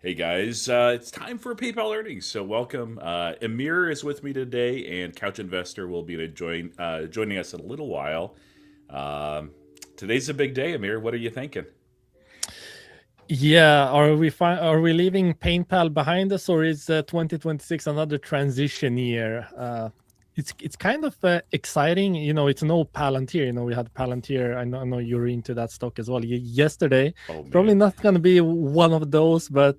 Hey guys, it's time for PayPal earnings. So welcome. Amir is with me today, and Couch Investor will be joining us in a little while. Um, Today's a big day, Amir. What are you thinking? Yeah, are we leaving PAINpal behind us, or is 2026 another transition year? It's kind of exciting. It's no Palantir. We had Palantir. I know you're into that stock as well. Yesterday, Oh it's probably man, not going to be one of those, but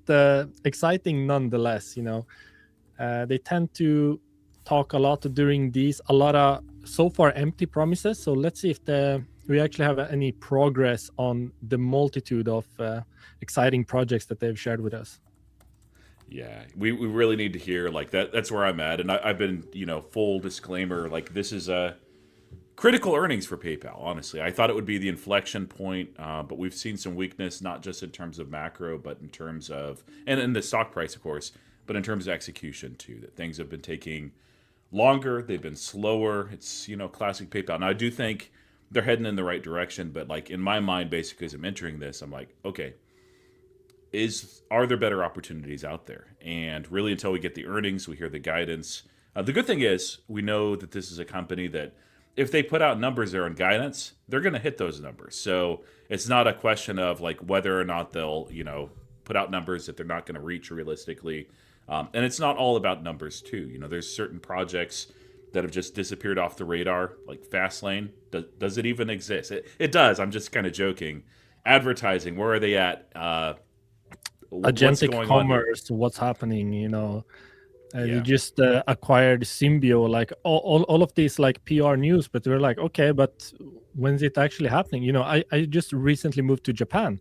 exciting nonetheless. They tend to talk a lot during these, a lot of so far empty promises. So let's see if we actually have any progress on the multitude of exciting projects that they've shared with us. yeah, we really need to hear like that. That's where I'm at, and I've been full disclaimer. Like this is a critical earnings for PayPal. Honestly, I thought it would be the inflection point, but we've seen some weakness, not just in terms of macro, but in terms of and in the stock price, of course, but in terms of execution too. That things have been taking longer, they've been slower. It's classic PayPal. Now I do think they're heading in the right direction, but like in my mind, basically as I'm entering this, I'm like, okay, is are there better opportunities out there? And really, until we get the earnings, we hear the guidance. The good thing is, we know that this is a company that, if they put out numbers there on guidance, they're going to hit those numbers. So it's not a question of like whether or not they'll put out numbers that they're not going to reach realistically. And it's not all about numbers too. There's certain projects that have just disappeared off the radar, like Fastlane. Does it even exist? It does. I'm just kind of joking. Advertising, where are they at? What's Agentic going on here? commerce, what's happening? They Yeah, just acquired Symbio, like all of these like PR news, but we're like, okay, but when's it actually happening? I just recently moved to Japan,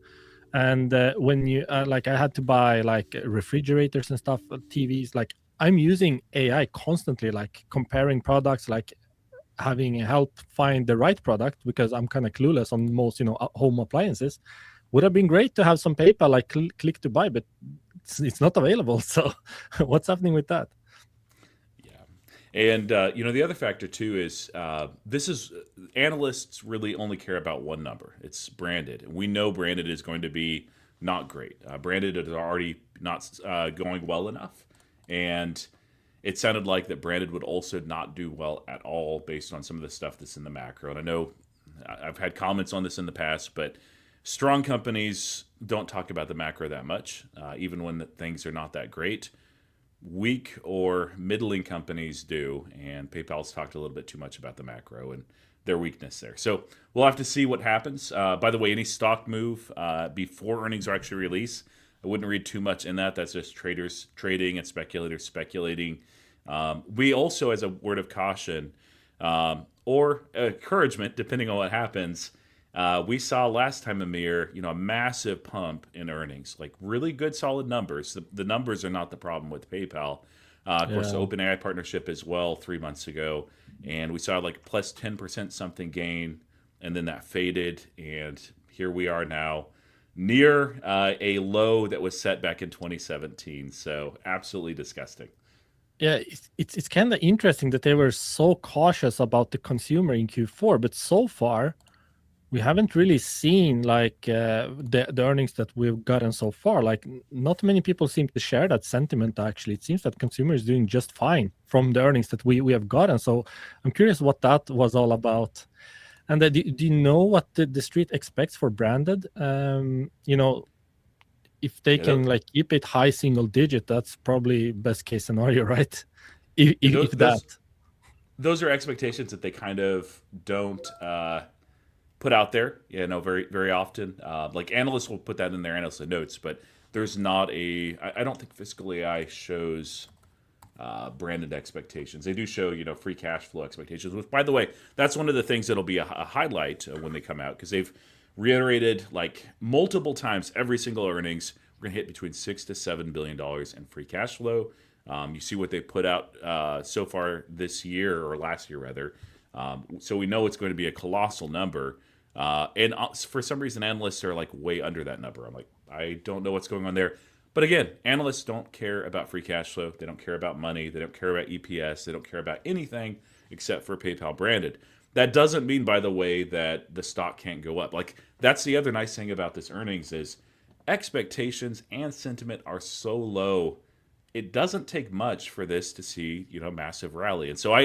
and when you like, I had to buy like refrigerators and stuff, TVs. Like, I'm using AI constantly, like comparing products, like having help find the right product because I'm kind of clueless on most home appliances. Would have been great to have some PayPal, like click to buy, but it's not available. So what's happening with that? yeah. And the other factor too is this is analysts really only care about one number. It's branded, and we know branded is going to be not great. Branded is already not going well enough, and it sounded like that branded would also not do well at all based on some of the stuff that's in the macro. And I know I've had comments on this in the past, but strong companies don't talk about the macro that much, even when things are not that great. Weak or middling companies do, and PayPal's talked a little bit too much about the macro and their weakness there. So we'll have to see what happens. By the way, any stock move before earnings are actually released, I wouldn't read too much in that. That's just traders trading and speculators speculating. We also, as a word of caution or encouragement, depending on what happens, we saw last time, Amir, a massive pump in earnings, like really good, solid numbers. The numbers are not the problem with PayPal. Of course, the Yeah. OpenAI partnership as well 3 months ago, and we saw like plus 10% something gain, and then that faded, and here we are now near a low that was set back in 2017. So absolutely disgusting. Yeah, it's kind of interesting that they were so cautious about the consumer in Q4, but so far we haven't really seen like the earnings that we've gotten so far. Like, not many people seem to share that sentiment. Actually, it seems that consumer is doing just fine from the earnings that we have gotten. So I'm curious what that was all about. And do you know what the street expects for branded? If they Yeah, can like keep it high single digit, that's probably best case scenario, right? If that. those are expectations that they kind of don't put out there, very very often. Like analysts will put that in their analyst notes, but there's not I don't think Fiscal AI shows branded expectations. They do show free cash flow expectations, which by the way, that's one of the things that'll be a highlight when they come out, because they've reiterated like multiple times every single earnings we're gonna hit between $6 to $7 billion in free cash flow. You see what they put out so far this year, or last year rather. So we know it's going to be a colossal number. And for some reason, analysts are like way under that number. I'm like, I don't know what's going on there. But again, analysts don't care about free cash flow. They don't care about money. They don't care about EPS. They don't care about anything except for PayPal branded. That doesn't mean, by the way, that the stock can't go up. Like, that's the other nice thing about this earnings is expectations and sentiment are so low. It doesn't take much for this to see, massive rally. And so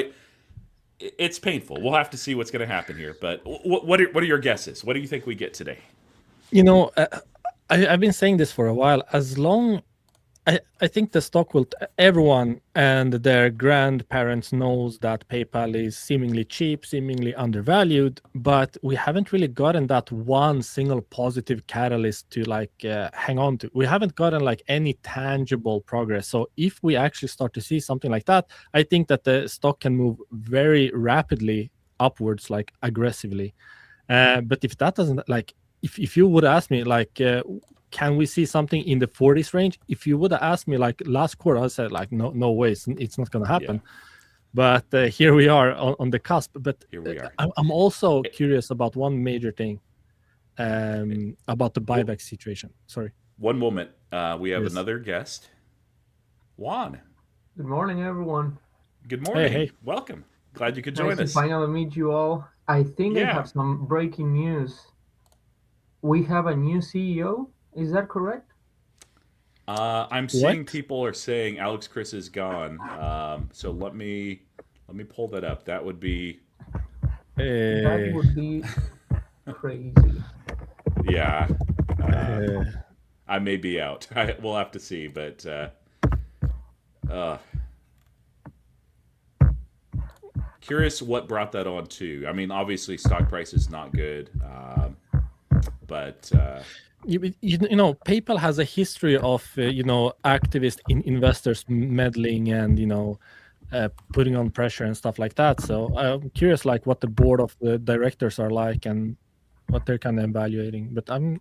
it's painful. We'll have to see what's going to happen here. But what are your guesses? What do you think we get today? You know, I've been saying this for a while. As long, I think the stock will, everyone and their grandparents knows that PayPal is seemingly cheap, seemingly undervalued, but we haven't really gotten that one single positive catalyst to hang on to. We haven't gotten like any tangible progress. So if we actually start to see something like that, I think that the stock can move very rapidly upwards, like aggressively. But if that doesn't, like, if you would ask me, like, can we see something in the 40s range? If you would have asked me like last quarter, I said like, no way, it's not going to happen. Yeah. But here we are on the cusp. But here we are. I'm also curious about one major thing, about the buyback situation. Sorry. One moment. We have another guest. Juan. Good morning, everyone. Good morning. Hey. Welcome. Glad you could join us. Nice to finally meet you all. I think I have some breaking news. We have a new CEO. Is that correct? I'm seeing people are saying Alex Chris is gone. So let me pull that up. That would be crazy. Yeah. I may be out. We'll have to see, but curious what brought that on too. I mean, obviously stock price is not good, but you know, PayPal has a history of activist investors meddling and putting on pressure and stuff like that. So I'm curious, like, what the board of the directors are like and what they're kind of evaluating. But I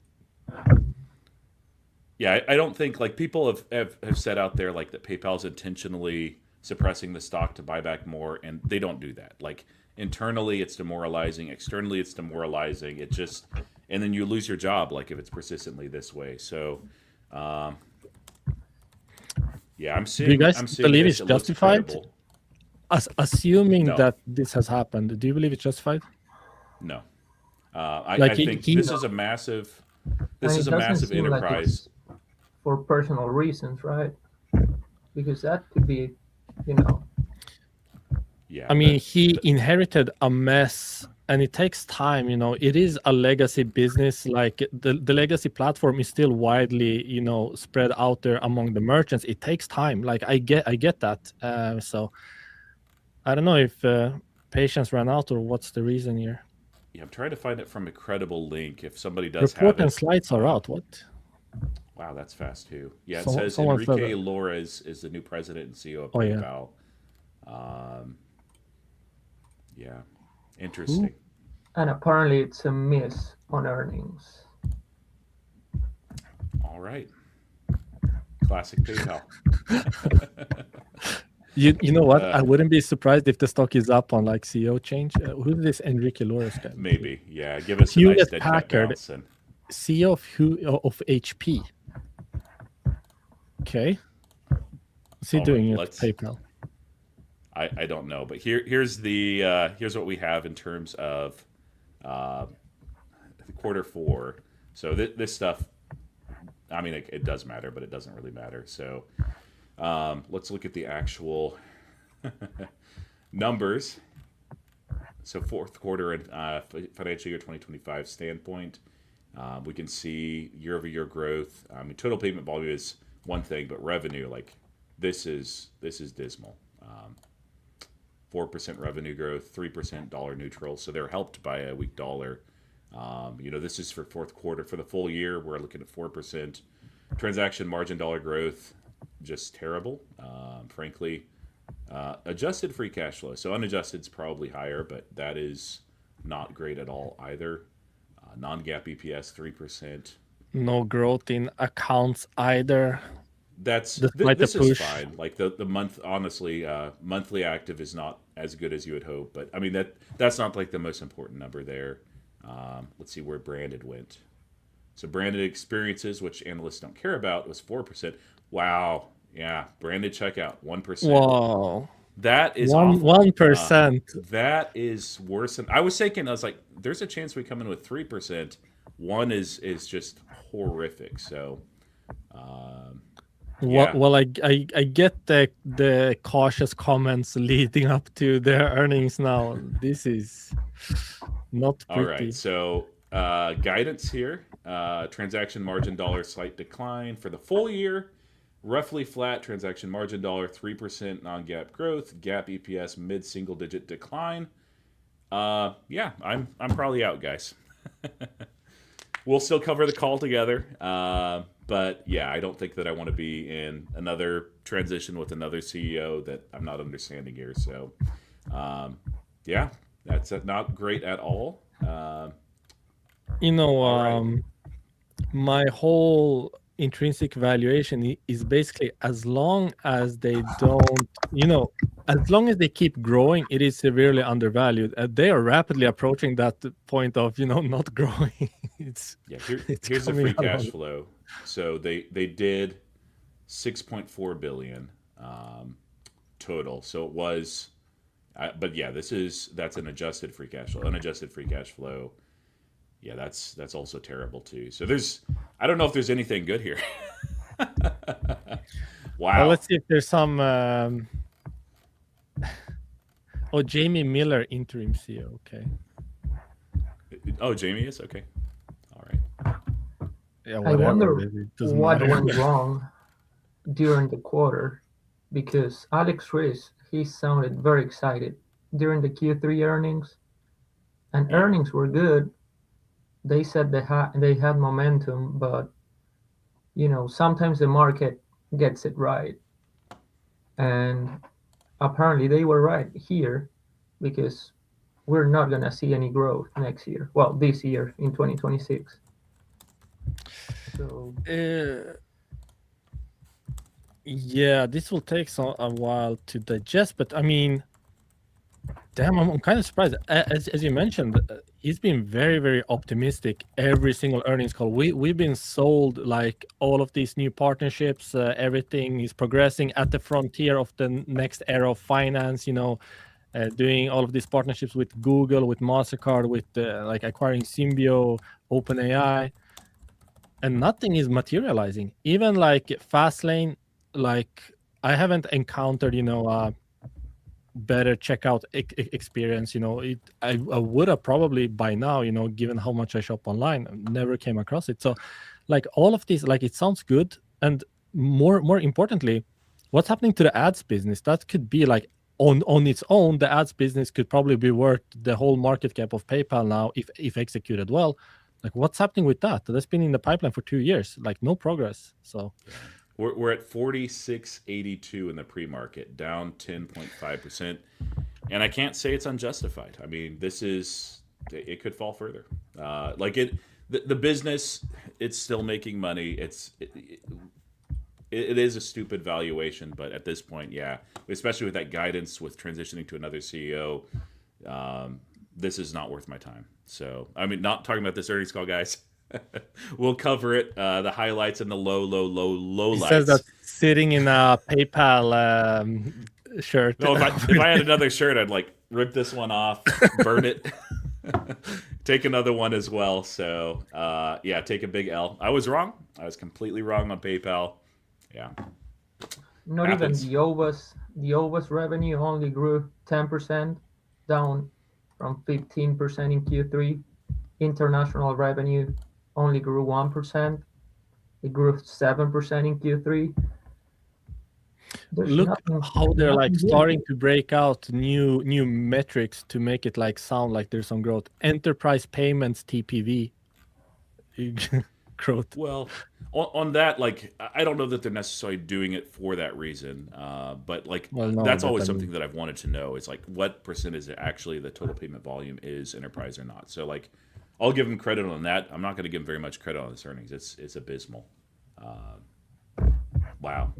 don't think, like, people have said out there like that PayPal's intentionally suppressing the stock to buy back more, and they don't do that. Like, internally it's demoralizing, externally it's demoralizing. It just, and then you lose your job, like, if it's persistently this way. So I'm seeing. Do you guys believe it's it justified? Assuming that this has happened, do you believe it's justified? No. I think this is a massive. This is a massive enterprise. Like, for personal reasons, right? Because that could be, Yeah. I mean, he inherited a mess, and it takes time. It is a legacy business. Like, the legacy platform is still widely, spread out there among the merchants. It takes time. Like, I get that. So I don't know if patience ran out or what's the reason here. Yeah, I'm trying to find it from a credible link. If somebody does report have it. And slides are out. What? Wow, that's fast too. Yeah, it says Enrique Lores is the new president and CEO of PayPal. Yeah, interesting. And apparently it's a miss on earnings. All right. Classic PayPal. You know what? I wouldn't be surprised if the stock is up on like CEO change. Who's this Enrique Lores guy? Maybe. Yeah, give us a nice dead Packard, CEO of HP. Okay. What's he doing at PayPal? I don't know, but here's what we have in terms of quarter four. So this stuff, I mean, it does matter, but it doesn't really matter. So let's look at the actual numbers. So fourth quarter and financial year 2025 standpoint, we can see year-over-year growth. I mean, total payment volume is one thing, but revenue, like, this is dismal. 4% revenue growth, 3% dollar neutral. So they're helped by a weak dollar. This is for fourth quarter. For the full year, we're looking at 4%. Transaction margin dollar growth, just terrible. Frankly, adjusted free cash flow. So unadjusted is probably higher, but that is not great at all either. Non-GAAP EPS 3%. No growth in accounts either. This is fine. Like the month, honestly, monthly active is not as good as you would hope. But I mean that's not like the most important number there. Let's see where branded went. So branded experiences, which analysts don't care about, was 4%. Wow. Yeah, branded checkout 1%. Wow. That is 1%. That is worse than I was thinking. I was like, there's a chance we come in with 3%. One is just horrific. So, Well, yeah. well, I get the cautious comments leading up to their earnings now. This is not All right. pretty. So, guidance here: transaction margin dollar slight decline for the full year. Roughly flat transaction margin dollar, 3% non-GAAP growth, GAAP EPS mid single digit decline. Yeah, I'm probably out, guys. We'll still cover the call together. But yeah, I don't think that I want to be in another transition with another CEO that I'm not understanding here. So, yeah, that's not great at all. You know, All right. my whole intrinsic valuation is basically as long as they don't, as long as they keep growing, it is severely undervalued. They are rapidly approaching that point of, not growing. it's Yeah, it's here's the coming free cash along. flow. So they did 6.4 billion total. So it was, but yeah, that's an adjusted free cash flow. Unadjusted free cash flow, yeah, that's also terrible too. So I don't know if there's anything good here. Well, Wow. let's see if there's some. Oh, Jamie Miller, interim CEO. Okay. Oh, Jamie is okay. All right. Yeah, I whatever. wonder It doesn't what matter. went wrong during the quarter because Alex Riz, he sounded very excited during the Q3 earnings, and Yeah. earnings were good. They said they had momentum, but sometimes the market gets it right, and apparently they were right here because we're not gonna see any growth next year. Well, this year in 2026. So Yeah, this will take a while to digest, but I mean, damn, I'm kind of surprised. As you mentioned, he's been very, very optimistic every single earnings call. We've been sold like all of these new partnerships. Everything is progressing at the frontier of the next era of finance. Doing all of these partnerships with Google, with Mastercard, with like acquiring Symbio, OpenAI, and nothing is materializing. Even like Fastlane, like I haven't encountered, better checkout experience. I would have probably by now, given how much I shop online, never came across it. So like all of these, like it sounds good, and more importantly, what's happening to the ads business? That could be like on its own, the ads business could probably be worth the whole market cap of PayPal now if executed well. Like what's happening with that? That's been in the pipeline for 2 years, like no progress. So Yeah. We're at 46.82 in the pre-market, down 10.5%, and I can't say it's unjustified. I mean, it could fall further. The business, it's still making money. It is a stupid valuation, but at this point, yeah, especially with that guidance with transitioning to another CEO, this is not worth my time. So, I mean, not talking about this earnings call, guys. We'll cover it, the highlights and the low he says that lights. sitting in a PayPal shirt. No, if I had another shirt, I'd like rip this one off, burn it, take another one as well. So, yeah, take a big L. I was wrong. I was completely wrong on PayPal. Yeah, not even happens. the OVA's revenue only grew 10%, down from 15% in Q3. International revenue only grew 1%. It grew 7% in Q3. There's Look how they're like nothing good. starting to break out new metrics to make it like sound like there's some growth. Enterprise payments TPV growth. Well, on that, like, I don't know that they're necessarily doing it for that reason, but like Well, no, that's but always I something mean, that I've wanted to know is like what percentage actually the total payment volume is enterprise or not. So like, I'll give them credit on that. I'm not going to give them very much credit on this earnings. It's abysmal. Wow.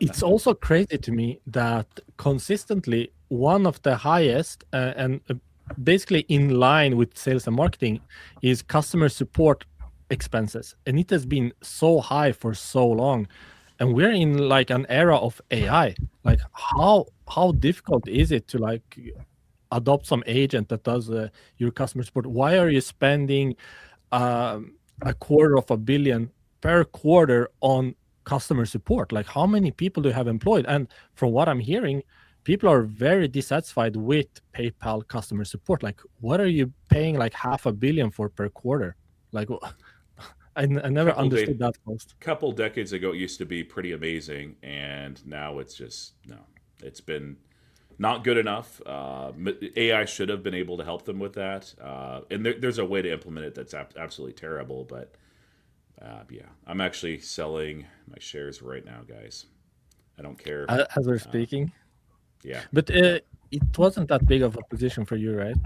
it's also crazy to me that consistently one of the highest and basically in line with sales and marketing is customer support expenses, and it has been so high for so long, and we're in like an era of AI. Like how difficult is it to like adopt some agent that does your customer support. Why are you spending $250 million per quarter on customer support? Like, how many people do you have employed? And from what I'm hearing, people are very dissatisfied with PayPal customer support. Like, what are you paying like $500 million for per quarter? Like, I never understood that cost. Couple decades ago, it used to be pretty amazing, and now it's just no. It's been not good enough. AI should have been able to help them with that, and there's a way to implement it that's absolutely terrible. But yeah, I'm actually selling my shares right now, guys. I don't care. As we're speaking. Yeah, But it wasn't that big of a position for you, right?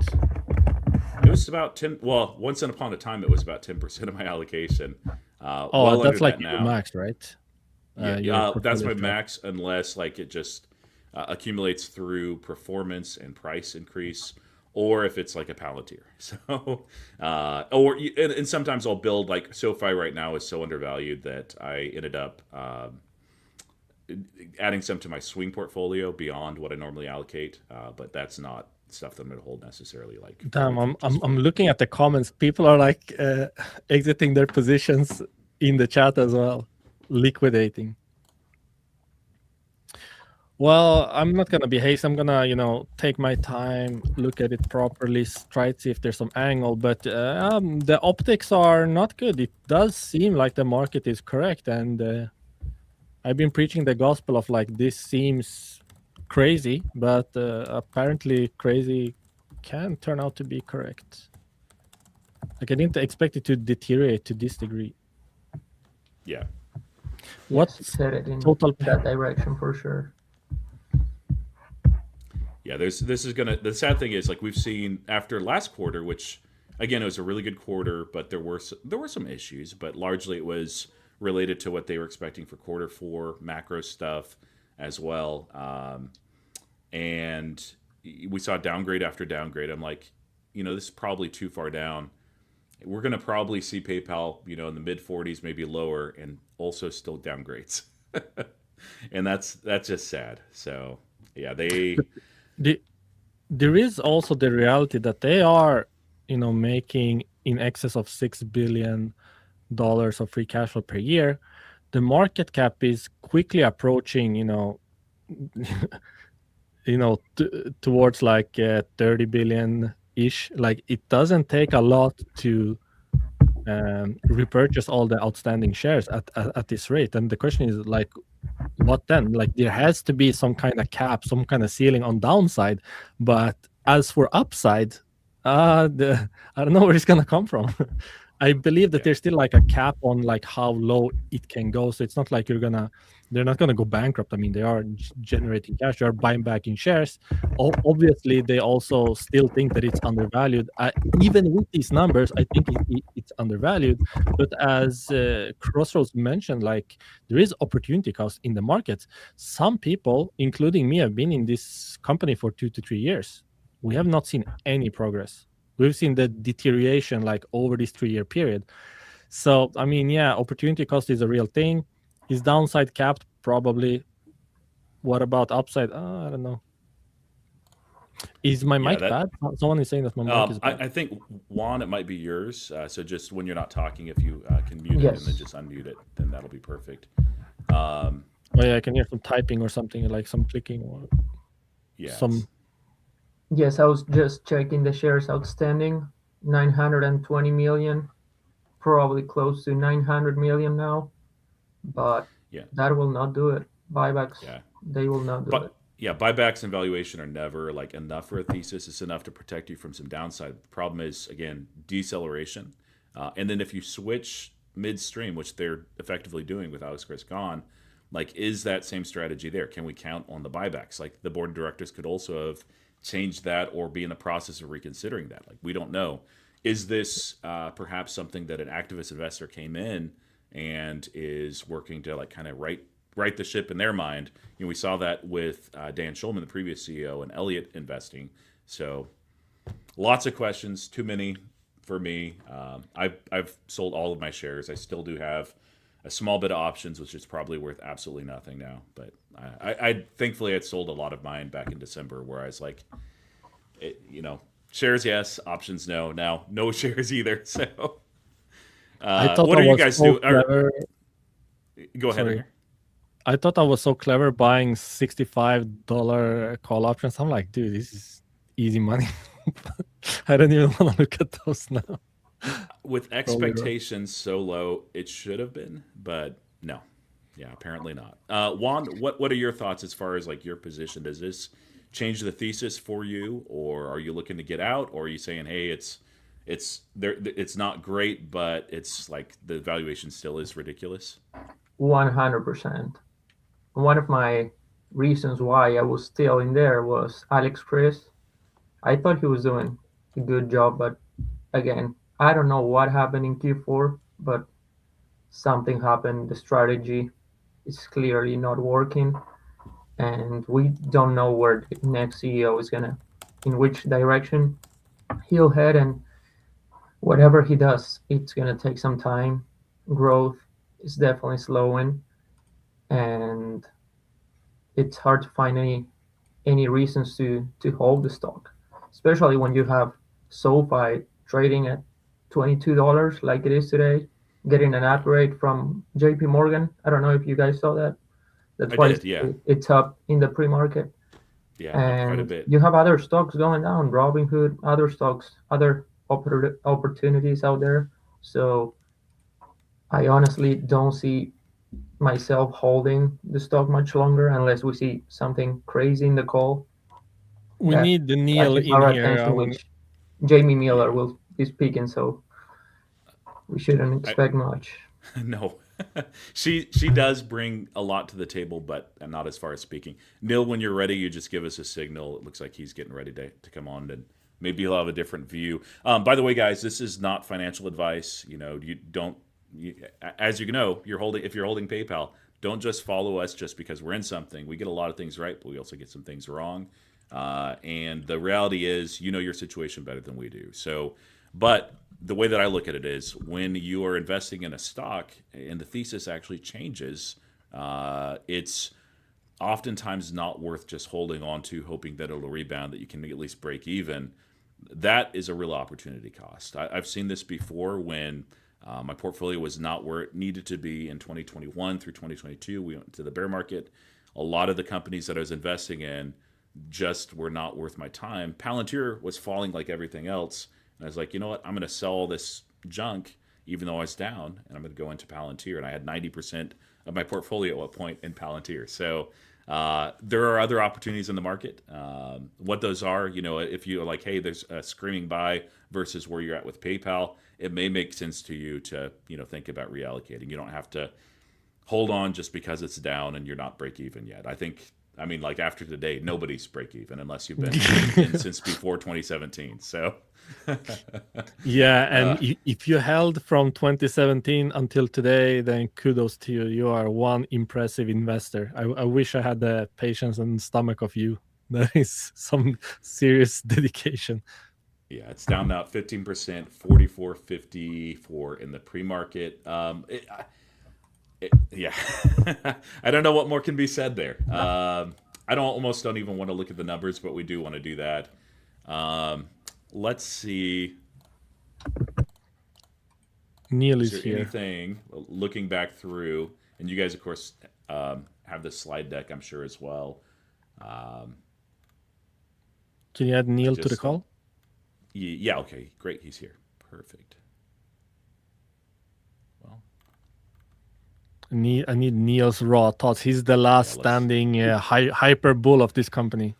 it was about 10. Well, once upon a time, it was about 10% of my allocation. Oh, Well that's under like that your now. max, right? Yeah, Your that's my portfolio share. max unless like it just accumulates through performance and price increase, or if it's like a Palantir. So, and sometimes I'll build like SoFi right now is so undervalued that I ended up adding some to my swing portfolio beyond what I normally allocate. But that's not stuff that I'm going to hold necessarily like Damn, forward futures I'm for. looking at the comments. People are like exiting their positions in the chat as well, liquidating. Well, I'm not gonna be hasty. I'm gonna, take my time, look at it properly, try to see if there's some angle. But the optics are not good. It does seem like the market is correct, and I've been preaching the gospel of like this seems crazy, but apparently crazy can turn out to be correct. Like I didn't expect it to deteriorate to this degree. Yeah. Yes, What's it's headed in total that direction for sure. Yeah, the sad thing is like we've seen after last quarter, which again it was a really good quarter, but there were some issues, but largely it was related to what they were expecting for quarter 4 macro stuff as well, and we saw downgrade after downgrade. I'm like, this is probably too far down. We're gonna probably see PayPal, in the mid 40s, maybe lower, and also still downgrades, and that's just sad. So yeah, the there is also the reality that they are, making in excess of $6 billion of free cash flow per year. The market cap is quickly approaching, towards like 30 billion ish. Like it doesn't take a lot to repurchase all the outstanding shares at this rate. And the question is like, what then? Like there has to be some kind of cap, some kind of ceiling on downside. But as for upside, I don't know where it's gonna come from. I believe that yeah. there's still like a cap on like how low it can go. So it's not like they're not gonna go bankrupt. I mean, they are generating cash, they are buying back in shares. Obviously, they also still think that it's undervalued. Even with these numbers, I think it's undervalued. But as Crossroads mentioned, like there is opportunity cost in the market. Some people, including me, have been in this company for 2 to 3 years. We have not seen any progress. We've seen the deterioration like over this 3-year period. So, I mean, yeah, opportunity cost is a real thing. Is downside capped? Probably. What about upside? I don't know. Is my Yeah, mic bad? Someone is saying that my mic is bad. I think Juan, it might be yours. So just when you're not talking, if you can mute it and then Yes. just unmute it, then that'll be perfect. Oh yeah, I can hear some typing or something, like some clicking or Yeah, some. Yes, I was just checking the shares outstanding, 920 million, probably close to 900 million now, but yeah, that will not do it. Buybacks, yeah. they will not do it. But yeah, buybacks and valuation are never like enough for a thesis. It's enough to protect you from some downside. The problem is again deceleration, and then if you switch midstream, which they're effectively doing with Alex Chris gone, like is that same strategy there? Can we count on the buybacks? Like the board of directors could also have changed that or be in the process of reconsidering that. Like we don't know. Is this perhaps something that an activist investor came in and is working to like kind of right the ship in their mind? We saw that with Dan Schulman, the previous CEO, and Elliott Investing. So lots of questions, too many for me. I've sold all of my shares. I still do have a small bit of options, which is probably worth absolutely nothing now. But I thankfully I'd sold a lot of mine back in December, where I was like, shares yes, options no. Now no shares either. So I thought what I are you was guys so doing? clever. Go ahead. Sorry. Amir. I thought I was so clever buying $65 call options. I'm like, dude, this is easy money. I don't even want to look at those now. With Probably right. expectations so low, it should have been, but no. Yeah, apparently not. Juan, what are your thoughts as far as like your position? Does this change the thesis for you, or are you looking to get out, or are you saying, hey, it's not great, but it's like the valuation still is ridiculous? 100%. One of my reasons why I was still in there was Alex Chris. I thought he was doing a good job, but again, I don't know what happened in Q4, but something happened. The strategy is clearly not working, and we don't know where the next CEO is gonna, in which direction he'll head, and whatever he does, it's gonna take some time. Growth is definitely slowing, and it's hard to find any reasons to hold the stock, especially when you have SoFi trading at $22 like it is today, getting an upgrade from JP Morgan. I don't know if you guys saw that. That's I why did, yeah. it's up in the pre-market. Yeah, up quite a And bit. you have other stocks going down, Robinhood, other stocks, other opportunities out there. So I honestly don't see myself holding the stock much longer unless we see something crazy in the call We that need the Neil catches in our here. attention, which Jamie Miller Yeah. will be speaking, so we shouldn't expect much. No. She does bring a lot to the table, but not as far as speaking. Neil, when you're ready, you just give us a signal. It looks like he's getting ready to come on, and maybe he'll have a different view. By the way, guys, this is not financial advice. You don't, as you know, if you're holding PayPal, don't just follow us just because we're in something. We get a lot of things right, but we also get some things wrong. And the reality is, you know your situation better than we do. So, but the way that I look at it is when you are investing in a stock and the thesis actually changes, it's oftentimes not worth just holding on to, hoping that it'll rebound, that you can at least break even. That is a real opportunity cost. I've seen this before when my portfolio was not where it needed to be in 2021 through 2022. We went to the bear market. A lot of the companies that I was investing in just were not worth my time. Palantir was falling like everything else. And I was like, you know what? I'm going to sell all this junk, even though I was down, and I'm going to go into Palantir. And I had 90% of my portfolio at a point in Palantir. So there are other opportunities in the market. What those are, if you're like, hey, there's a screaming buy versus where you're at with PayPal, it may make sense to you to, think about reallocating. You don't have to hold on just because it's down and you're not break even yet. Like after today, nobody's break even unless you've been in since before 2017. So yeah, and if you held from 2017 until today, then kudos to you. You are one impressive investor. I wish I had the patience and stomach of you. That is some serious dedication. Yeah, it's down now 15%, 44.54 in the pre-market. Yeah, I don't know what more can be said there. I almost don't even want to look at the numbers, but we do want to do that. Let's see. Neil is there here. Anything looking back through, and you guys, of course, have the slide deck, I'm sure, as well. Can you add Neil to the call? Yeah. Okay. Great. He's here. Perfect. Well, I need Neil's raw thoughts. He's the last standing hyper bull of this company.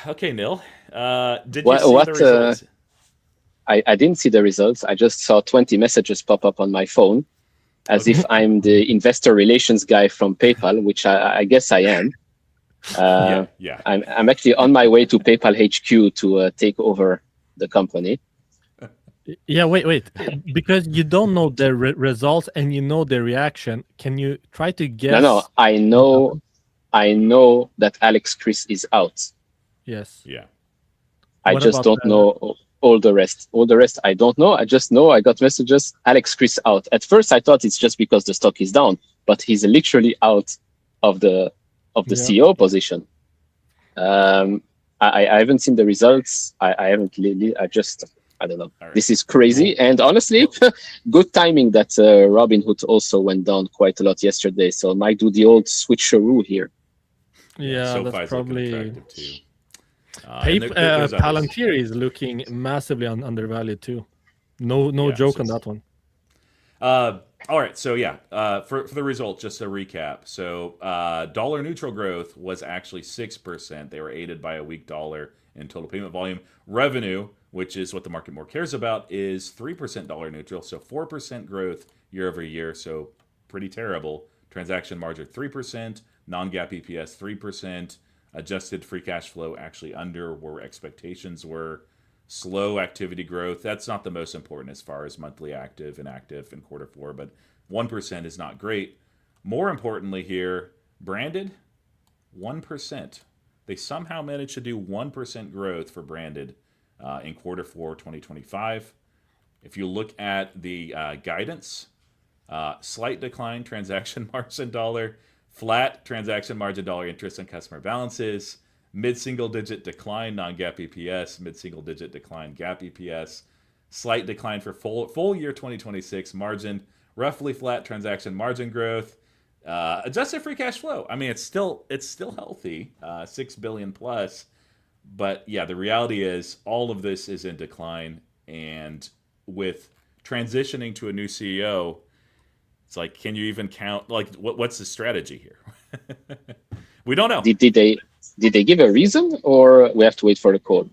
Okay, Neil. Did you see the results? I didn't see the results. I just saw 20 messages pop up on my phone as if I'm the investor relations guy from PayPal, which I guess I am. Yeah. I'm actually on my way to PayPal HQ to take over the company. Yeah, wait. Because you don't know the results and you know the reaction. Can you try to guess? No. I know that Alex Chris is out. Yes. Yeah. I just don't know all the rest. All the rest I don't know. I just know I got messages, Alex Chris out. At first I thought it's just because the stock is down, but he's literally out of the CEO position. I haven't seen the results. I haven't really. I don't know. All right. This is crazy. And honestly, good timing that Robinhood also went down quite a lot yesterday. So I might do the old switcheroo here. Yeah, SoFi's that's looking probably. attractive too. And there's others. Palantir is looking massively undervalued too. No Yeah, joke so on that one. All right, so yeah, for the result, just a recap. So dollar neutral growth was actually 6%. They were aided by a weak dollar in total payment volume. Revenue, which is what the market more cares about, is 3% dollar neutral, so 4% growth year over year. So pretty terrible. Transaction margin 3%, non-GAAP EPS 3%, adjusted free cash flow actually under where expectations were. Slow activity growth. That's not the most important as far as monthly active and active in quarter four, but 1% is not great. More importantly here, branded, 1%. They somehow managed to do 1% growth for branded in quarter four 2025. If you look at the guidance, slight decline transaction margin dollar, flat transaction margin dollar interest and customer balances, mid-single digit decline non-GAAP EPS, mid-single digit decline GAAP EPS, slight decline for full year 2026 margin, roughly flat transaction margin growth, adjusted free cash flow. I mean, it's still healthy, 6 billion plus, but yeah, the reality is all of this is in decline, and with transitioning to a new CEO, it's like, can you even count? Like, what's the strategy here? We don't know. Did they give a reason, or we have to wait for the call?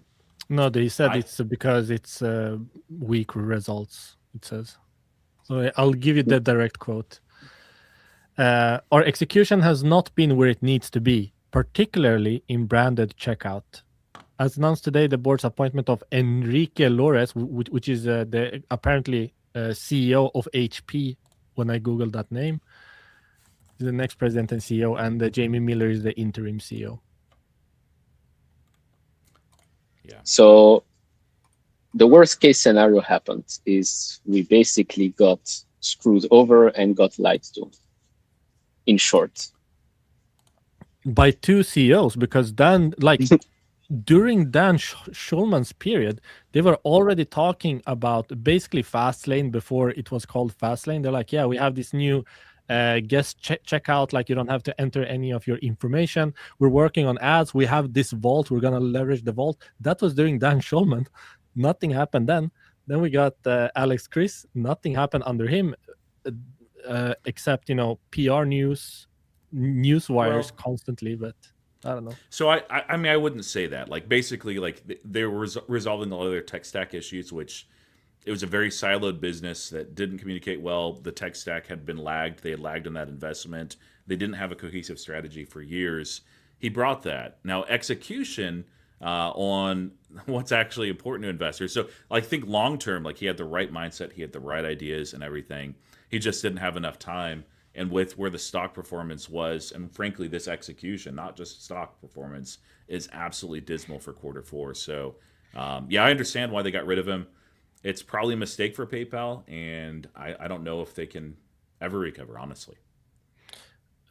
No, they said it's because it's weak results, it says. So I'll give you the direct quote. Our execution has not been where it needs to be, particularly in branded checkout. As announced today, the board's appointment of Enrique Lores, which is the apparently CEO of HP, when I Googled that name, is the next president and CEO, and Jamie Miller is the interim CEO. Yeah. So the worst case scenario happened is we basically got screwed over and got lied to, in short. By two CEOs, because Dan, like during Dan Schulman's period, they were already talking about basically Fastlane before it was called Fastlane. They're like, yeah, we have this new guest checkout, like you don't have to enter any of your information. We're working on ads. We have this vault. We're going to leverage the vault. That was during Dan Schulman. Nothing happened then. Then we got Alex Chris. Nothing happened under him except, PR news wires constantly, but I don't know. So I mean, I wouldn't say that. Like basically, like they were resolving a lot of their tech stack issues, which it was a very siloed business that didn't communicate well. The tech stack had been lagged. They had lagged on that investment. They didn't have a cohesive strategy for years. He brought that. Now execution on what's actually important to investors. So I think long term, like he had the right mindset, he had the right ideas and everything. He just didn't have enough time. And with where the stock performance was, and frankly, this execution, not just stock performance, is absolutely dismal for quarter four. So, yeah, I understand why they got rid of him. It's probably a mistake for PayPal, and I don't know if they can ever recover, honestly.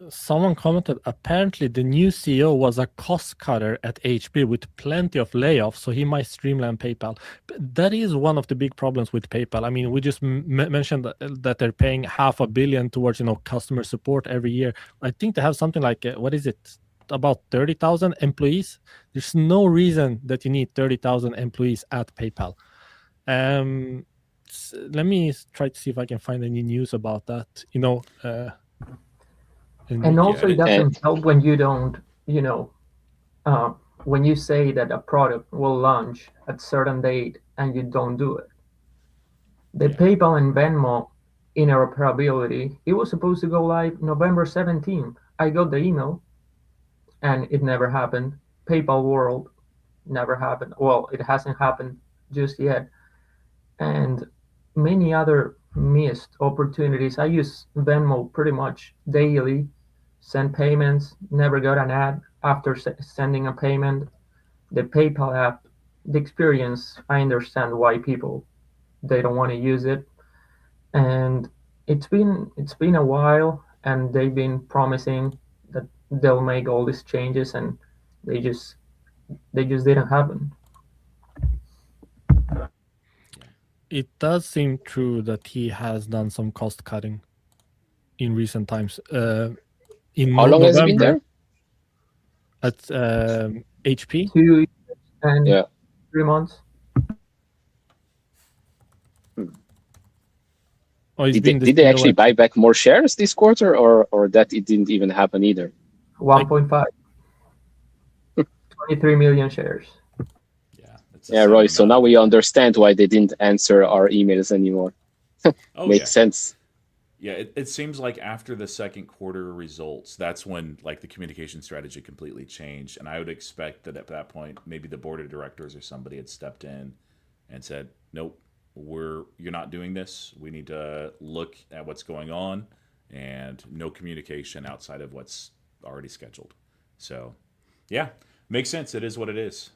Someone commented, apparently the new CEO was a cost cutter at HP with plenty of layoffs, so he might streamline PayPal. But that is one of the big problems with PayPal. I mean, we just mentioned that they're paying $500 million towards, customer support every year. I think they have something like, what is it, about 30,000 employees? There's no reason that you need 30,000 employees at PayPal. Let me try to see if I can find any news about that. And also, it doesn't help when you don't, when you say that a product will launch at certain date and you don't do it. The PayPal and Venmo interoperability, it was supposed to go live November 17th. I got the email and it never happened. PayPal World never happened. Well, it hasn't happened just yet. And many other missed opportunities. I use Venmo pretty much daily. Send payments, never got an ad after sending a payment. The PayPal app, the experience, I understand why people, they don't want to use it. And it's been a while, and they've been promising that they'll make all these changes, and they just they just didn't happen. It does seem true that he has done some cost cutting in recent times. In How long has he been November there? at HP. 2 years and Yeah. 3 months. Oh, he's Did been they actually buy back more shares this quarter, or that it didn't even happen either? 1.5. 23 million shares. Yeah. It's Yeah, Roy. So now we understand why they didn't answer our emails anymore. Oh, Makes sense. Yeah, it seems like after the second quarter results, that's when like the communication strategy completely changed, and I would expect that at that point, maybe the board of directors or somebody had stepped in and said, "Nope, you're not doing this. We need to look at what's going on, and no communication outside of what's already scheduled." So, yeah, makes sense. It is what it is.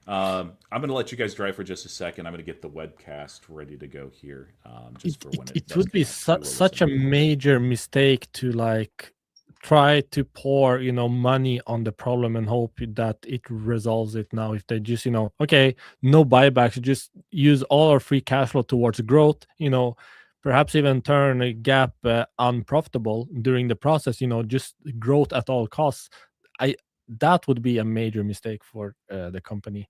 I'm going to let you guys drive for just a second. I'm going to get the webcast ready to go here, just for when it does would be connect. such a major mistake to like try to pour money on the problem and hope that it resolves it. Now if they just okay, no buybacks, just use all our free cash flow towards growth, perhaps even turn a gap unprofitable during the process, just growth at all costs. That would be a major mistake for the company.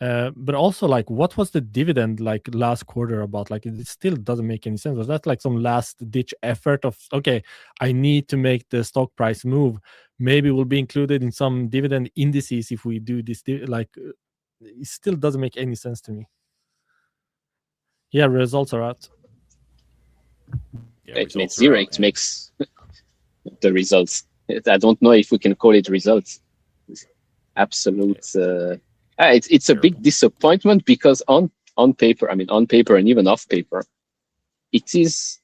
But also, like, what was the dividend like last quarter about? Like, it still doesn't make any sense. Was that like some last ditch effort of, okay, I need to make the stock price move? Maybe we'll be included in some dividend indices if we do this. It still doesn't make any sense to me. Yeah, results are out. Yeah, It makes zero. It makes the results. I don't know if we can call it results. Absolute. It's a big disappointment because on paper, on paper and even off paper, it is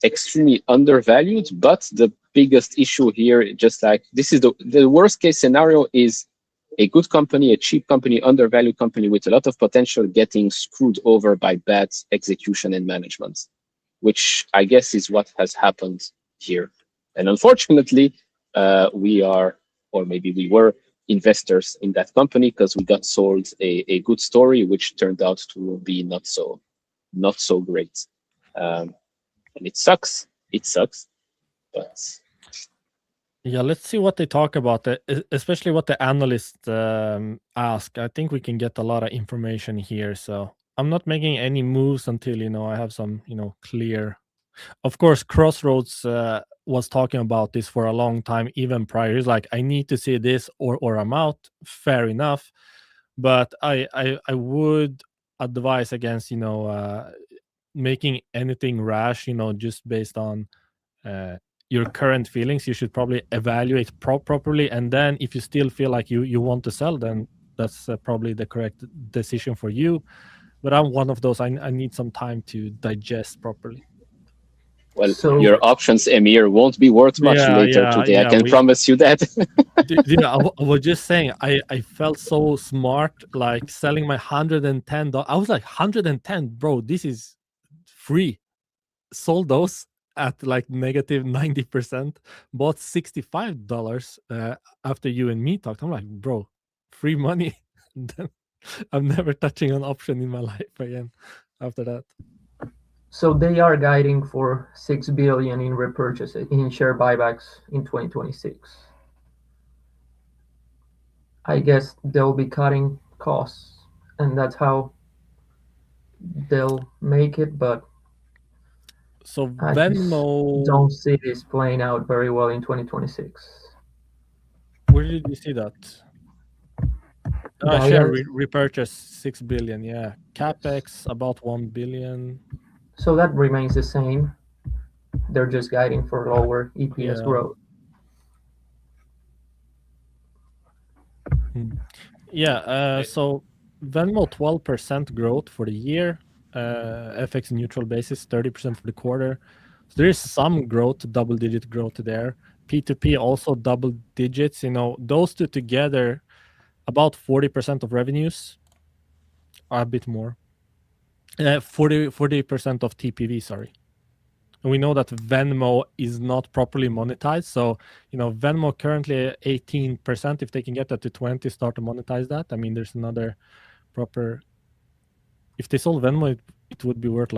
extremely undervalued. But the biggest issue here, just like this is the worst case scenario, is a good company, a cheap company, undervalued company with a lot of potential getting screwed over by bad execution and management, which I guess is what has happened here. And unfortunately, we are, or maybe we were, investors in that company because we got sold a good story, which turned out to be not so great. And it sucks. It sucks. But yeah, let's see what they talk about, especially what the analyst ask. I think we can get a lot of information here. So I'm not making any moves until I have some clear. Of course, Crossroads was talking about this for a long time, even prior. He's like, I need to see this or I'm out. Fair enough. But I would advise against, making anything rash, just based on your current feelings. You should probably evaluate properly. And then if you still feel like you want to sell, then that's probably the correct decision for you. But I'm one of those. I need some time to digest properly. Well, your options, Emir, won't be worth much later today. I can promise you that. I was just saying, I felt so smart, like selling my $110. I was like, 110, bro, this is free. Sold those at like negative 90%. Bought $65 after you and me talked. I'm like, bro, free money. I'm never touching an option in my life again after that. So they are guiding for 6 billion in repurchases, in share buybacks in 2026. I guess they'll be cutting costs, and that's how they'll make it. But so I Venmo don't see this playing out very well in 2026. Where did you see that? Share repurchase 6 billion. Yeah, capex about 1 billion. So that remains the same. They're just guiding for lower EPS growth. Yeah. So Venmo 12% growth for the year, FX neutral basis 30% for the quarter. So there is some growth, double-digit growth there. P2P also double digits. Those two together, about 40% of revenues, or a bit more. 40% of TPV. Sorry. And we know that Venmo is not properly monetized. So, Venmo currently 18%. If they can get that to 20, start to monetize that. I mean, there's another proper. If they sold Venmo, it would be worth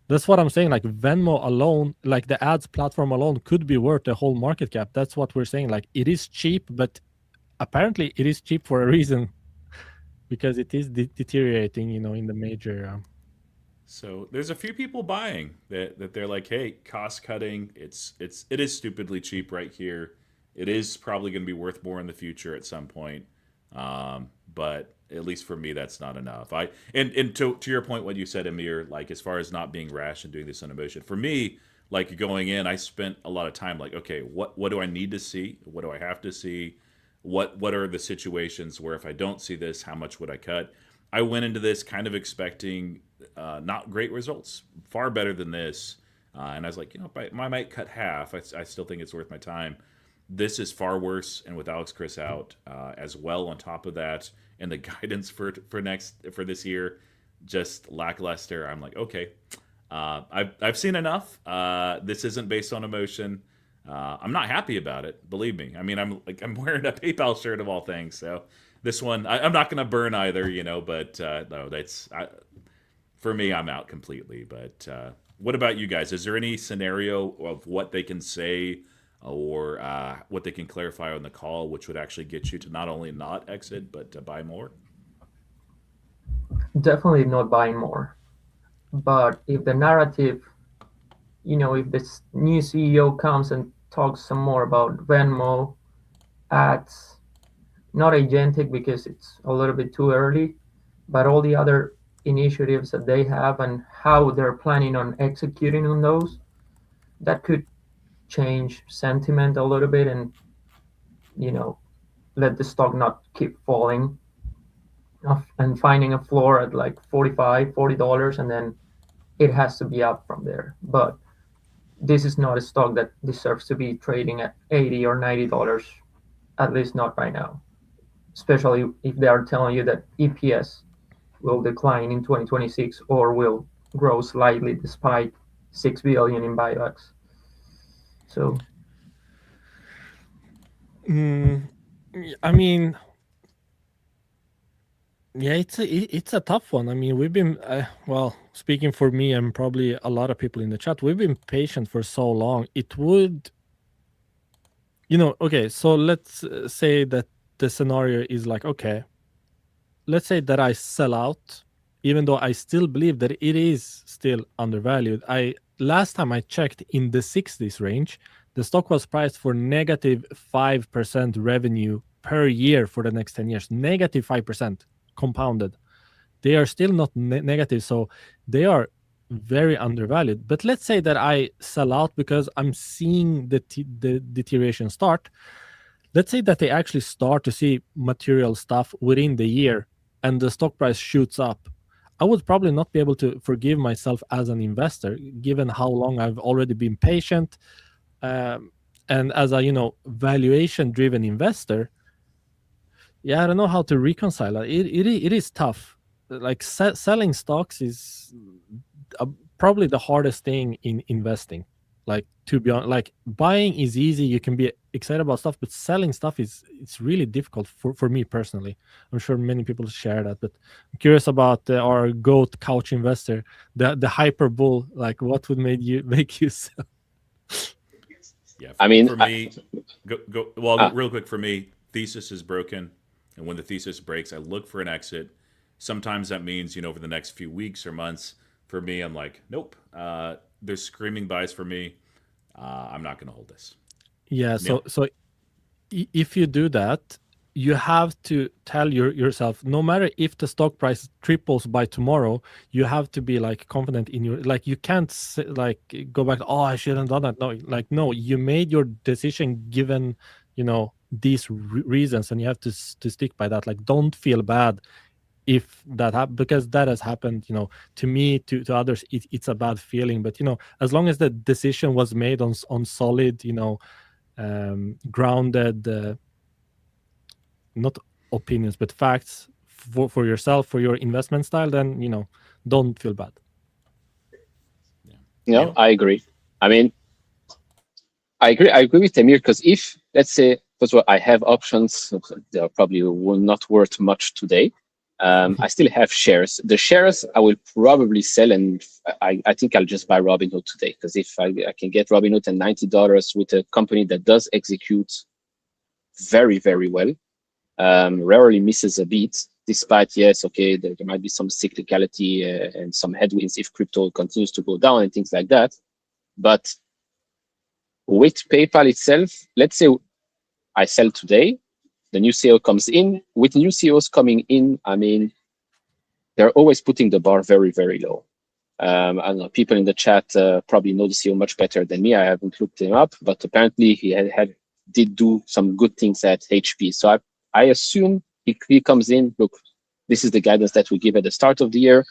that's what I'm saying. Like Venmo alone, like the ads platform alone, could be worth the whole market cap. That's what we're saying. Like it is cheap, but apparently it is cheap for a reason, because it is deteriorating, in the major. So there's a few people buying that they're like, hey, cost cutting, it is stupidly cheap right here. It is probably going to be worth more in the future at some point. But at least for me, that's not enough. And to your point, what you said, Amir, like as far as not being rash and doing this on emotion, for me, like going in, I spent a lot of time like, okay, what do I need to see? What do I have to see? What are the situations where if I don't see this, how much would I cut? I went into this kind of expecting not great results, far better than this. And I was like, I might cut half. I still think it's worth my time. This is far worse, and with Alex Chris out as well on top of that, and the guidance for this year just lackluster. I'm like, okay, I've seen enough. This isn't based on emotion. I'm not happy about it. Believe me. I mean, I'm wearing a PayPal shirt of all things, so this one I'm not going to burn either, But no, for me, I'm out completely. But what about you guys? Is there any scenario of what they can say or what they can clarify on the call, which would actually get you to not only not exit but to buy more? Definitely not buying more. But if the narrative, if this new CEO comes and talks some more about Venmo, ads, not agentic because it's a little bit too early, but all the other initiatives that they have and how they're planning on executing on those, that could change sentiment a little bit and, let the stock not keep falling and finding a floor at like $45, $40, and then it has to be up from there. But this is not a stock that deserves to be trading at $80 or $90, at least not right now, especially if they are telling you that EPS will decline in 2026 or will grow slightly despite $6 billion in buybacks. So, I mean, yeah, it's a tough one. I mean, we've been speaking for me and probably a lot of people in the chat, we've been patient for so long. It would, okay, so let's say that the scenario is like, okay, let's say that I sell out, even though I still believe that it is still undervalued. Last time I checked, in the 60s range, the stock was priced for negative 5% revenue per year for the next 10 years. Negative 5% compounded. They are still not negative, so they are very undervalued. But let's say that I sell out because I'm seeing the deterioration start. Let's say that they actually start to see material stuff within the year and the stock price shoots up. I would probably not be able to forgive myself as an investor, given how long I've already been patient. And as a valuation-driven investor, I don't know how to reconcile it. It is tough. Like selling stocks is probably the hardest thing in investing. Like, to be honest, like buying is easy. You can be excited about stuff, but selling stuff it's really difficult for me personally. I'm sure many people share that, but I'm curious about our GOAT couch investor, the hyper bull. Like, what would make you sell? Yeah, I mean, for me, real quick, for me, thesis is broken, and when the thesis breaks, I look for an exit. Sometimes that means over the next few weeks or months. For me, I'm like, nope. There's screaming buys for me. I'm not going to hold this. Yeah. So if you do that, you have to tell yourself, no matter if the stock price triples by tomorrow, you have to be like confident in your, like, you can't like go back, oh, I shouldn't have done that. No, you made your decision given, these reasons, and you have to stick by that. Like, don't feel bad if that happens, because that has happened, to me, to others. It's a bad feeling, but as long as the decision was made on solid, grounded, not opinions but facts for yourself, for your investment style, then don't feel bad. I agree. I mean, I agree with Emir, because if, let's say, first of all, I have options, they are probably will not worth much today. I still have shares. The shares I will probably sell, and I think I'll just buy Robinhood today, because if I can get Robinhood at $90 with a company that does execute very, very well, rarely misses a beat, despite, yes, okay, there might be some cyclicality and some headwinds if crypto continues to go down and things like that. But with PayPal itself, let's say I sell today, the new CEO comes in. With new CEOs coming in, I mean, they're always putting the bar very, very low. I don't know, people in the chat probably know the CEO much better than me. I haven't looked him up, but apparently he did do some good things at HP. So I assume he comes in, look, this is the guidance that we give at the start of the year.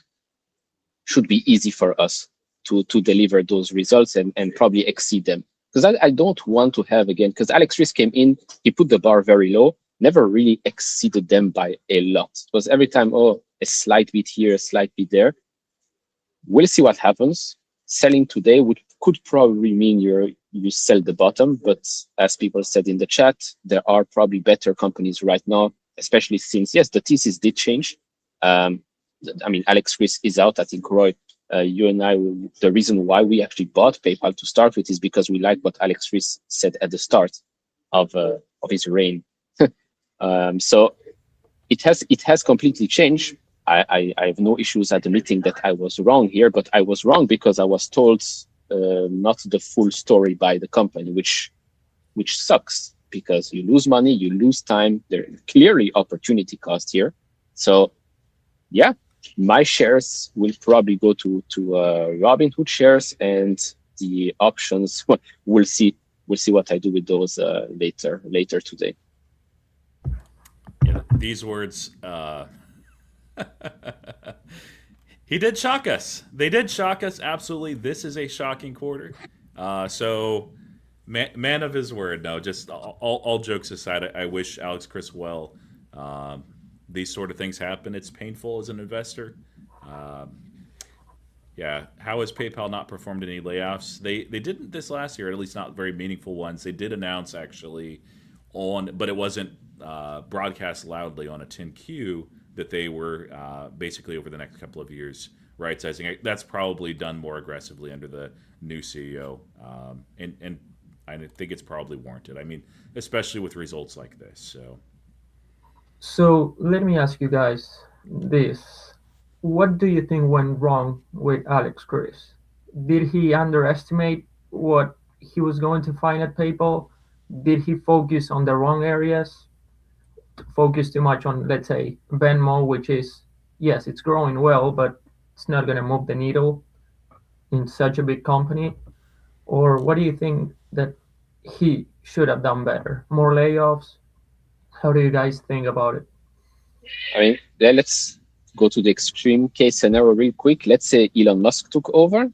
Should be easy for us to deliver those results and probably exceed them. Because I don't want to have, again, because Alex Riss came in, he put the bar very low, never really exceeded them by a lot. It was every time, oh, a slight bit here, a slight bit there. We'll see what happens. Selling today could probably mean you sell the bottom, but as people said in the chat, there are probably better companies right now, especially since, yes, the thesis did change. I mean, Alex Riss is out. I think, Roy, you and I, the reason why we actually bought PayPal to start with is because we like what Alex Riss said at the start of his reign. So it has completely changed. I have no issues admitting that I was wrong here, but I was wrong because I was told not the full story by the company, which sucks, because you lose money, you lose time. There clearly opportunity cost here. So yeah, my shares will probably go to Robinhood shares, and the options, we'll see what I do with those later today. Yeah, these words. He did shock us. They did shock us. Absolutely. This is a shocking quarter. So, man of his word. No, just all jokes aside, I wish Alex Chris well. These sort of things happen. It's painful as an investor. Yeah. How has PayPal not performed any layoffs? They didn't this last year, at least not very meaningful ones. They did announce actually but it wasn't broadcast loudly on a 10Q that they were basically over the next couple of years right sizing. That's probably done more aggressively under the new CEO, and I think it's probably warranted. I mean, especially with results like this. So let me ask you guys this. What do you think went wrong with Alex Chris? Did he underestimate what he was going to find at PayPal? Did he focus on the wrong areas? Focus too much on, let's say, Venmo, which is, yes, it's growing well, but it's not going to move the needle in such a big company? Or what do you think that he should have done better? More layoffs? How do you guys think about it? I mean, let's go to the extreme case scenario real quick. Let's say Elon Musk took over.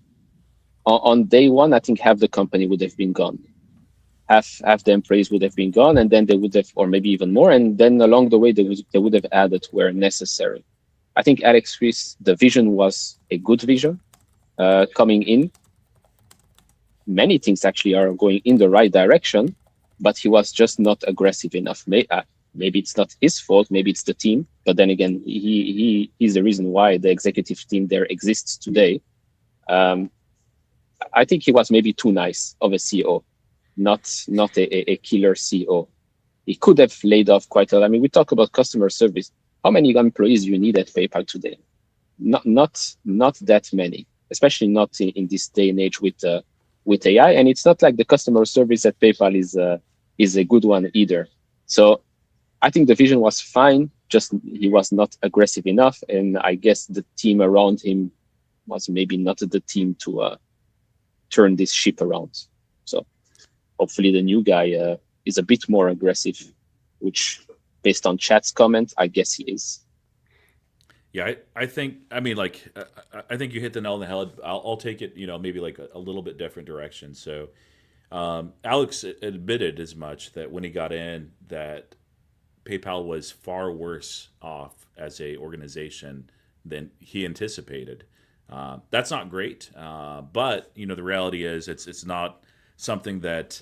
On day one, I think half the company would have been gone. Half the employees would have been gone, and then they would have, or maybe even more, and then along the way they would have added where necessary. I think Alex Riss, the vision was a good vision coming in. Many things actually are going in the right direction, but he was just not aggressive enough. Maybe it's not his fault, maybe it's the team, but then again, he's the reason why the executive team there exists today. I think he was maybe too nice of a CEO. Not a killer CEO. He could have laid off quite a lot. I mean, we talk about customer service. How many employees do you need at PayPal today? Not that many, especially not in this day and age with AI. And it's not like the customer service at PayPal is a good one either. So I think the vision was fine, just he was not aggressive enough. And I guess the team around him was maybe not the team to turn this ship around. So hopefully the new guy is a bit more aggressive, which based on chat's comment, I guess he is. Yeah, I think, I mean, like, I think you hit the nail on the head. I'll take it, maybe like a little bit different direction. So Alex admitted as much that when he got in that PayPal was far worse off as a organization than he anticipated. That's not great, but the reality is it's not something that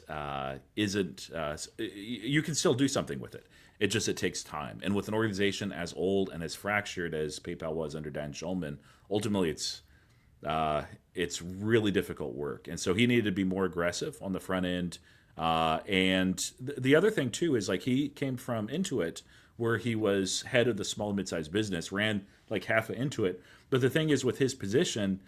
isn't. You can still do something with it. It takes time, and with an organization as old and as fractured as PayPal was under Dan Schulman, ultimately it's really difficult work, and so he needed to be more aggressive on the front end. And the other thing too is like he came from Intuit, where he was head of the small and mid-sized business, ran like half of Intuit. But the thing is, with his position,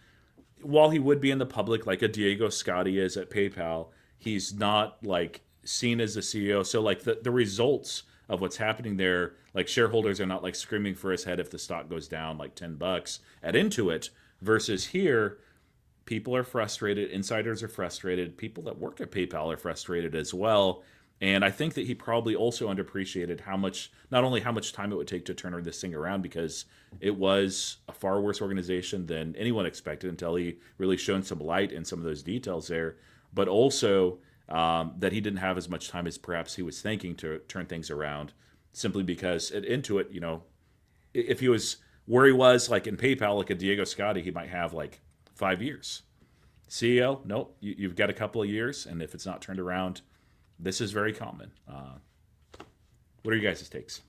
while he would be in the public like a Diego Scotti is at PayPal, he's not like seen as the CEO. So like the results of what's happening there, like shareholders are not like screaming for his head if the stock goes down like $10 at Intuit, versus here people are frustrated, insiders are frustrated, people that work at PayPal are frustrated as well. And I think that he probably also underappreciated how much, not only how much time it would take to turn this thing around, because it was a far worse organization than anyone expected until he really shone some light in some of those details there, but also that he didn't have as much time as perhaps he was thinking to turn things around, simply because at Intuit, if he was where he was like in PayPal, like a Diego Scotti, he might have like 5 years. CEO, nope, you've got a couple of years, and if it's not turned around, this is very common. What are you guys' takes?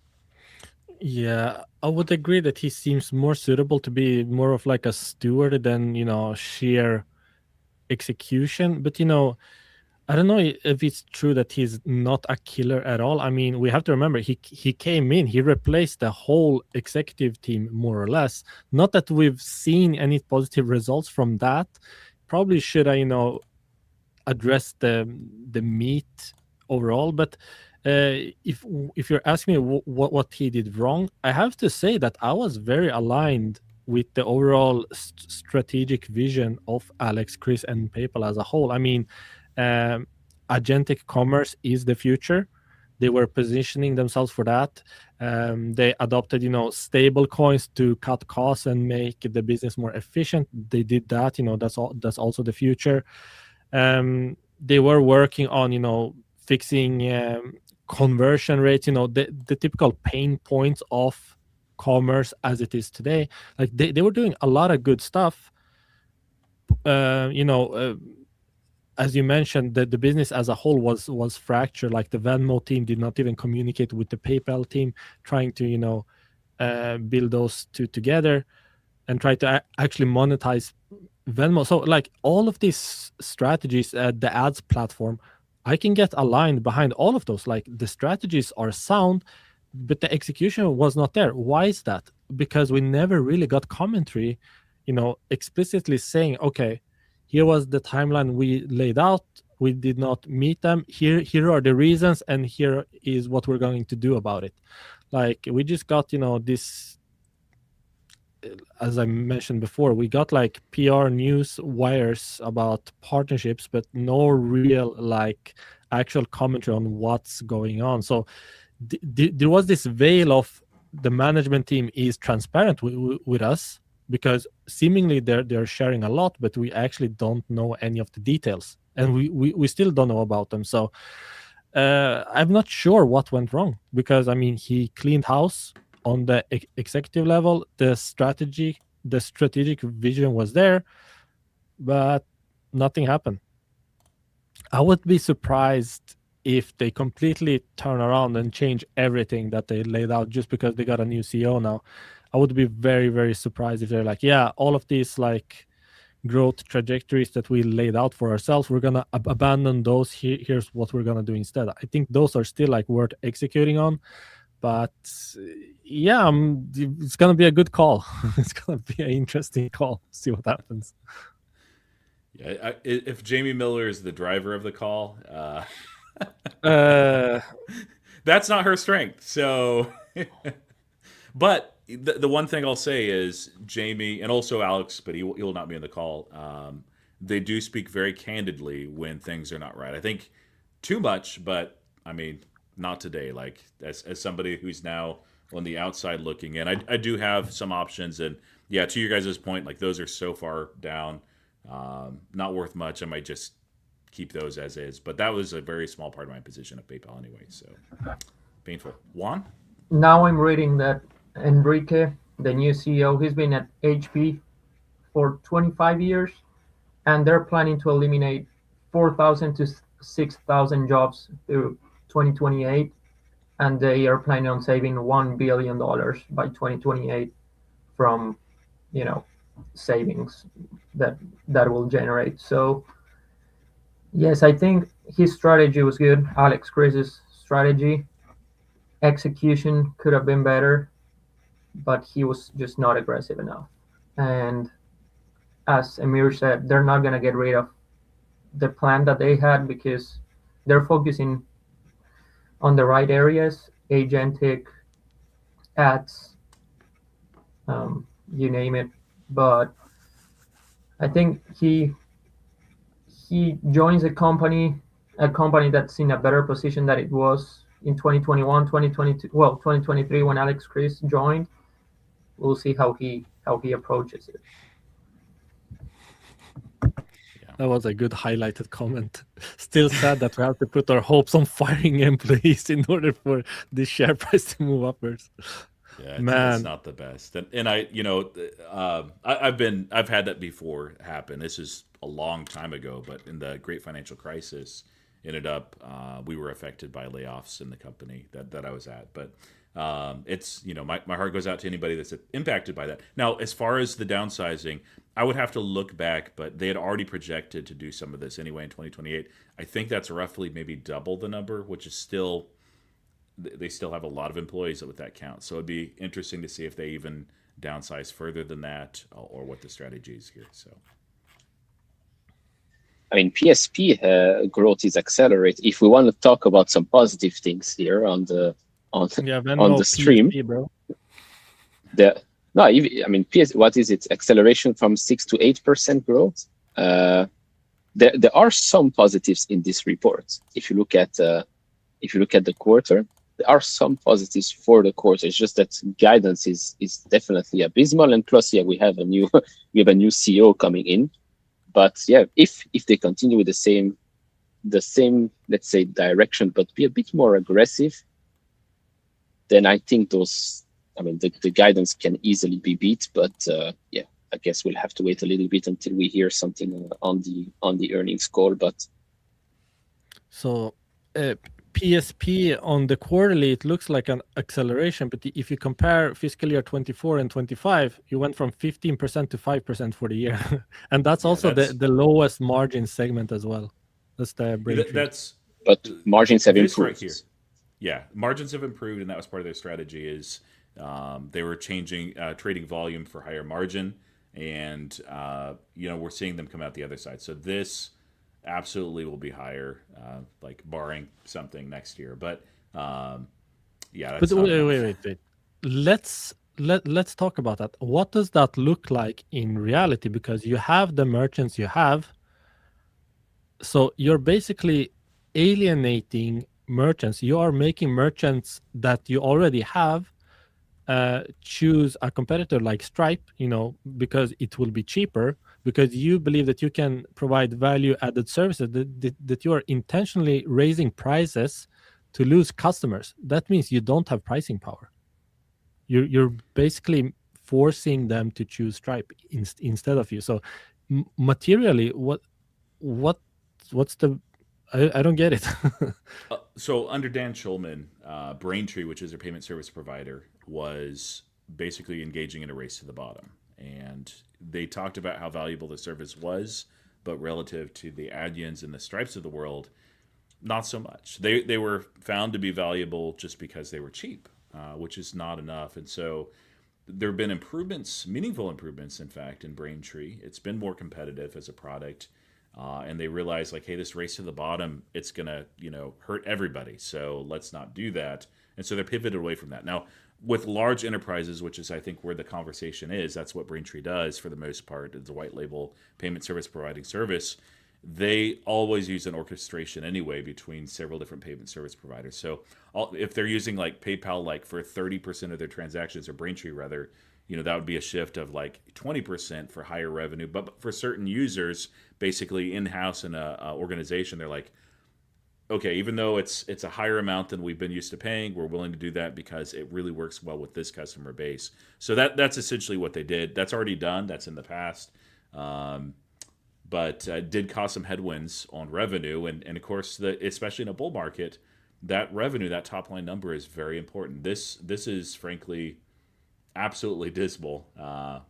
Yeah, I would agree that he seems more suitable to be more of like a steward than, sheer execution. But, I don't know if it's true that he's not a killer at all. I mean, we have to remember he came in, he replaced the whole executive team more or less. Not that we've seen any positive results from that. Probably should I, address the meat overall. But if you're asking me what he did wrong, I have to say that I was very aligned with the overall strategic vision of Alex, Chris, and PayPal as a whole. I mean, agentic commerce is the future. They were positioning themselves for that. They adopted, stable coins to cut costs and make the business more efficient. They did that. That's also the future. They were working on, fixing conversion rates, the typical pain points of commerce as it is today. Like they were doing a lot of good stuff. As you mentioned, the business as a whole was fractured. Like the Venmo team did not even communicate with the PayPal team, trying to build those two together and try to actually monetize Venmo. So like all of these strategies at the ads platform, I can get aligned behind all of those. Like the strategies are sound, but the execution was not there. Why is that? Because we never really got commentary, explicitly saying, okay, here was the timeline we laid out. We did not meet them. Here are the reasons, and here is what we're going to do about it. Like we just got, this, as I mentioned before, we got like PR news wires about partnerships, but no real like actual commentary on what's going on. So there was this veil of the management team is transparent with us, because seemingly they're sharing a lot, but we actually don't know any of the details, and we still don't know about them. So I'm not sure what went wrong, because I mean he cleaned house on the executive level. The strategic vision was there, but nothing happened. I would be surprised if they completely turn around and change everything that they laid out just because they got a new CEO now. I would be very, very surprised if they're like, yeah, all of these like growth trajectories that we laid out for ourselves, we're gonna abandon those. Here's what we're gonna do instead. I think those are still like worth executing on. But yeah, it's gonna be a good call. It's gonna be an interesting call. See what happens. Yeah, if Jamie Miller is the driver of the call, that's not her strength. So, but the one thing I'll say is Jamie, and also Alex, but he will not be in the call. They do speak very candidly when things are not right. I think too much, but I mean, not today. Like as somebody who's now on the outside looking in, I do have some options, and yeah, to your guys' point, like those are so far down, not worth much. I might just keep those as is. But that was a very small part of my position at PayPal anyway. So painful. Juan? Now I'm reading that Enrique, the new CEO, he's been at HP for 25 years, and they're planning to eliminate 4,000 to 6,000 jobs through 2028, and they are planning on saving $1 billion by 2028 from, savings that will generate. So yes, I think his strategy was good. Alex Chris's strategy. Execution could have been better, but he was just not aggressive enough. And as Emir said, they're not going to get rid of the plan that they had because they're focusing on the right areas, agentic, ads, you name it. But I think he joins a company that's in a better position than it was in 2021, 2022, 2023 when Alex Chris joined. We'll see how he approaches it. That was a good highlighted comment. Still sad that we have to put our hopes on firing employees in order for the share price to move upwards. Yeah, Man. it's not the best. And I, I've had that before happen. This is a long time ago, but in the great financial crisis, ended up we were affected by layoffs in the company that I was at. But it's, my heart goes out to anybody that's impacted by that. Now, as far as the downsizing, I would have to look back, but they had already projected to do some of this anyway in 2028. I think that's roughly maybe double the number, which is still, they still have a lot of employees with that count. So it'd be interesting to see if they even downsize further than that or what the strategy is here. So. I mean, PSP growth is accelerated. If we want to talk about some positive things here on the stream, PSP, bro. what is it? Acceleration from 6 to 8% growth. There are some positives in this report. If you look at the quarter, there are some positives for the quarter. It's just that guidance is definitely abysmal, and plus, we have a new CEO coming in. But yeah, if they continue with the same, let's say, direction, but be a bit more aggressive, then I think the guidance can easily be beat. But I guess we'll have to wait a little bit until we hear something on the earnings call. But so PSP on the quarterly, it looks like an acceleration. But if you compare fiscal year 24 and 25, you went from 15% to 5% for the year, and that's also the lowest margin segment as well. That's the break. But margins have improved. Right here. Yeah, margins have improved, and that was part of their strategy. Is they were changing trading volume for higher margin, and we're seeing them come out the other side. So this absolutely will be higher, like barring something next year. But that's but wait. Let's talk about that. What does that look like in reality? Because you have the merchants you have, so you're basically alienating merchants. You are making merchants that you already have choose a competitor like Stripe, because it will be cheaper, because you believe that you can provide value-added services, that you are intentionally raising prices to lose customers. That means you don't have pricing power. You're basically forcing them to choose Stripe instead of you. So materially, what's the I don't get it. So under Dan Schulman, Braintree, which is their payment service provider, was basically engaging in a race to the bottom. And they talked about how valuable the service was, but relative to the Adyens and the Stripes of the world, not so much. They were found to be valuable just because they were cheap, which is not enough. And so there have been improvements, meaningful improvements, in fact, in Braintree. It's been more competitive as a product. And they realize, like, hey, this race to the bottom, it's going to, hurt everybody. So let's not do that. And so they're pivoted away from that. Now, with large enterprises, which is, I think, where the conversation is, that's what Braintree does for the most part. It's a white label payment service providing service. They always use an orchestration anyway between several different payment service providers. So if they're using like PayPal, like for 30% of their transactions, or Braintree rather, that would be a shift of like 20% for higher revenue. But for certain users, basically in-house in a organization, they're like, okay, even though it's a higher amount than we've been used to paying, we're willing to do that because it really works well with this customer base. So that's essentially what they did. That's already done. That's in the past. But did cause some headwinds on revenue, and of course, especially in a bull market, that revenue, that top line number, is very important. This is frankly absolutely dismal.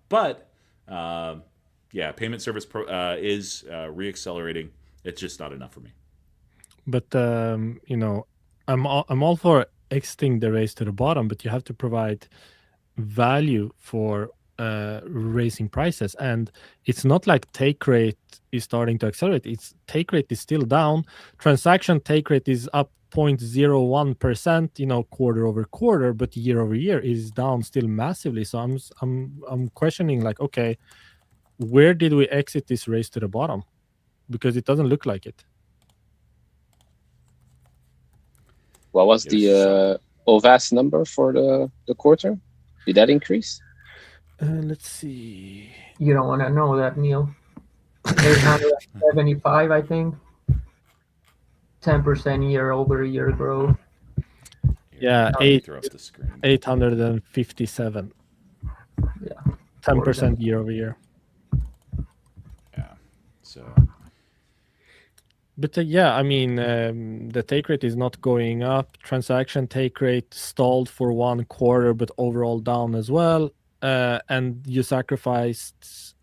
But yeah, payment service is reaccelerating. It's just not enough for me. But I'm all for exiting the race to the bottom, but you have to provide value for raising prices, and it's not like take rate is starting to accelerate. It's take rate is still down. Transaction take rate is up 0.01%, quarter over quarter, but year over year is down still massively. So I'm questioning, like, okay, where did we exit this race to the bottom? Because it doesn't look like it. What was the OVAS number for the quarter? Did that increase? Let's see. You don't want to know that, Neil. 875, I think. 10% year over year growth. Yeah, Throw up the screen. 857. Yeah. 10% year over year. Yeah. So. But yeah, I mean, the take rate is not going up. Transaction take rate stalled for one quarter, but overall down as well. And you sacrificed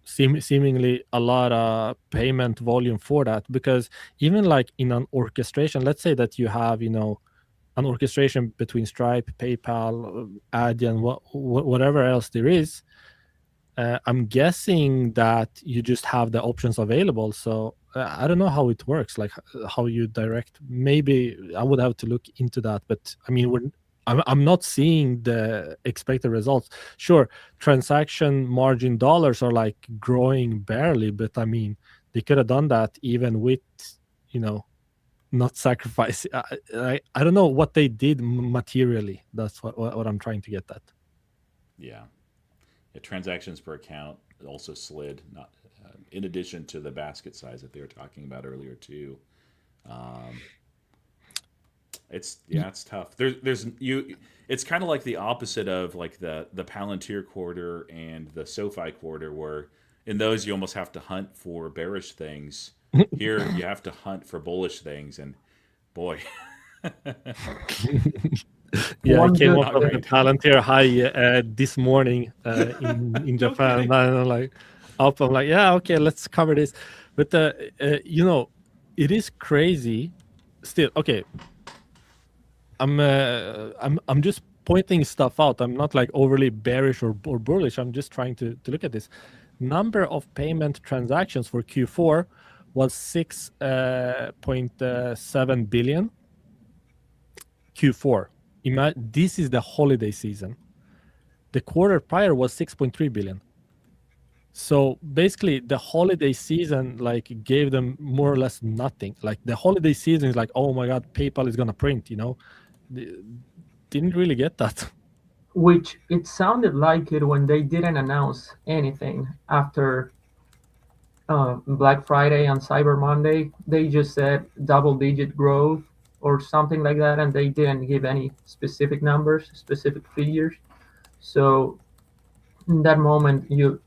seemingly a lot of payment volume for that, because even like in an orchestration, let's say that you have, an orchestration between Stripe, PayPal, Adyen, whatever else there is. I'm guessing that you just have the options available. So I don't know how it works, like how you direct. Maybe I would have to look into that. But I mean, I'm not seeing the expected results. Sure, transaction margin dollars are like growing barely, but I mean, they could have done that even with, not sacrifice. I don't know what they did materially. That's what I'm trying to get at. Yeah. Transactions per account also slid, not in addition to the basket size that they were talking about earlier too. It's tough. It's kind of like the opposite of like the Palantir quarter and the SoFi quarter, where in those you almost have to hunt for bearish things. Here you have to hunt for bullish things, and boy. Yeah, I came One up good with the Palantir high this morning in Japan. And I'm like, up. I'm like, yeah, okay, let's cover this. But it is crazy. Still, okay. I'm just pointing stuff out. I'm not like overly bearish or bullish. I'm just trying to look at this. Number of payment transactions for Q4 was 6.7 billion. Q4. This is the holiday season. The quarter prior was 6.3 billion. So basically, the holiday season like gave them more or less nothing. Like the holiday season is like, oh my God, PayPal is gonna print. Didn't really get that. Which it sounded like it when they didn't announce anything after Black Friday and Cyber Monday. They just said double-digit growth or something like that, and they didn't give any specific numbers, specific figures. So in that moment, you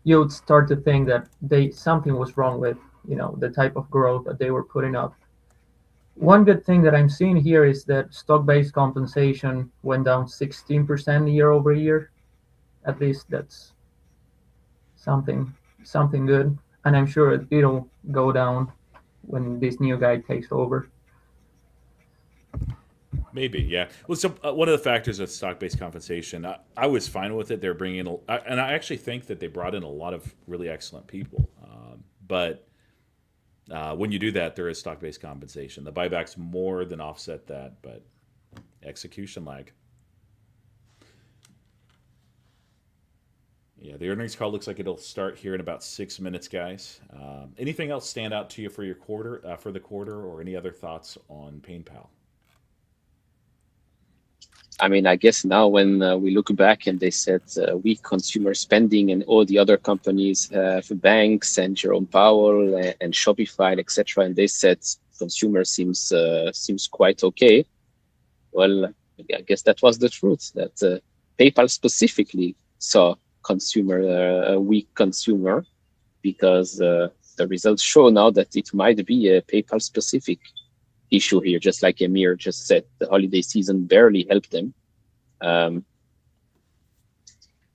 would start to think that something was wrong with the type of growth that they were putting up. One good thing that I'm seeing here is that stock-based compensation went down 16% year over year. At least that's something good, and I'm sure it'll go down when this new guy takes over. Maybe, yeah. Well, so one of the factors of stock-based compensation, I was fine with it. They're bringing in, and I actually think that they brought in a lot of really excellent people. But when you do that, there is stock-based compensation. The buybacks more than offset that, but execution lag. Yeah, the earnings call looks like it'll start here in about 6 minutes, guys. Anything else stand out to you for your for the quarter, or any other thoughts on PAINpal? I mean, I guess now when we look back and they said weak consumer spending, and all the other companies have banks and Jerome Powell and Shopify, etc., and they said consumer seems quite okay. Well, I guess that was the truth, that PayPal specifically saw consumer, a weak consumer, because the results show now that it might be a PayPal specific issue here, just like Amir just said. The holiday season barely helped them,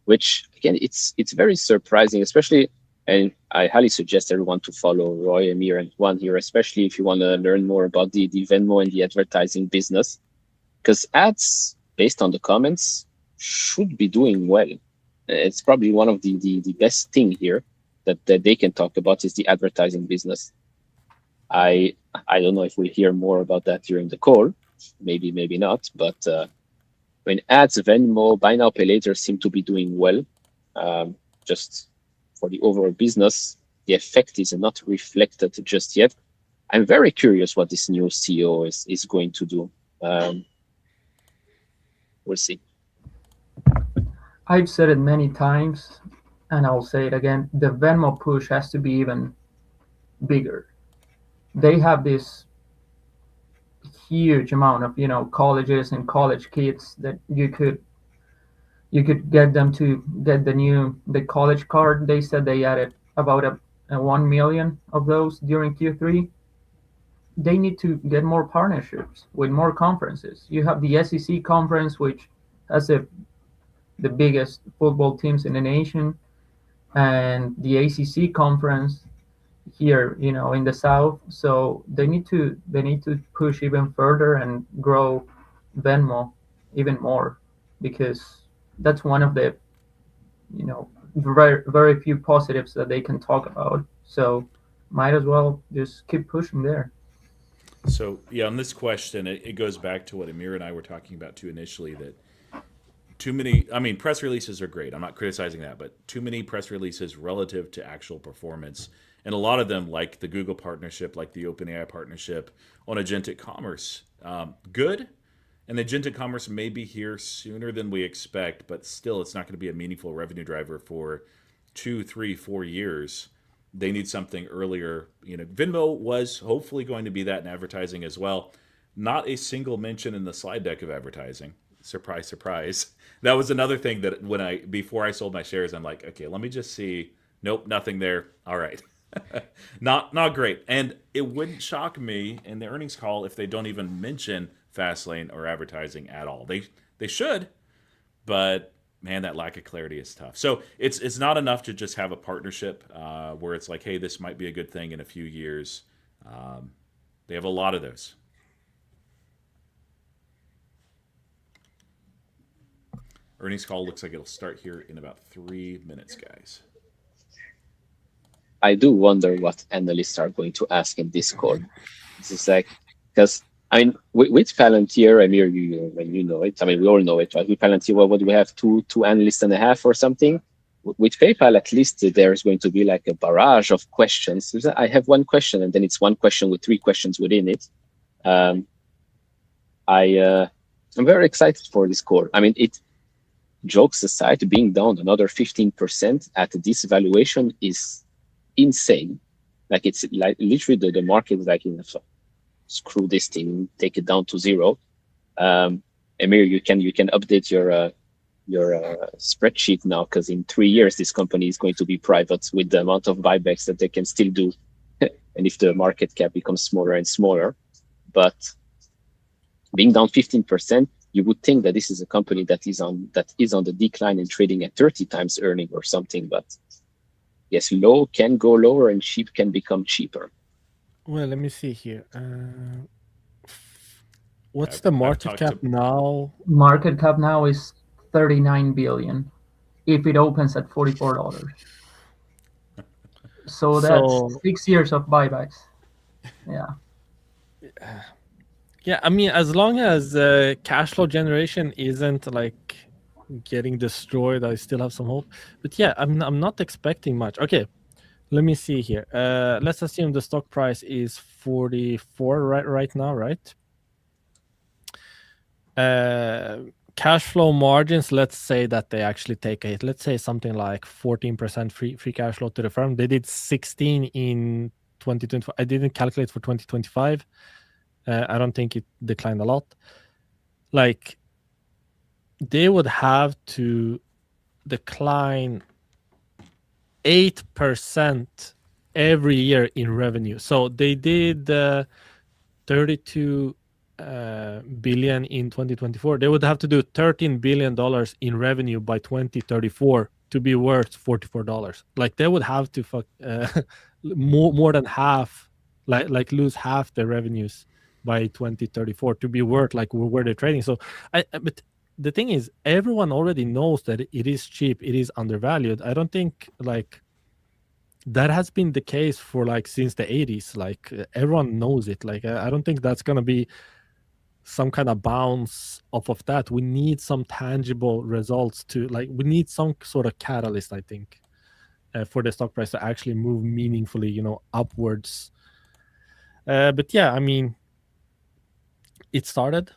which again, it's very surprising, especially. And I highly suggest everyone to follow Roy, Amir, and Juan here, especially if you want to learn more about the Venmo and the advertising business, because ads, based on the comments, should be doing well. It's probably one of the best thing here that they can talk about is the advertising business. I don't know if we'll hear more about that during the call, maybe not, but when ads, Venmo, buy now, pay later seem to be doing well, just for the overall business, the effect is not reflected just yet. I'm very curious what this new CEO is going to do. We'll see. I've said it many times, and I'll say it again. The Venmo push has to be even bigger. They have this huge amount of colleges and college kids that you could get them to get the college card. They said they added about a 1 million of those during Q3. They need to get more partnerships with more conferences. You have the SEC conference, which has the biggest football teams in the nation, and the ACC conference here, in the South. So they need to push even further and grow Venmo even more, because that's one of the very, very few positives that they can talk about. So might as well just keep pushing there. So yeah, on this question, it goes back to what Amir and I were talking about too initially, that too many, I mean, press releases are great. I'm not criticizing that, but too many press releases relative to actual performance. And a lot of them, like the Google partnership, like the OpenAI partnership on agentic commerce, good. And agentic commerce may be here sooner than we expect, but still, it's not going to be a meaningful revenue driver for 2, 3, 4 years. They need something earlier. Venmo was hopefully going to be that in advertising as well. Not a single mention in the slide deck of advertising. Surprise, surprise. That was another thing that before I sold my shares, I'm like, okay, let me just see. Nope, nothing there. All right. Not great. And it wouldn't shock me in the earnings call if they don't even mention Fastlane or advertising at all. They should, but man, that lack of clarity is tough. So it's not enough to just have a partnership where it's like, hey, this might be a good thing in a few years. They have a lot of those. Earnings call looks like it'll start here in about 3 minutes, guys. I do wonder what analysts are going to ask in this call. This is like, because I mean, with Palantir, Amir, you know it. I mean, we all know it, right? With Palantir, what do we have? Two analysts and a half or something? With PayPal, at least there's going to be like a barrage of questions. I have one question, and then it's one question with 3 questions within it. I'm very excited for this call. I mean, jokes aside, being down another 15% at this valuation is insane. Like, it's like literally the market is like, screw this thing, take it down to 0. Amir, you can update your spreadsheet now, because in 3 years this company is going to be private with the amount of buybacks that they can still do, and if the market cap becomes smaller and smaller. But being down 15%, you would think that this is a company that is on the decline and trading at 30 times earning or something. But yes, low can go lower and cheap can become cheaper. Well, let me see here. What's the market cap now? Market cap now is 39 billion if it opens at $44. So that's 6 years of buybacks. Yeah. Yeah, I mean, as long as cash flow generation isn't like getting destroyed, I still have some hope. But yeah, I'm not expecting much. Okay, let me see here. Let's assume the stock price is 44 right now, right? Cash flow margins, let's say that they actually take a hit. Let's say something like 14% free cash flow to the firm. They did 16 in 2025. I didn't calculate for 2025. I don't think it declined a lot. Like, they would have to decline 8% every year in revenue. So they did 32 billion in 2024. They would have to do $13 billion in revenue by 2034 to be worth $44. Like they would have to more than half, like lose half their revenues by 2034 to be worth like where they're trading. So but the thing is, everyone already knows that it is cheap, it is undervalued. I don't think like that has been the case for like since the 80s. Like everyone knows it. Like I don't think that's gonna be some kind of bounce off of that. We need some tangible results to like, we need some sort of catalyst, I think, for the stock price to actually move meaningfully, you know, upwards. But yeah, I mean, it started.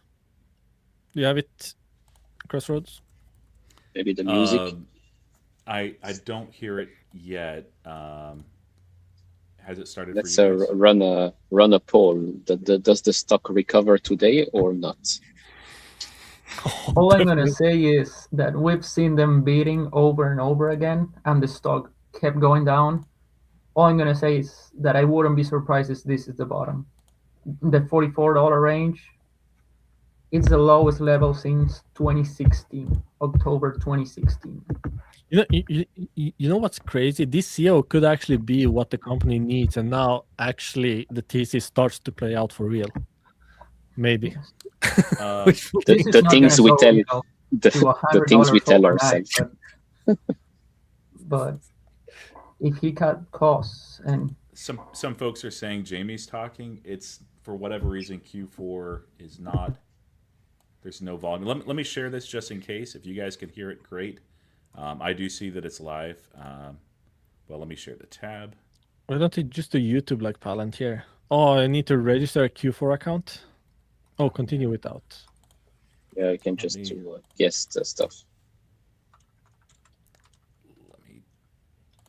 You have it, Crossroads? Maybe the music. I don't hear it yet. Has it started Let's for you guys? run a poll. Does the stock recover today or not? All I'm gonna say is that we've seen them beating over and over again, and the stock kept going down. All I'm gonna say is that I wouldn't be surprised if this is the bottom. The $44 range, it's the lowest level since 2016, October 2016. You know what's crazy? This CEO could actually be what the company needs, and now actually the thesis starts to play out for real. Maybe. The things we tell, the things we tell ourselves. But if he cut costs and some folks are saying Jamie's talking. It's for whatever reason Q4 is not. There's no volume. Let me share this just in case. If you guys can hear it, great. I do see that it's live. Well, let me share the tab. Why don't you just do YouTube like Palantir? Oh, I need to register a Q4 account? Oh, continue without. Yeah, I can just do guest stuff. Let me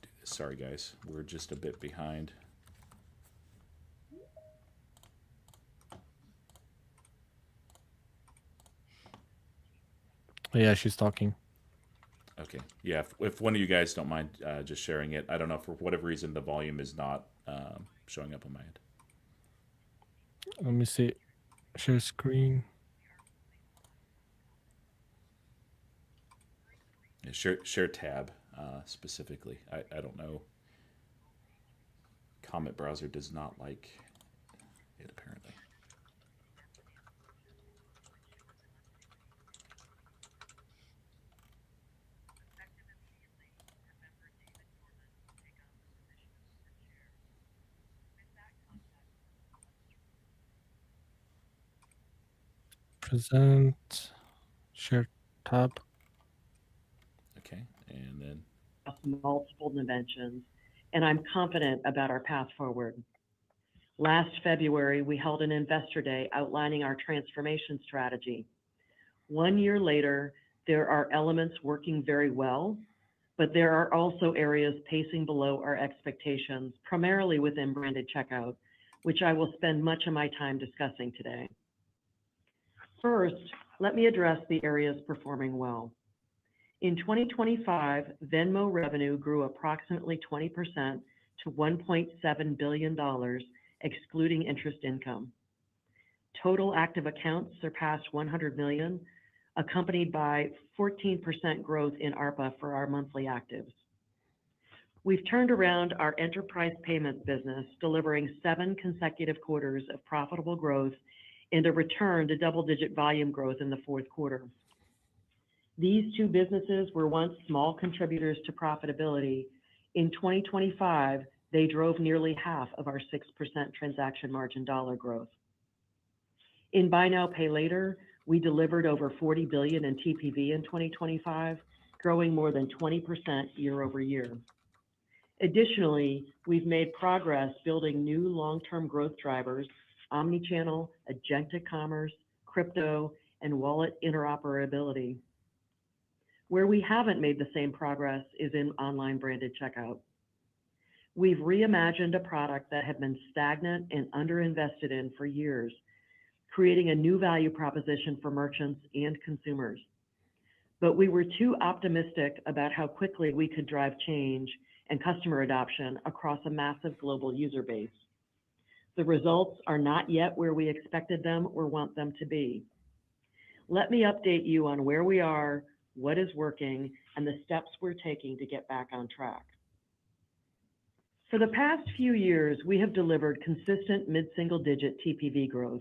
do this. Sorry, guys. We're just a bit behind. Yeah, she's talking. Okay. Yeah, if one of you guys don't mind just sharing it. I don't know, for whatever reason, the volume is not showing up on my end. Let me see. Share screen. Yeah, share tab specifically. I don't know. Comet browser does not like it, apparently. Present. Share tab. Okay, and then multiple dimensions, and I'm confident about our path forward. Last February, we held an investor day outlining our transformation strategy. 1 year later, there are elements working very well, but there are also areas pacing below our expectations, primarily within branded checkout, which I will spend much of my time discussing today. First, let me address the areas performing well. In 2025, Venmo revenue grew approximately 20% to $1.7 billion, excluding interest income. Total active accounts surpassed 100 million, accompanied by 14% growth in ARPA for our monthly actives. We've turned around our enterprise payments business, delivering 7 consecutive quarters of profitable growth and a return to double-digit volume growth in the fourth quarter. These two businesses were once small contributors to profitability. In 2025, they drove nearly half of our 6% transaction margin dollar growth. In Buy Now, Pay Later, we delivered over 40 billion in TPV in 2025, growing more than 20% year over year. Additionally, we've made progress building new long-term growth drivers, omnichannel, agentic commerce, crypto, and wallet interoperability. Where we haven't made the same progress is in online branded checkout. We've reimagined a product that had been stagnant and underinvested in for years, creating a new value proposition for merchants and consumers. but we were too optimistic about how quickly we could drive change and customer adoption across a massive global user base. The results are not yet where we expected them or want them to be. Let me update you on where we are, what is working, and the steps we're taking to get back on track. For the past few years, we have delivered consistent mid-single-digit TPV growth.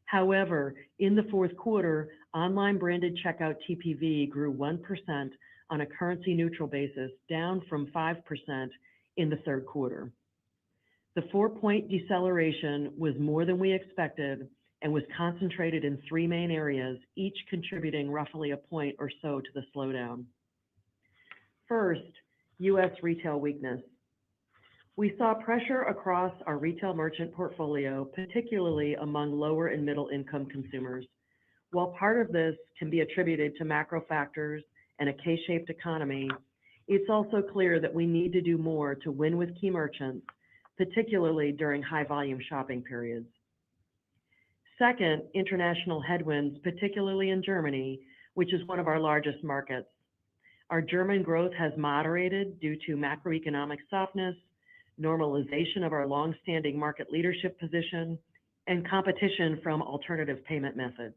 However, in the fourth quarter, online branded checkout TPV grew 1% on a currency-neutral basis, down from 5% in the third quarter. The 4-point deceleration was more than we expected and was concentrated in 3 main areas, each contributing roughly a point or so to the slowdown. First, U.S. retail weakness. We saw pressure across our retail merchant portfolio, particularly among lower and middle income consumers. While part of this can be attributed to macro factors and a K-shaped economy, it's also clear that we need to do more to win with key merchants, particularly during high volume shopping periods. Second, international headwinds, particularly in Germany, which is one of our largest markets. Our German growth has moderated due to macroeconomic softness, normalization of our long-standing market leadership position, and competition from alternative payment methods.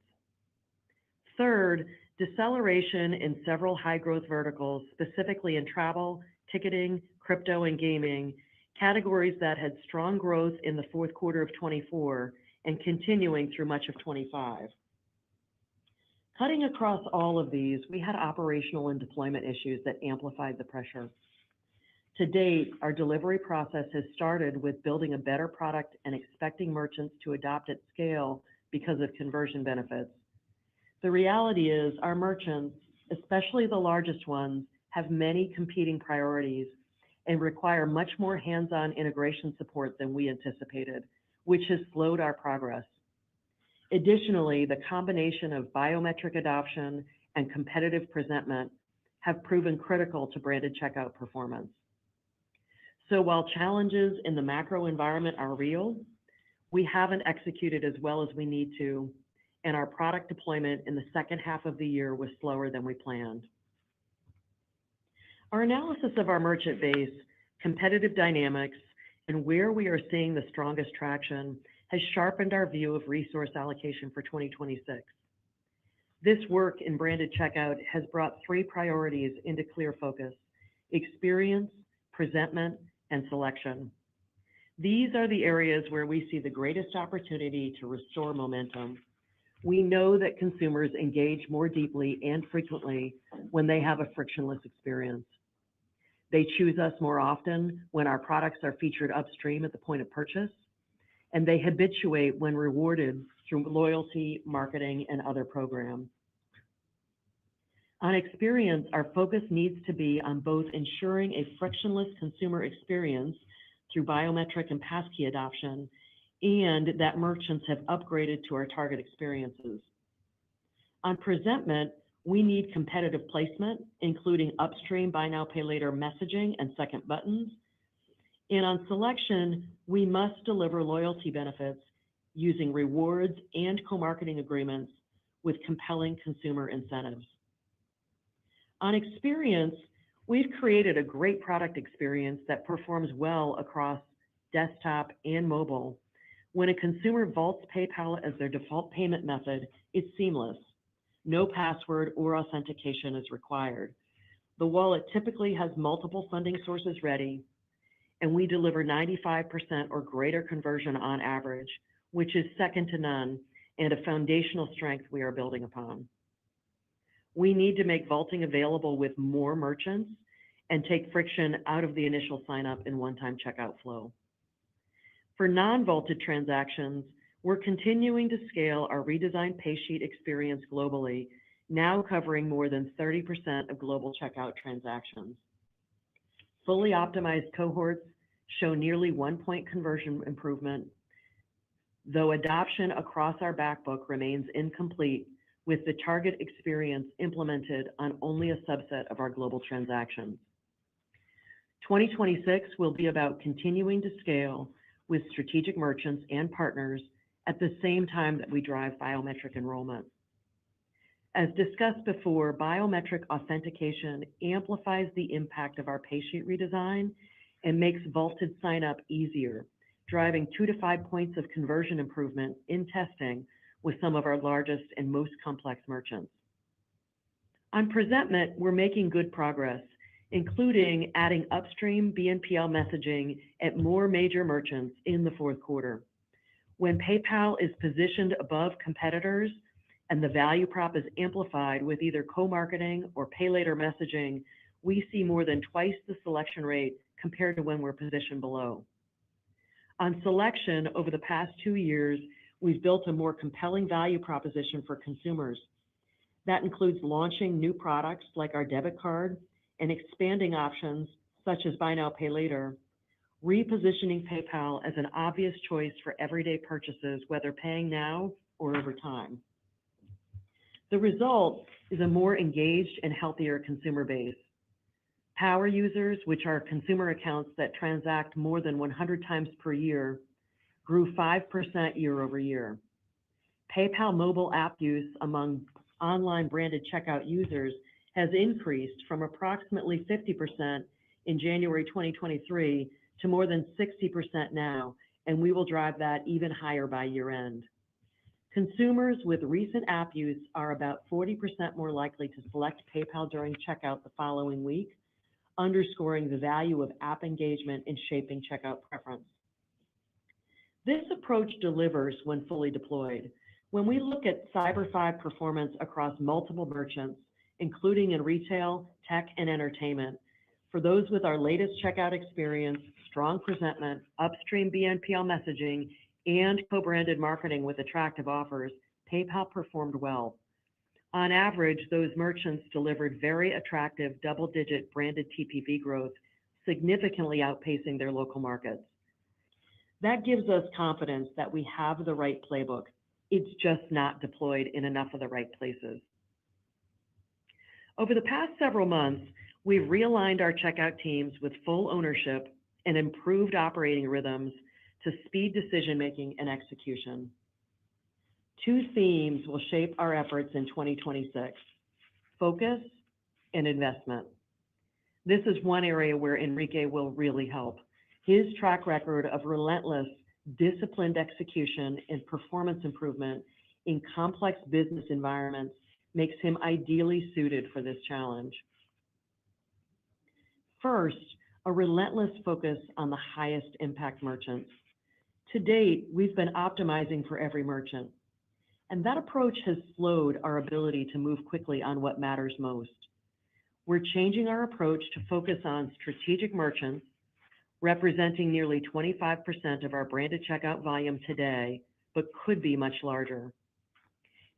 Third, deceleration in several high-growth verticals, specifically in travel, ticketing, crypto, and gaming, categories that had strong growth in the fourth quarter of 24 and continuing through much of 25. Cutting across all of these, we had operational and deployment issues that amplified the pressure. To date, our delivery process has started with building a better product and expecting merchants to adopt at scale because of conversion benefits. The reality is our merchants, especially the largest ones, have many competing priorities and require much more hands-on integration support than we anticipated, which has slowed our progress. Additionally, the combination of biometric adoption and competitive presentment have proven critical to branded checkout performance. So while challenges in the macro environment are real, we haven't executed as well as we need to, and our product deployment in the second half of the year was slower than we planned. Our analysis of our merchant base, competitive dynamics, and where we are seeing the strongest traction has sharpened our view of resource allocation for 2026. This work in branded checkout has brought 3 priorities into clear focus: experience, presentment, and selection. These are the areas where we see the greatest opportunity to restore momentum. We know that consumers engage more deeply and frequently when they have a frictionless experience. They choose us more often when our products are featured upstream at the point of purchase, and they habituate when rewarded through loyalty, marketing, and other programs. On experience, our focus needs to be on both ensuring a frictionless consumer experience through biometric and passkey adoption, and that merchants have upgraded to our target experiences. On presentment, we need competitive placement, including upstream buy now, pay later messaging and second buttons. And on selection, we must deliver loyalty benefits using rewards and co-marketing agreements with compelling consumer incentives. On experience, we've created a great product experience that performs well across desktop and mobile. When a consumer vaults PayPal as their default payment method, it's seamless. No password or authentication is required. The wallet typically has multiple funding sources ready, and we deliver 95% or greater conversion on average, which is second to none and a foundational strength we are building upon. We need to make vaulting available with more merchants and take friction out of the initial sign-up and one-time checkout flow. For non-vaulted transactions, we're continuing to scale our redesigned paysheet experience globally, now covering more than 30% of global checkout transactions. Fully optimized cohorts show nearly 1-point conversion improvement, though adoption across our backbook remains incomplete, with the target experience implemented on only a subset of our global transactions. 2026 will be about continuing to scale with strategic merchants and partners at the same time that we drive biometric enrollment. As discussed before, biometric authentication amplifies the impact of our pay sheet redesign and makes vaulted sign-up easier, driving 2 to 5 points of conversion improvement in testing with some of our largest and most complex merchants. On presentment, we're making good progress, including adding upstream BNPL messaging at more major merchants in the fourth quarter. When PayPal is positioned above competitors and the value prop is amplified with either co-marketing or pay later messaging, we see more than twice the selection rate compared to when we're positioned below. On selection, over the past 2 years, we've built a more compelling value proposition for consumers. That includes launching new products like our debit card and expanding options such as buy now, pay later, repositioning PayPal as an obvious choice for everyday purchases, whether paying now or over time. The result is a more engaged and healthier consumer base. Power users, which are consumer accounts that transact more than 100 times per year, grew 5% year over year. PayPal mobile app use among online branded checkout users has increased from approximately 50% in January 2023 to more than 60% now, and we will drive that even higher by year end. Consumers with recent app use are about 40% more likely to select PayPal during checkout the following week, underscoring the value of app engagement in shaping checkout preference. This approach delivers when fully deployed. When we look at Cyber 5 performance across multiple merchants, including in retail, tech, and entertainment, for those with our latest checkout experience, strong presentment, upstream BNPL messaging, and co-branded marketing with attractive offers, PayPal performed well. On average, those merchants delivered very attractive double-digit branded TPV growth, significantly outpacing their local markets. That gives us confidence that we have the right playbook. It's just not deployed in enough of the right places. Over the past several months, we've realigned our checkout teams with full ownership and improved operating rhythms to speed decision-making and execution. 2 themes will shape our efforts in 2026: focus and investment. This is one area where Enrique will really help. His track record of relentless, disciplined execution and performance improvement in complex business environments makes him ideally suited for this challenge. First, a relentless focus on the highest impact merchants. To date, we've been optimizing for every merchant, and that approach has slowed our ability to move quickly on what matters most. We're changing our approach to focus on strategic merchants, representing nearly 25% of our branded checkout volume today, but could be much larger.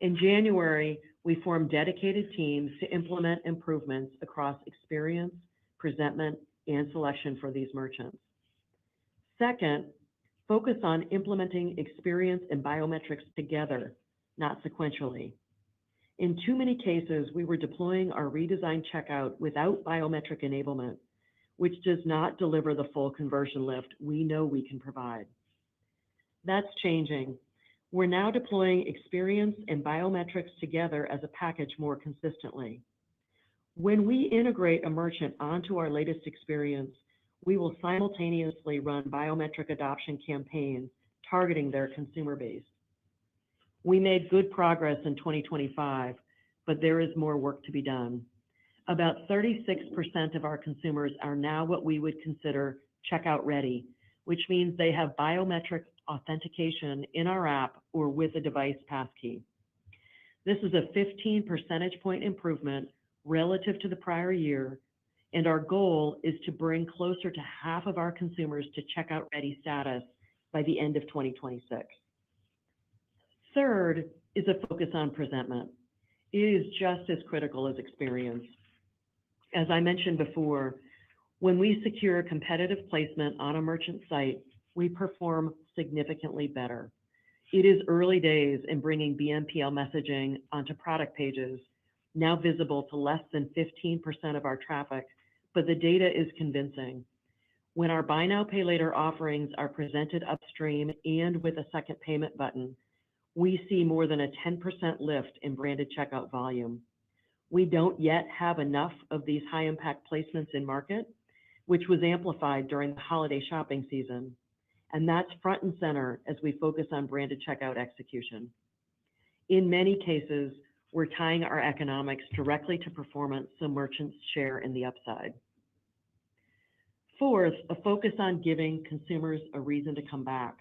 In January, we formed dedicated teams to implement improvements across experience, presentment, and selection for these merchants. Second, focus on implementing experience and biometrics together, not sequentially. In too many cases, we were deploying our redesigned checkout without biometric enablement, which does not deliver the full conversion lift we know we can provide. That's changing. We're now deploying experience and biometrics together as a package more consistently. When we integrate a merchant onto our latest experience, we will simultaneously run biometric adoption campaigns targeting their consumer base. We made good progress in 2025, but there is more work to be done. About 36% of our consumers are now what we would consider checkout ready, which means they have biometric authentication in our app or with a device passkey. This is a 15 percentage point improvement relative to the prior year, and our goal is to bring closer to half of our consumers to checkout ready status by the end of 2026. Third is a focus on presentment. It is just as critical as experience. As I mentioned before, when we secure competitive placement on a merchant site, we perform significantly better. It is early days in bringing BNPL messaging onto product pages, now visible to less than 15% of our traffic, but the data is convincing. When our buy now, pay later offerings are presented upstream and with a second payment button, we see more than a 10% lift in branded checkout volume. We don't yet have enough of these high-impact placements in market, which was amplified during the holiday shopping season. And that's front and center as we focus on branded checkout execution. In many cases, we're tying our economics directly to performance so merchants share in the upside. Fourth, a focus on giving consumers a reason to come back.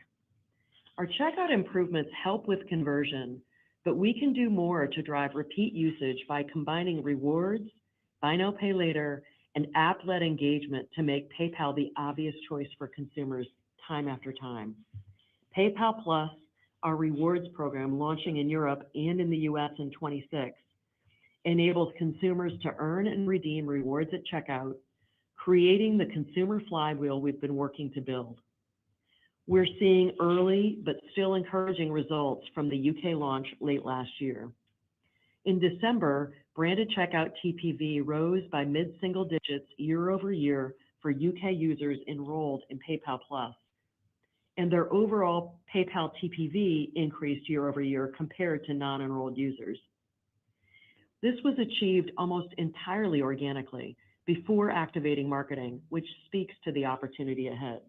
Our checkout improvements help with conversion, but we can do more to drive repeat usage by combining rewards, buy now, pay later, and app-led engagement to make PayPal the obvious choice for consumers time after time. PayPal Plus, our rewards program launching in Europe and in the US in 26, enables consumers to earn and redeem rewards at checkout, creating the consumer flywheel we've been working to build. We're seeing early but still encouraging results from the UK launch late last year. In December, branded checkout TPV rose by mid-single digits year over year for UK users enrolled in PayPal Plus, and their overall PayPal TPV increased year over year compared to non-enrolled users. This was achieved almost entirely organically before activating marketing, which speaks to the opportunity ahead.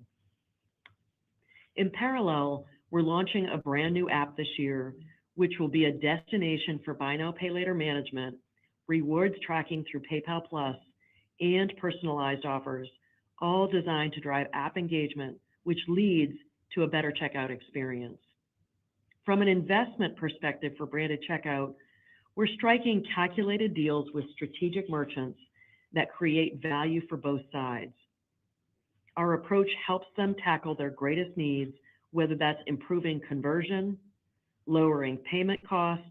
In parallel, we're launching a brand new app this year, which will be a destination for buy now, pay later management, rewards tracking through PayPal Plus, and personalized offers, all designed to drive app engagement, which leads to a better checkout experience. From an investment perspective for branded checkout, we're striking calculated deals with strategic merchants that create value for both sides. Our approach helps them tackle their greatest needs, whether that's improving conversion, lowering payment costs,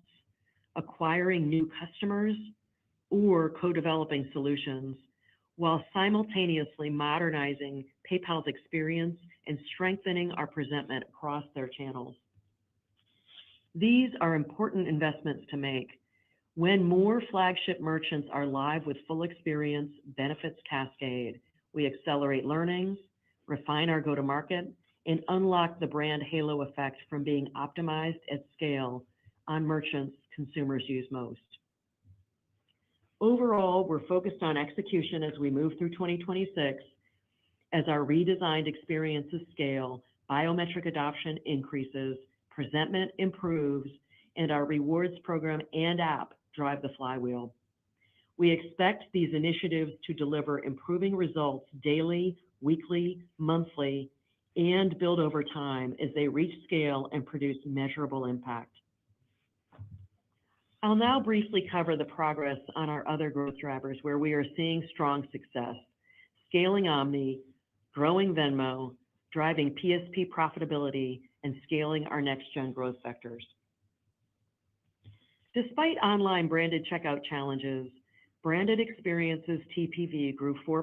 acquiring new customers, or co-developing solutions, while simultaneously modernizing PayPal's experience and strengthening our presentment across their channels. These are important investments to make. When more flagship merchants are live with full experience, benefits cascade. We accelerate learnings, refine our go-to-market, and unlock the brand halo effect from being optimized at scale on merchants consumers use most. Overall, we're focused on execution as we move through 2026. As our redesigned experiences scale, biometric adoption increases, presentment improves, and our rewards program and app drive the flywheel. We expect these initiatives to deliver improving results daily, weekly, monthly, and build over time as they reach scale and produce measurable impact. I'll now briefly cover the progress on our other growth drivers where we are seeing strong success: scaling Omni, growing Venmo, driving PSP profitability, and scaling our next-gen growth vectors. Despite online branded checkout challenges, branded experiences TPV grew 4%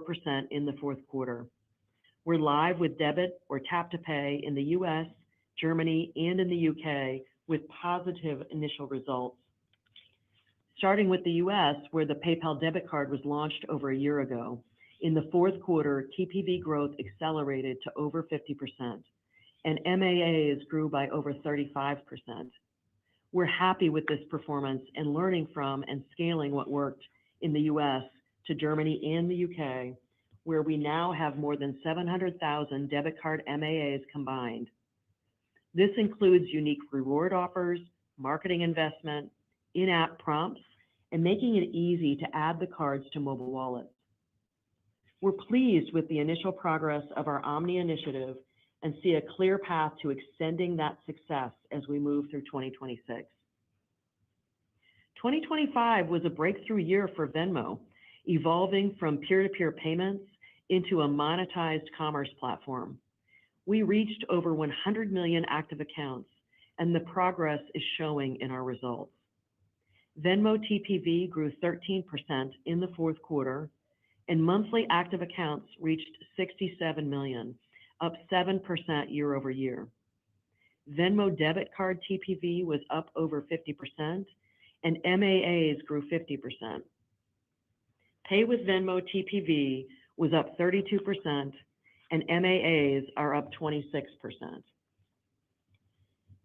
in the fourth quarter. We're live with debit or tap to pay in the US, Germany, and in the UK with positive initial results. Starting with the US, where the PayPal debit card was launched over a year ago, in the fourth quarter, TPV growth accelerated to over 50%, and MAAs grew by over 35%. We're happy with this performance and learning from and scaling what worked in the US to Germany and the UK, where we now have more than 700,000 debit card MAAs combined. This includes unique reward offers, marketing investment, in-app prompts, and making it easy to add the cards to mobile wallets. We're pleased with the initial progress of our Omni initiative and see a clear path to extending that success as we move through 2026. 2025 was a breakthrough year for Venmo, evolving from peer-to-peer payments into a monetized commerce platform. We reached over 100 million active accounts, and the progress is showing in our results. Venmo TPV grew 13% in the fourth quarter, and monthly active accounts reached 67 million, up 7% year over year. Venmo debit card TPV was up over 50%, and MAAs grew 50%. Pay with Venmo TPV was up 32%, and MAAs are up 26%.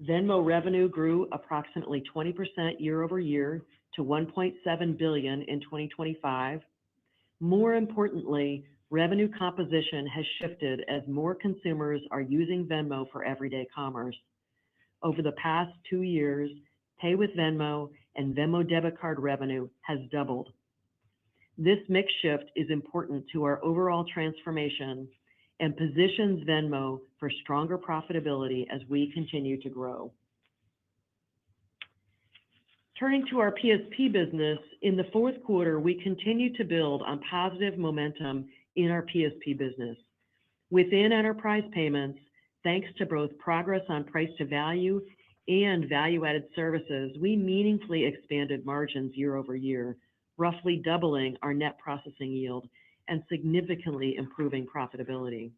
Venmo revenue grew approximately 20% year over year to $1.7 billion in 2025. More importantly, revenue composition has shifted as more consumers are using Venmo for everyday commerce. Over the past 2 years, Pay with Venmo and Venmo debit card revenue has doubled. This mix shift is important to our overall transformation and positions Venmo for stronger profitability as we continue to grow. Turning to our PSP business, in the fourth quarter, we continue to build on positive momentum in our PSP business. Within enterprise payments, thanks to both progress on price to value and value-added services, we meaningfully expanded margins year over year, roughly doubling our net processing yield and significantly improving profitability.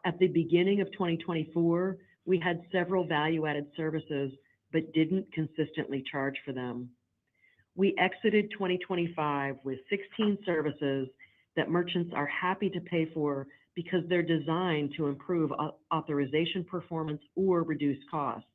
At the beginning of 2024, we had several value-added services, but didn't consistently charge for them. We exited 2025 with 16 services that merchants are happy to pay for because they're designed to improve authorization performance or reduce costs.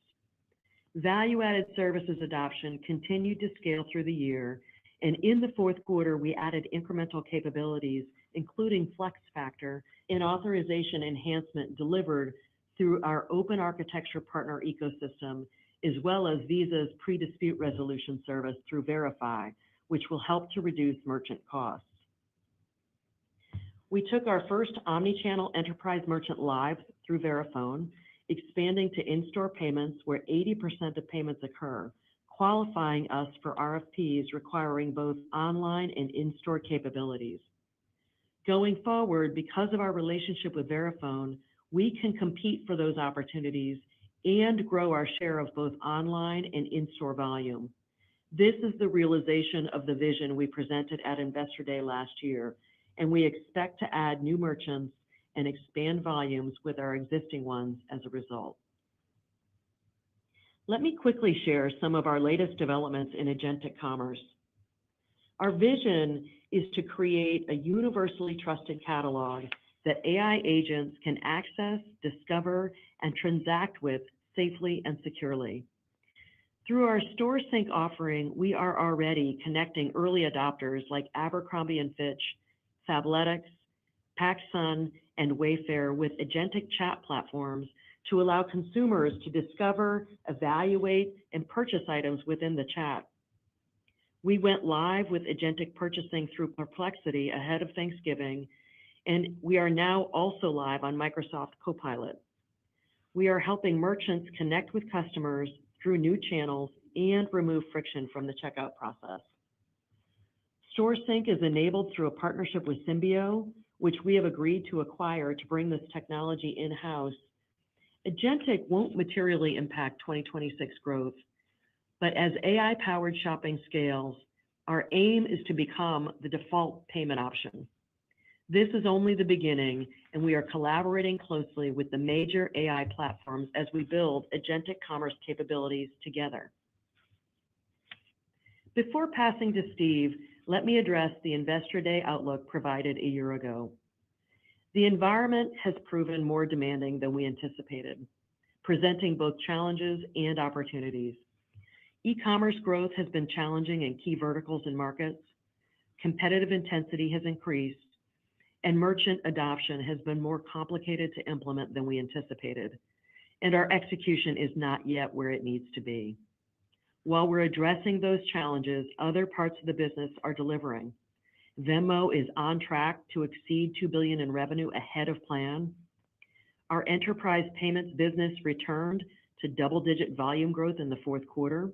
Value-added services adoption continued to scale through the year, and in the fourth quarter, we added incremental capabilities, including Flex Factor and authorization enhancement delivered through our open architecture partner ecosystem, as well as Visa's pre-dispute resolution service through Verify, which will help to reduce merchant costs. We took our first omni-channel enterprise merchant live through Verifone, expanding to in-store payments where 80% of payments occur, qualifying us for RFPs requiring both online and in-store capabilities. Going forward, because of our relationship with Verifone, we can compete for those opportunities and grow our share of both online and in-store volume. This is the realization of the vision we presented at Investor Day last year, and we expect to add new merchants and expand volumes with our existing ones as a result. Let me quickly share some of our latest developments in agentic commerce. Our vision is to create a universally trusted catalog that AI agents can access, discover, and transact with safely and securely. Through our Store Sync offering, we are already connecting early adopters like Abercrombie & Fitch, Fabletics, PacSun, and Wayfair with agentic chat platforms to allow consumers to discover, evaluate, and purchase items within the chat. We went live with agentic purchasing through Perplexity ahead of Thanksgiving, and we are now also live on Microsoft Copilot. We are helping merchants connect with customers through new channels and remove friction from the checkout process. Store Sync is enabled through a partnership with Symbio, which we have agreed to acquire to bring this technology in-house. Agentic won't materially impact 2026 growth, but as AI-powered shopping scales, our aim is to become the default payment option. This is only the beginning, and we are collaborating closely with the major AI platforms as we build agentic commerce capabilities together. Before passing to Steve, let me address the Investor Day outlook provided a year ago. The environment has proven more demanding than we anticipated, presenting both challenges and opportunities. E-commerce growth has been challenging in key verticals and markets, competitive intensity has increased, and merchant adoption has been more complicated to implement than we anticipated, and our execution is not yet where it needs to be. While we're addressing those challenges, other parts of the business are delivering. Venmo is on track to exceed $2 billion in revenue ahead of plan. Our enterprise payments business returned to double-digit volume growth in the fourth quarter,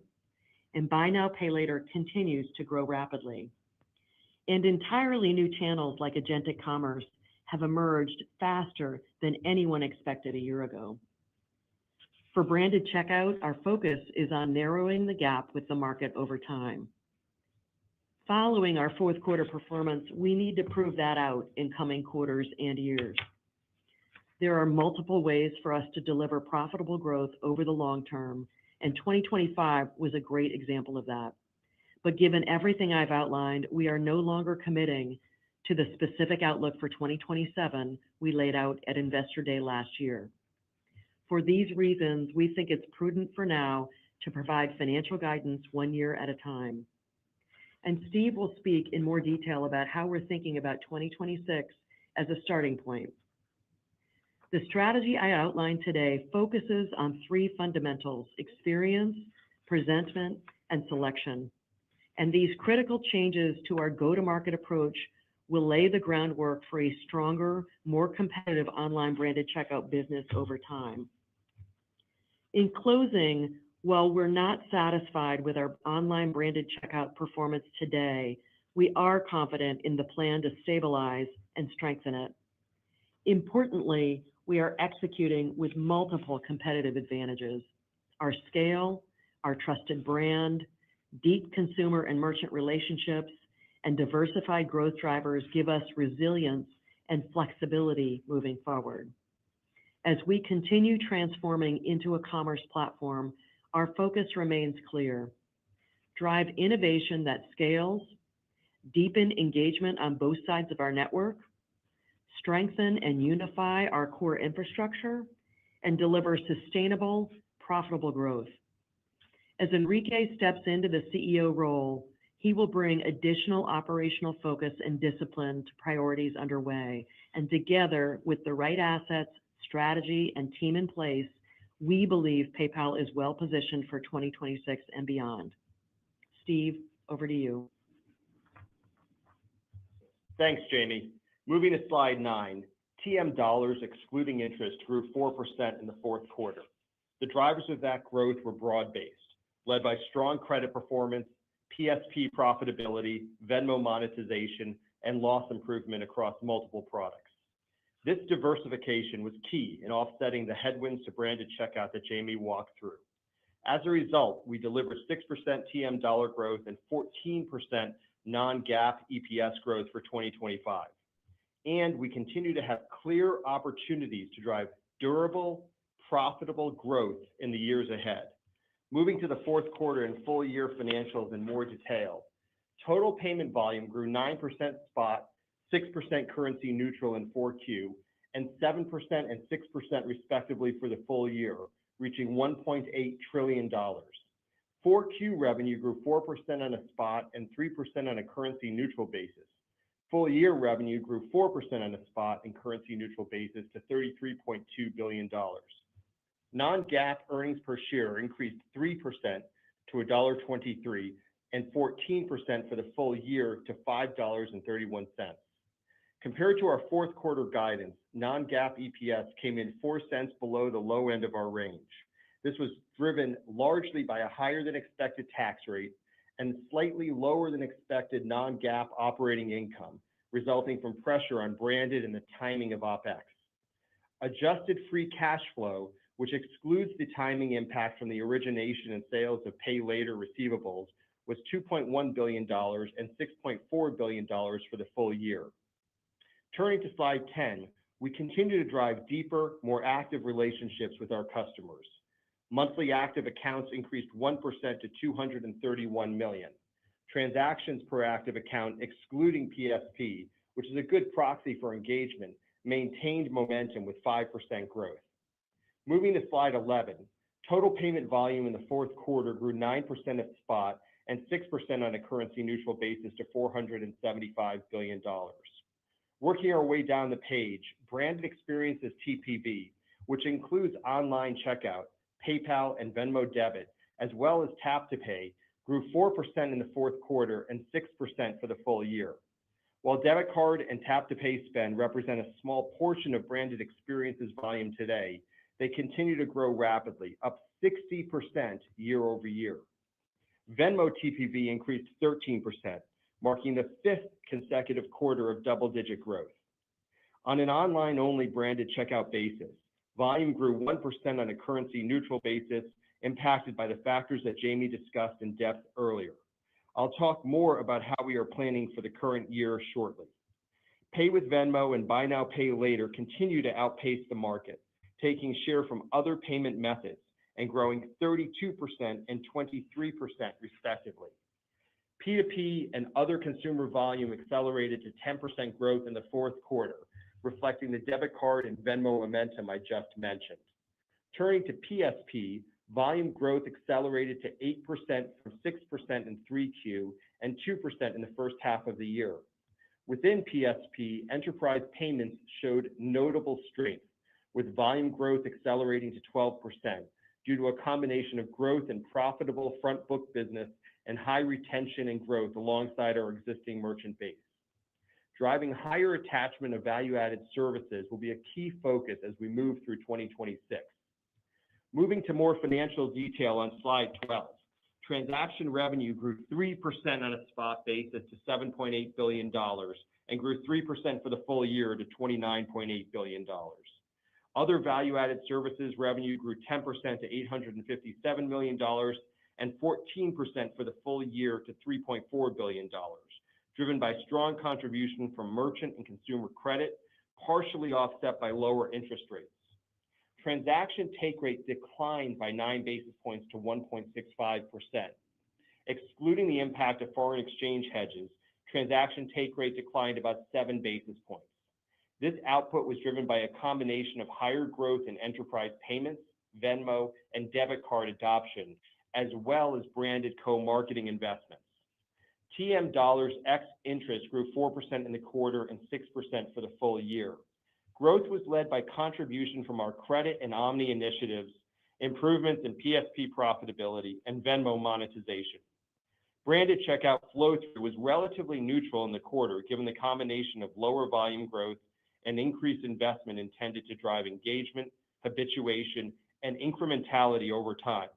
and Buy Now, Pay Later continues to grow rapidly. And entirely new channels like agentic commerce have emerged faster than anyone expected a year ago. For branded checkout, our focus is on narrowing the gap with the market over time. Following our fourth quarter performance, we need to prove that out in coming quarters and years. There are multiple ways for us to deliver profitable growth over the long term, and 2025 was a great example of that. But given everything I've outlined, we are no longer committing to the specific outlook for 2027 we laid out at Investor Day last year. For these reasons, we think it's prudent for now to provide financial guidance 1 year at a time. And Steve will speak in more detail about how we're thinking about 2026 as a starting point. The strategy I outlined today focuses on 3 fundamentals: experience, presentment, and selection. And these critical changes to our go-to-market approach will lay the groundwork for a stronger, more competitive online branded checkout business over time. In closing, while we're not satisfied with our online branded checkout performance today, we are confident in the plan to stabilize and strengthen it. Importantly, we are executing with multiple competitive advantages. Our scale, our trusted brand, deep consumer and merchant relationships, and diversified growth drivers give us resilience and flexibility moving forward. As we continue transforming into a commerce platform, our focus remains clear: drive innovation that scales, deepen engagement on both sides of our network, strengthen and unify our core infrastructure, and deliver sustainable, profitable growth. As Enrique steps into the CEO role, he will bring additional operational focus and discipline to priorities underway. And together, with the right assets, strategy, and team in place, we believe PayPal is well positioned for 2026 and beyond. Steve, over to you. Thanks, Jamie. Moving to slide 9, TM dollars excluding interest grew 4% in the fourth quarter. The drivers of that growth were broad-based, led by strong credit performance, PSP profitability, Venmo monetization, and loss improvement across multiple products. This diversification was key in offsetting the headwinds to branded checkout that Jamie walked through. As a result, we delivered 6% TM dollar growth and 14% non-GAAP EPS growth for 2025. And we continue to have clear opportunities to drive durable, profitable growth in the years ahead. Moving to the fourth quarter and full year financials in more detail, total payment volume grew 9% spot, 6% currency neutral in 4Q, and 7% and 6% respectively for the full year, reaching $1.8 trillion. 4Q revenue grew 4% on a spot and 3% on a currency neutral basis. Full year revenue grew 4% on a spot and currency neutral basis to $33.2 billion. Non-GAAP earnings per share increased 3% to $1.23 and 14% for the full year to $5.31. Compared to our fourth quarter guidance, non-GAAP EPS came in 4 cents below the low end of our range. This was driven largely by a higher than expected tax rate and slightly lower than expected non-GAAP operating income, resulting from pressure on branded and the timing of OpEx. Adjusted free cash flow, which excludes the timing impact from the origination and sales of pay later receivables, was $2.1 billion and $6.4 billion for the full year. Turning to slide 10, we continue to drive deeper, more active relationships with our customers. Monthly active accounts increased 1% to 231 million. Transactions per active account, excluding PSP, which is a good proxy for engagement, maintained momentum with 5% growth. Moving to slide 11, total payment volume in the fourth quarter grew 9% at spot and 6% on a currency neutral basis to $475 billion. Working our way down the page, branded experiences TPV, which includes online checkout, PayPal, and Venmo debit, as well as tap to pay, grew 4% in the fourth quarter and 6% for the full year. While debit card and tap to pay spend represent a small portion of branded experiences volume today, they continue to grow rapidly, up 60% year over year. Venmo TPV increased 13%, marking the 5th consecutive quarter of double-digit growth. On an online-only branded checkout basis, volume grew 1% on a currency-neutral basis, impacted by the factors that Jamie discussed in depth earlier. I'll talk more about how we are planning for the current year shortly. Pay with Venmo and Buy Now, Pay Later continue to outpace the market, taking share from other payment methods and growing 32% and 23% respectively. P2P and other consumer volume accelerated to 10% growth in the fourth quarter, reflecting the debit card and Venmo momentum I just mentioned. Turning to PSP, volume growth accelerated to 8% from 6% in 3Q and 2% in the first half of the year. Within PSP, enterprise payments showed notable strength, with volume growth accelerating to 12% due to a combination of growth in profitable front book business and high retention and growth alongside our existing merchant base. Driving higher attachment of value-added services will be a key focus as we move through 2026. Moving to more financial detail on slide 12. Transaction revenue grew 3% on a spot basis to $7.8 billion and grew 3% for the full year to $29.8 billion. Other value-added services revenue grew 10% to $857 million and 14% for the full year to $3.4 billion, driven by strong contribution from merchant and consumer credit, partially offset by lower interest rates. Transaction take rate declined by 9 basis points to 1.65%. Excluding the impact of foreign exchange hedges, transaction take rate declined about 7 basis points. This output was driven by a combination of higher growth in enterprise payments, Venmo, and debit card adoption, as well as branded co-marketing investments. TM dollars ex interest grew 4% in the quarter and 6% for the full year. Growth was led by contribution from our credit and Omni initiatives, improvements in PSP profitability, and Venmo monetization. Branded checkout flow-through was relatively neutral in the quarter, given the combination of lower volume growth and increased investment intended to drive engagement, habituation, and incrementality over time.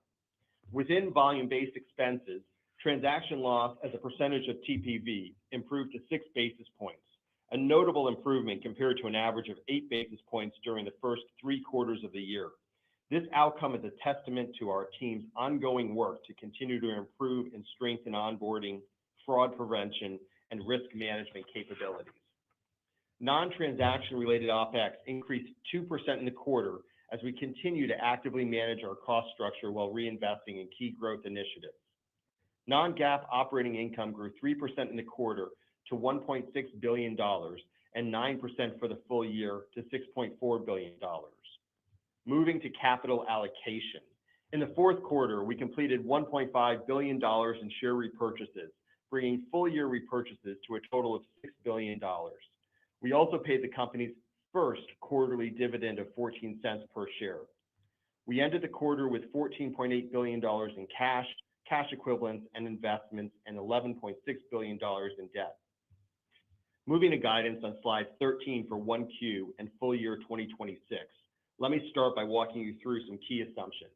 Within volume-based expenses, transaction loss as a percentage of TPV improved to 6 basis points, a notable improvement compared to an average of 8 basis points during the first 3 quarters of the year. This outcome is a testament to our team's ongoing work to continue to improve and strengthen onboarding, fraud prevention, and risk management capabilities. Non-transaction related OpEx increased 2% in the quarter as we continue to actively manage our cost structure while reinvesting in key growth initiatives. Non-GAAP operating income grew 3% in the quarter to $1.6 billion and 9% for the full year to $6.4 billion. Moving to capital allocation. In the fourth quarter, we completed $1.5 billion in share repurchases, bringing full year repurchases to a total of $6 billion. We also paid the company's first quarterly dividend of 14 cents per share. We ended the quarter with $14.8 billion in cash equivalents, and investments, and $11.6 billion in debt. Moving to guidance on slide 13 for 1Q and full year 2026. Let me start by walking you through some key assumptions.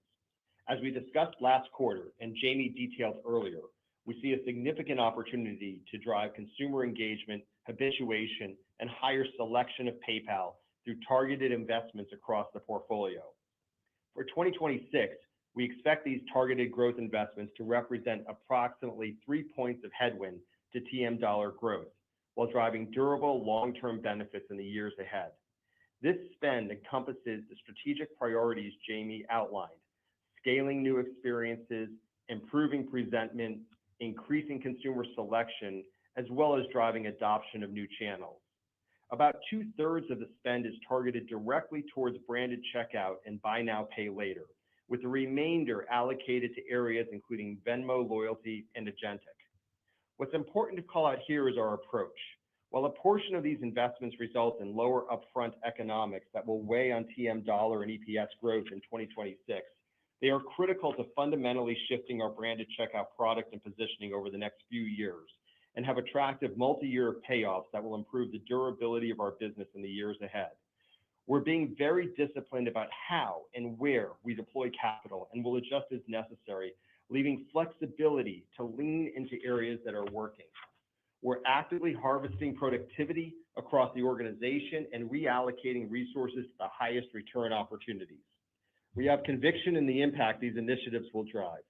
As we discussed last quarter and Jamie detailed earlier, we see a significant opportunity to drive consumer engagement, habituation, and higher selection of PayPal through targeted investments across the portfolio. For 2026, we expect these targeted growth investments to represent approximately 3 points of headwind to TM dollar growth, while driving durable long-term benefits in the years ahead. This spend encompasses the strategic priorities Jamie outlined: scaling new experiences, improving presentment, increasing consumer selection, as well as driving adoption of new channels. About 2/3 of the spend is targeted directly towards branded checkout and buy now, pay later, with the remainder allocated to areas including Venmo, loyalty, and agentic. What's important to call out here is our approach. While a portion of these investments result in lower upfront economics that will weigh on TM dollar and EPS growth in 2026, they are critical to fundamentally shifting our branded checkout product and positioning over the next few years, and have attractive multi-year payoffs that will improve the durability of our business in the years ahead. We're being very disciplined about how and where we deploy capital and will adjust as necessary, leaving flexibility to lean into areas that are working. We're actively harvesting productivity across the organization and reallocating resources to the highest return opportunities. We have conviction in the impact these initiatives will drive.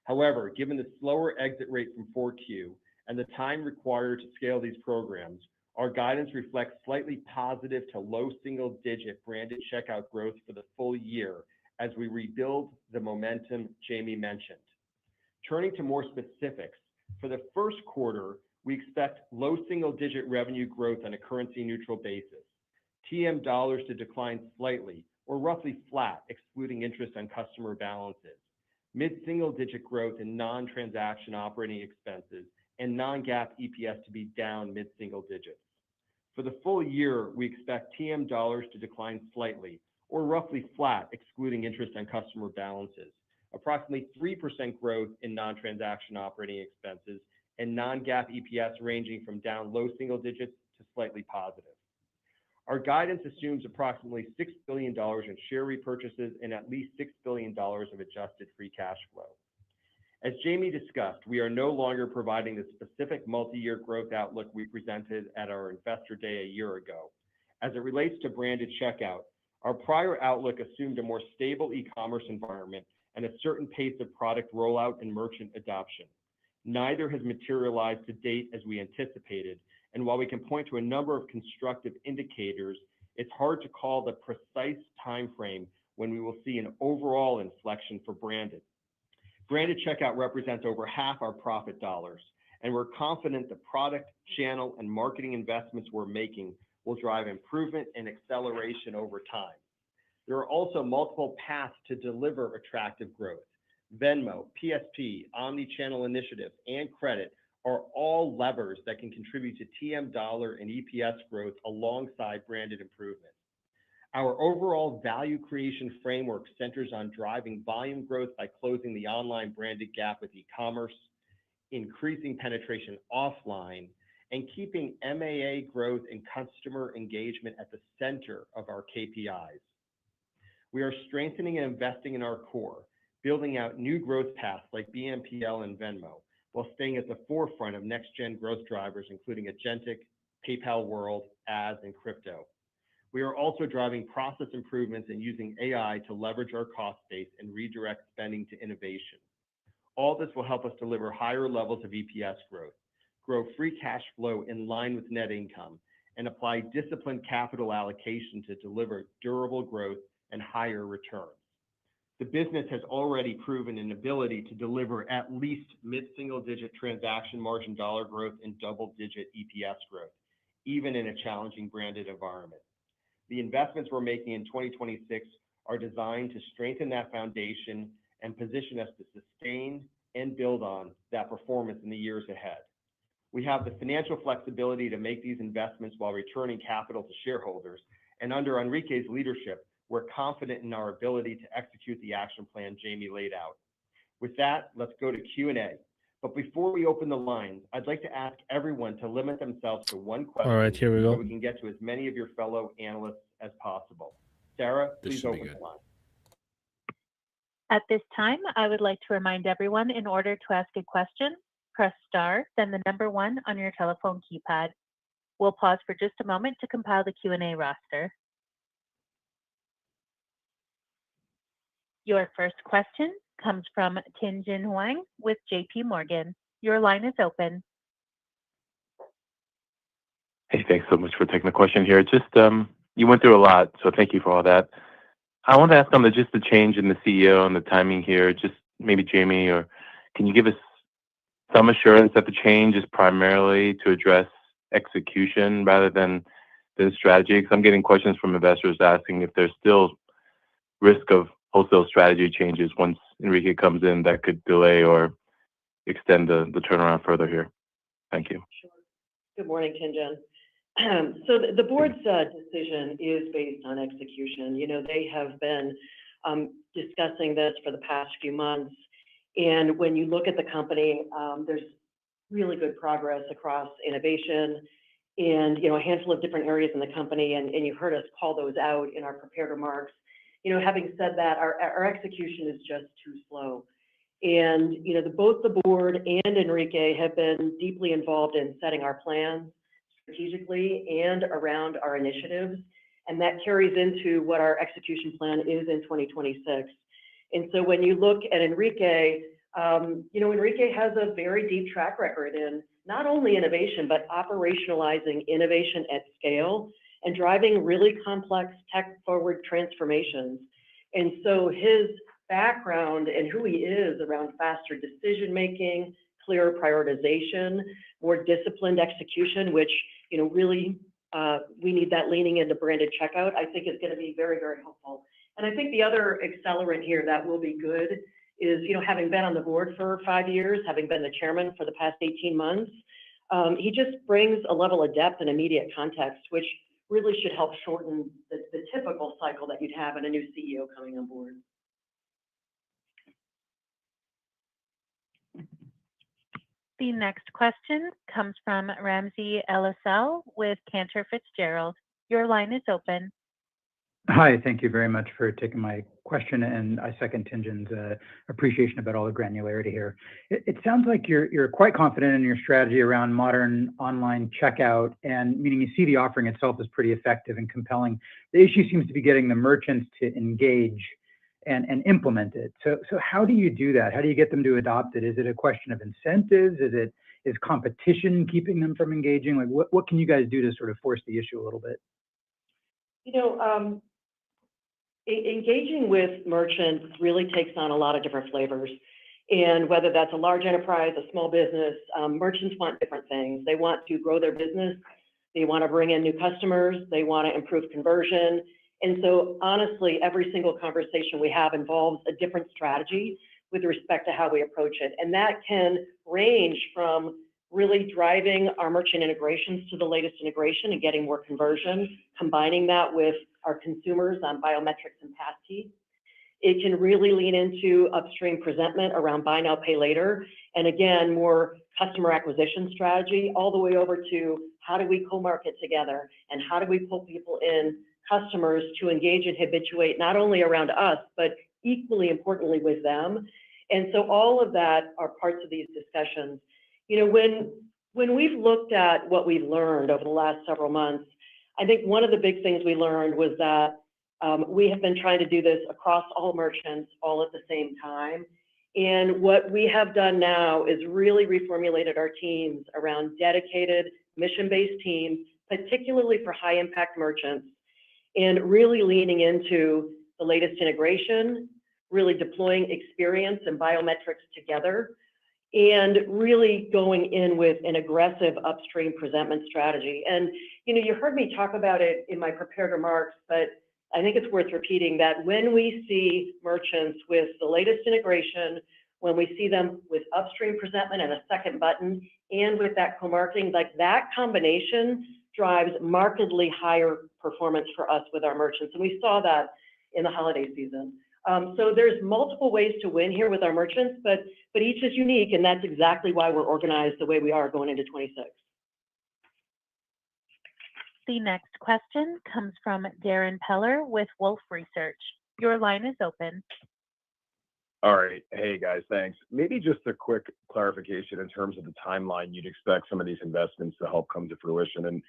However, given the slower exit rate from 4Q and the time required to scale these programs, our guidance reflects slightly positive to low single-digit branded checkout growth for the full year as we rebuild the momentum Jamie mentioned. Turning to more specifics, for the first quarter, we expect low single-digit revenue growth on a currency-neutral basis. TM dollars to decline slightly, or roughly flat, excluding interest on customer balances. Mid-single-digit growth in non-transaction operating expenses, and non-GAAP EPS to be down mid-single digits. For the full year, we expect TM dollars to decline slightly, or roughly flat, excluding interest on customer balances. Approximately 3% growth in non-transaction operating expenses, and non-GAAP EPS ranging from down low single digits to slightly positive. Our guidance assumes approximately $6 billion in share repurchases and at least $6 billion of adjusted free cash flow. As Jamie discussed, we are no longer providing the specific multi-year growth outlook we presented at our Investor Day a year ago. As it relates to branded checkout, our prior outlook assumed a more stable e-commerce environment and a certain pace of product rollout and merchant adoption. Neither has materialized to date as we anticipated, and while we can point to a number of constructive indicators, it's hard to call the precise time frame when we will see an overall inflection for branded. Branded checkout represents over half our profit dollars, and we're confident the product, channel, and marketing investments we're making will drive improvement and acceleration over time. There are also multiple paths to deliver attractive growth. Venmo, PSP, omni-channel initiatives, and credit are all levers that can contribute to TM dollar and EPS growth alongside branded improvement. Our overall value creation framework centers on driving volume growth by closing the online branded gap with e-commerce, increasing penetration offline, and keeping MAA growth and customer engagement at the center of our KPIs. We are strengthening and investing in our core, building out new growth paths like BNPL and Venmo, while staying at the forefront of next-gen growth drivers, including agentic, PayPal World, ads, and crypto. We are also driving process improvements and using AI to leverage our cost base and redirect spending to innovation. All this will help us deliver higher levels of EPS growth, grow free cash flow in line with net income, and apply disciplined capital allocation to deliver durable growth and higher returns. The business has already proven an ability to deliver at least mid-single-digit transaction margin dollar growth and double-digit EPS growth, even in a challenging branded environment. The investments we're making in 2026 are designed to strengthen that foundation and position us to sustain and build on that performance in the years ahead. We have the financial flexibility to make these investments while returning capital to shareholders, and under Enrique's leadership, we're confident in our ability to execute the action plan Jamie laid out. With that, let's go to Q&A. But before we open the line, I'd like to ask everyone to limit themselves to one question. All right, here we go. So we can get to as many of your fellow analysts as possible. Sarah, please open the line. At this time, I would like to remind everyone, in order to ask a question, press star, then the number 1 on your telephone keypad. We'll pause for just a moment to compile the Q&A roster. Your first question comes from Tien-Tsin Huang with JP Morgan. Your line is open. Hey, thanks so much for taking the question here. Just you went through a lot, so thank you for all that. I want to ask on just the change in the CEO and the timing here. Just maybe Jamie, or can you give us some assurance that the change is primarily to address execution rather than the strategy? Because I'm getting questions from investors asking if there's still risk of wholesale strategy changes once Enrique comes in that could delay or extend the turnaround further here. Thank you. Sure. Good morning, Tien-Tsin. So the board's decision is based on execution. You know, they have been discussing this for the past few months. And when you look at the company, there's really good progress across innovation and, you know, a handful of different areas in the company. And you heard us call those out in our prepared remarks. You know, having said that, our execution is just too slow. And, you know, both the board and Enrique have been deeply involved in setting our plans strategically and around our initiatives. And that carries into what our execution plan is in 2026. And so when you look at Enrique, you know, Enrique has a very deep track record in not only innovation, but operationalizing innovation at scale and driving really complex tech-forward transformations. And so his background and who he is around faster decision-making, clearer prioritization, more disciplined execution, which, you know, really we need that leaning into branded checkout, I think is going to be very, very helpful. And I think the other accelerant here that will be good is, having been on the board for 5 years, having been the chairman for the past 18 months, he just brings a level of depth and immediate context, which really should help shorten the typical cycle that you'd have in a new CEO coming on board. The next question comes from Ramsey El-Assal with Cantor Fitzgerald. Your line is open. Hi, thank you very much for taking my question, and I second Tien-Tsin's appreciation about all the granularity here. It sounds like you're quite confident in your strategy around modern online checkout, and meaning you see the offering itself as pretty effective and compelling. The issue seems to be getting the merchants to engage and implement it. So how do you do that? How do you get them to adopt it? Is it a question of incentives? Is competition keeping them from engaging? Like what can you guys do to sort of force the issue a little bit? Engaging with merchants really takes on a lot of different flavors. And whether that's a large enterprise, a small business, merchants want different things. They want to grow their business. They want to bring in new customers. They want to improve conversion. And so honestly, every single conversation we have involves a different strategy with respect to how we approach it. And that can range from really driving our merchant integrations to the latest integration and getting more conversion, combining that with our consumers on biometrics and passkey. It can really lean into upstream presentment around buy now, pay later. And again, more customer acquisition strategy, all the way over to how do we co-market together and how do we pull people in, customers to engage and habituate not only around us, but equally importantly with them. And so all of that are parts of these discussions. When we've looked at what we've learned over the last several months, I think one of the big things we learned was that we have been trying to do this across all merchants all at the same time. And what we have done now is really reformulated our teams around dedicated mission-based teams, particularly for high impact merchants, and really leaning into the latest integration, really deploying experience and biometrics together, and really going in with an aggressive upstream presentment strategy. And, you heard me talk about it in my prepared remarks, but I think it's worth repeating that when we see merchants with the latest integration, when we see them with upstream presentment and a second button, and with that co-marketing, like that combination drives markedly higher performance for us with our merchants. And we saw that in the holiday season. So there's multiple ways to win here with our merchants, but each is unique, and that's exactly why we're organized the way we are going into 26. The next question comes from Darrin Peller with Wolfe Research. Your line is open. All right. Hey, guys, thanks. Maybe just a quick clarification in terms of the timeline you'd expect some of these investments to help come to fruition, and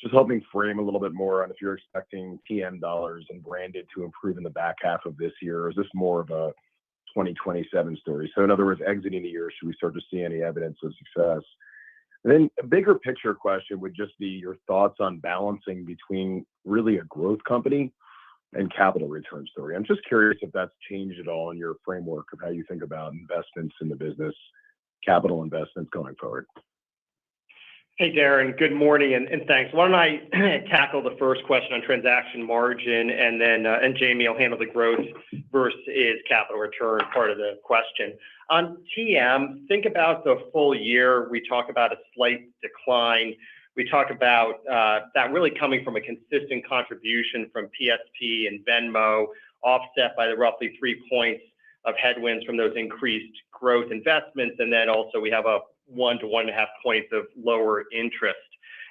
just helping frame a little bit more on if you're expecting TM dollars and branded to improve in the back half of this year, or is this more of a 2027 story? So in other words, exiting the year, should we start to see any evidence of success? And then a bigger picture question would just be your thoughts on balancing between really a growth company and capital return story. I'm just curious if that's changed at all in your framework of how you think about investments in the business, capital investments going forward. Hey, Darren, good morning and thanks. Why don't I tackle the first question on transaction margin, and then Jamie will handle the growth versus capital return part of the question. On TM, think about the full year. We talk about a slight decline. We talk about that really coming from a consistent contribution from PSP and Venmo, offset by the roughly 3 points of headwinds from those increased growth investments. And then also we have a 1 to 1.5 points of lower interest.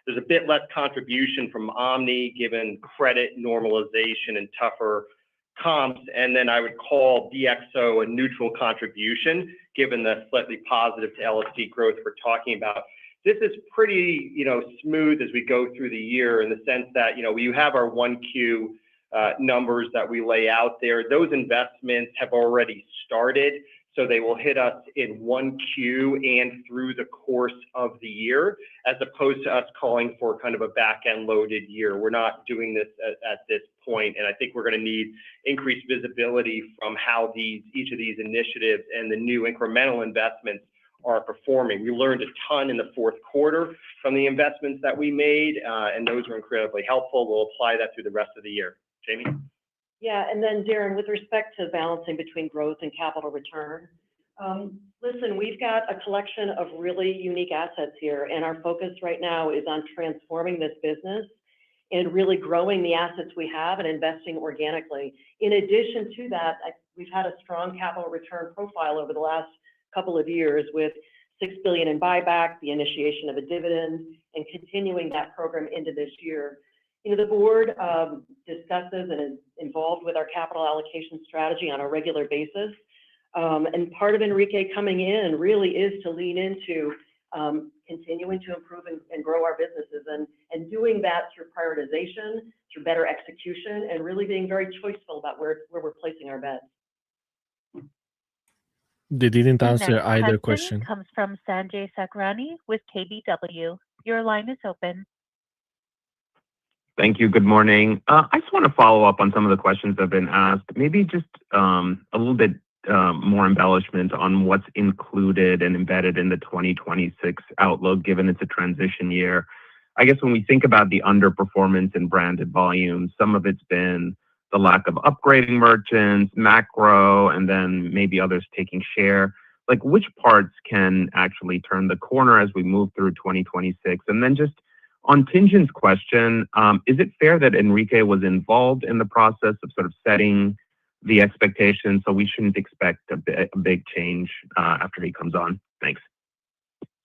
There's a bit less contribution from Omni given credit normalization and tougher comps. And then I would call DXO a neutral contribution given the slightly positive to LSD growth we're talking about. This is pretty, smooth as we go through the year in the sense that, you have our 1Q numbers that we lay out there. Those investments have already started, so they will hit us in 1Q and through the course of the year, as opposed to us calling for kind of a back-end loaded year. We're not doing this at this point, and I think we're going to need increased visibility from how each of these initiatives and the new incremental investments are performing. We learned a ton in the fourth quarter from the investments that we made, and those were incredibly helpful. We'll apply that through the rest of the year. Jamie? Yeah, and then Darren, with respect to balancing between growth and capital return, listen, we've got a collection of really unique assets here, and our focus right now is on transforming this business and really growing the assets we have and investing organically. In addition to that, we've had a strong capital return profile over the last couple of years with $6 billion in buyback, the initiation of a dividend, and continuing that program into this year. You know, the board discusses and is involved with our capital allocation strategy on a regular basis. And part of Enrique coming in really is to lean into continuing to improve and grow our businesses and doing that through prioritization, through better execution, and really being very choiceful about where we're placing our bets. They didn't The answer next either question question. comes from Sanjay Sakhrani with KBW. Your line is open. Thank you. Good morning. I just want to follow up on some of the questions that have been asked. Maybe just a little bit more embellishment on what's included and embedded in the 2026 outlook, given it's a transition year. I guess when we think about the underperformance in branded volumes, some of it's been the lack of upgrading merchants, macro, and then maybe others taking share. Like, which parts can actually turn the corner as we move through 2026? And then just on Tien-Tsin's question, is it fair that Enrique was involved in the process of sort of setting the expectations, so we shouldn't expect a big change after he comes on? Thanks.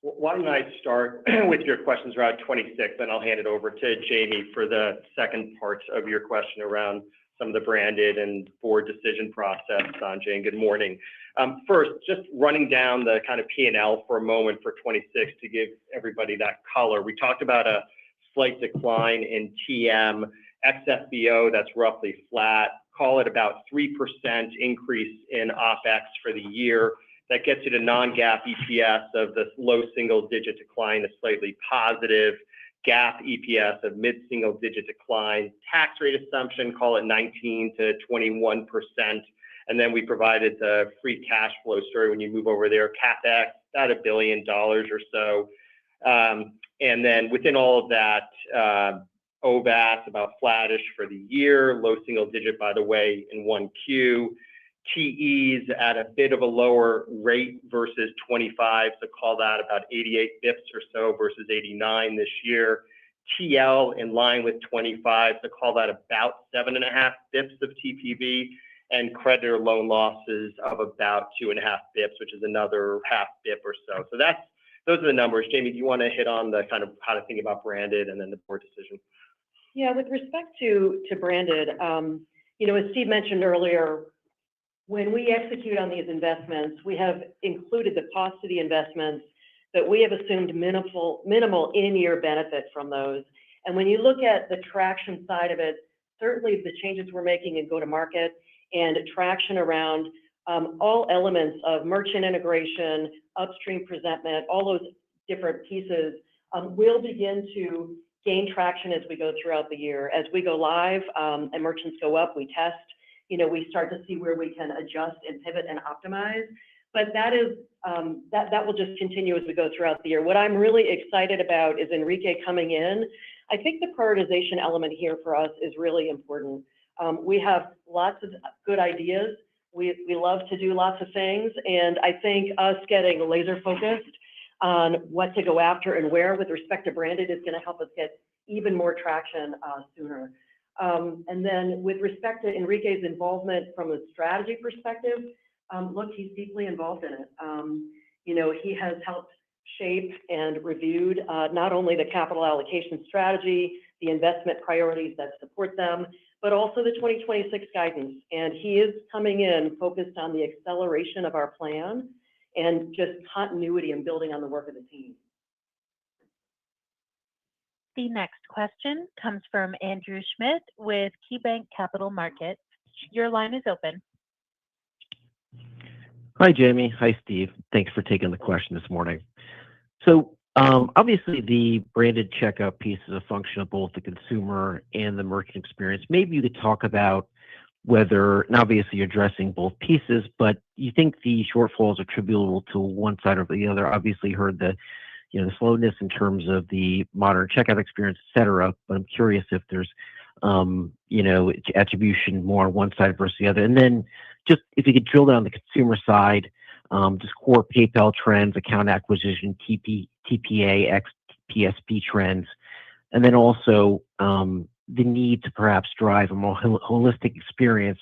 Why don't I start with your questions around 26, then I'll hand it over to Jamie for the second part of your question around some of the branded and board decision process, Sanjay, and good morning. First, just running down the kind of P&L for a moment for 26 to give everybody that color. We talked about a slight decline in TM, XFBO, that's roughly flat. Call it about 3% increase in OpEx for the year. That gets you to non-GAAP EPS of the low single-digit decline to slightly positive. GAAP EPS of mid-single-digit decline. Tax rate assumption, call it 19 to 21%. And then we provided the free cash flow story when you move over there. CapEx, about $1 billion or so. And then within all of that, OVAS about flattish for the year, low single digit, by the way, in 1Q. TEs at a bit of a lower rate versus 25, so call that about 88 bips or so versus 89 this year. TL in line with 25, so call that about 7.5 bips of TPV, and creditor loan losses of about 2.5 bips, which is another half bip or so. So those are the numbers. Jamie, do you want to hit on the kind of how to think about branded and then the board decision? Yeah, with respect to branded, you know, as Steve mentioned earlier, when we execute on these investments, we have included the cost of the investments, but we have assumed minimal in-year benefit from those. And when you look at the traction side of it, certainly the changes we're making in go-to-market and traction around all elements of merchant integration, upstream presentment, all those different pieces will begin to gain traction as we go throughout the year. As we go live and merchants go up, we test, you know, we start to see where we can adjust and pivot and optimize. But that is that will just continue as we go throughout the year. What I'm really excited about is Enrique coming in. I think the prioritization element here for us is really important. We have lots of good ideas. We love to do lots of things. And I think us getting laser focused on what to go after and where with respect to branded is going to help us get even more traction sooner. And then with respect to Enrique's involvement from a strategy perspective, look, he's deeply involved in it. You know, he has helped shape and reviewed not only the capital allocation strategy, the investment priorities that support them, but also the 2026 guidance. And he is coming in focused on the acceleration of our plan and just continuity and building on the work of the team. The next question comes from Andrew Schmidt with KeyBanc Capital Markets. Your line is open. Hi, Jamie. Hi, Steve. Thanks for taking the question this morning. So obviously the branded checkout piece is a function of both the consumer and the merchant experience. Maybe you could talk about whether, and obviously you're addressing both pieces, but you think the shortfall is attributable to one side or the other. Obviously heard the, you know, the slowness in terms of the modern checkout experience, et cetera, but I'm curious if there's attribution more on one side versus the other? And then just if you could drill down on the consumer side, just core PayPal trends, account acquisition, TPA, PSP trends, and then also the need to perhaps drive a more holistic experience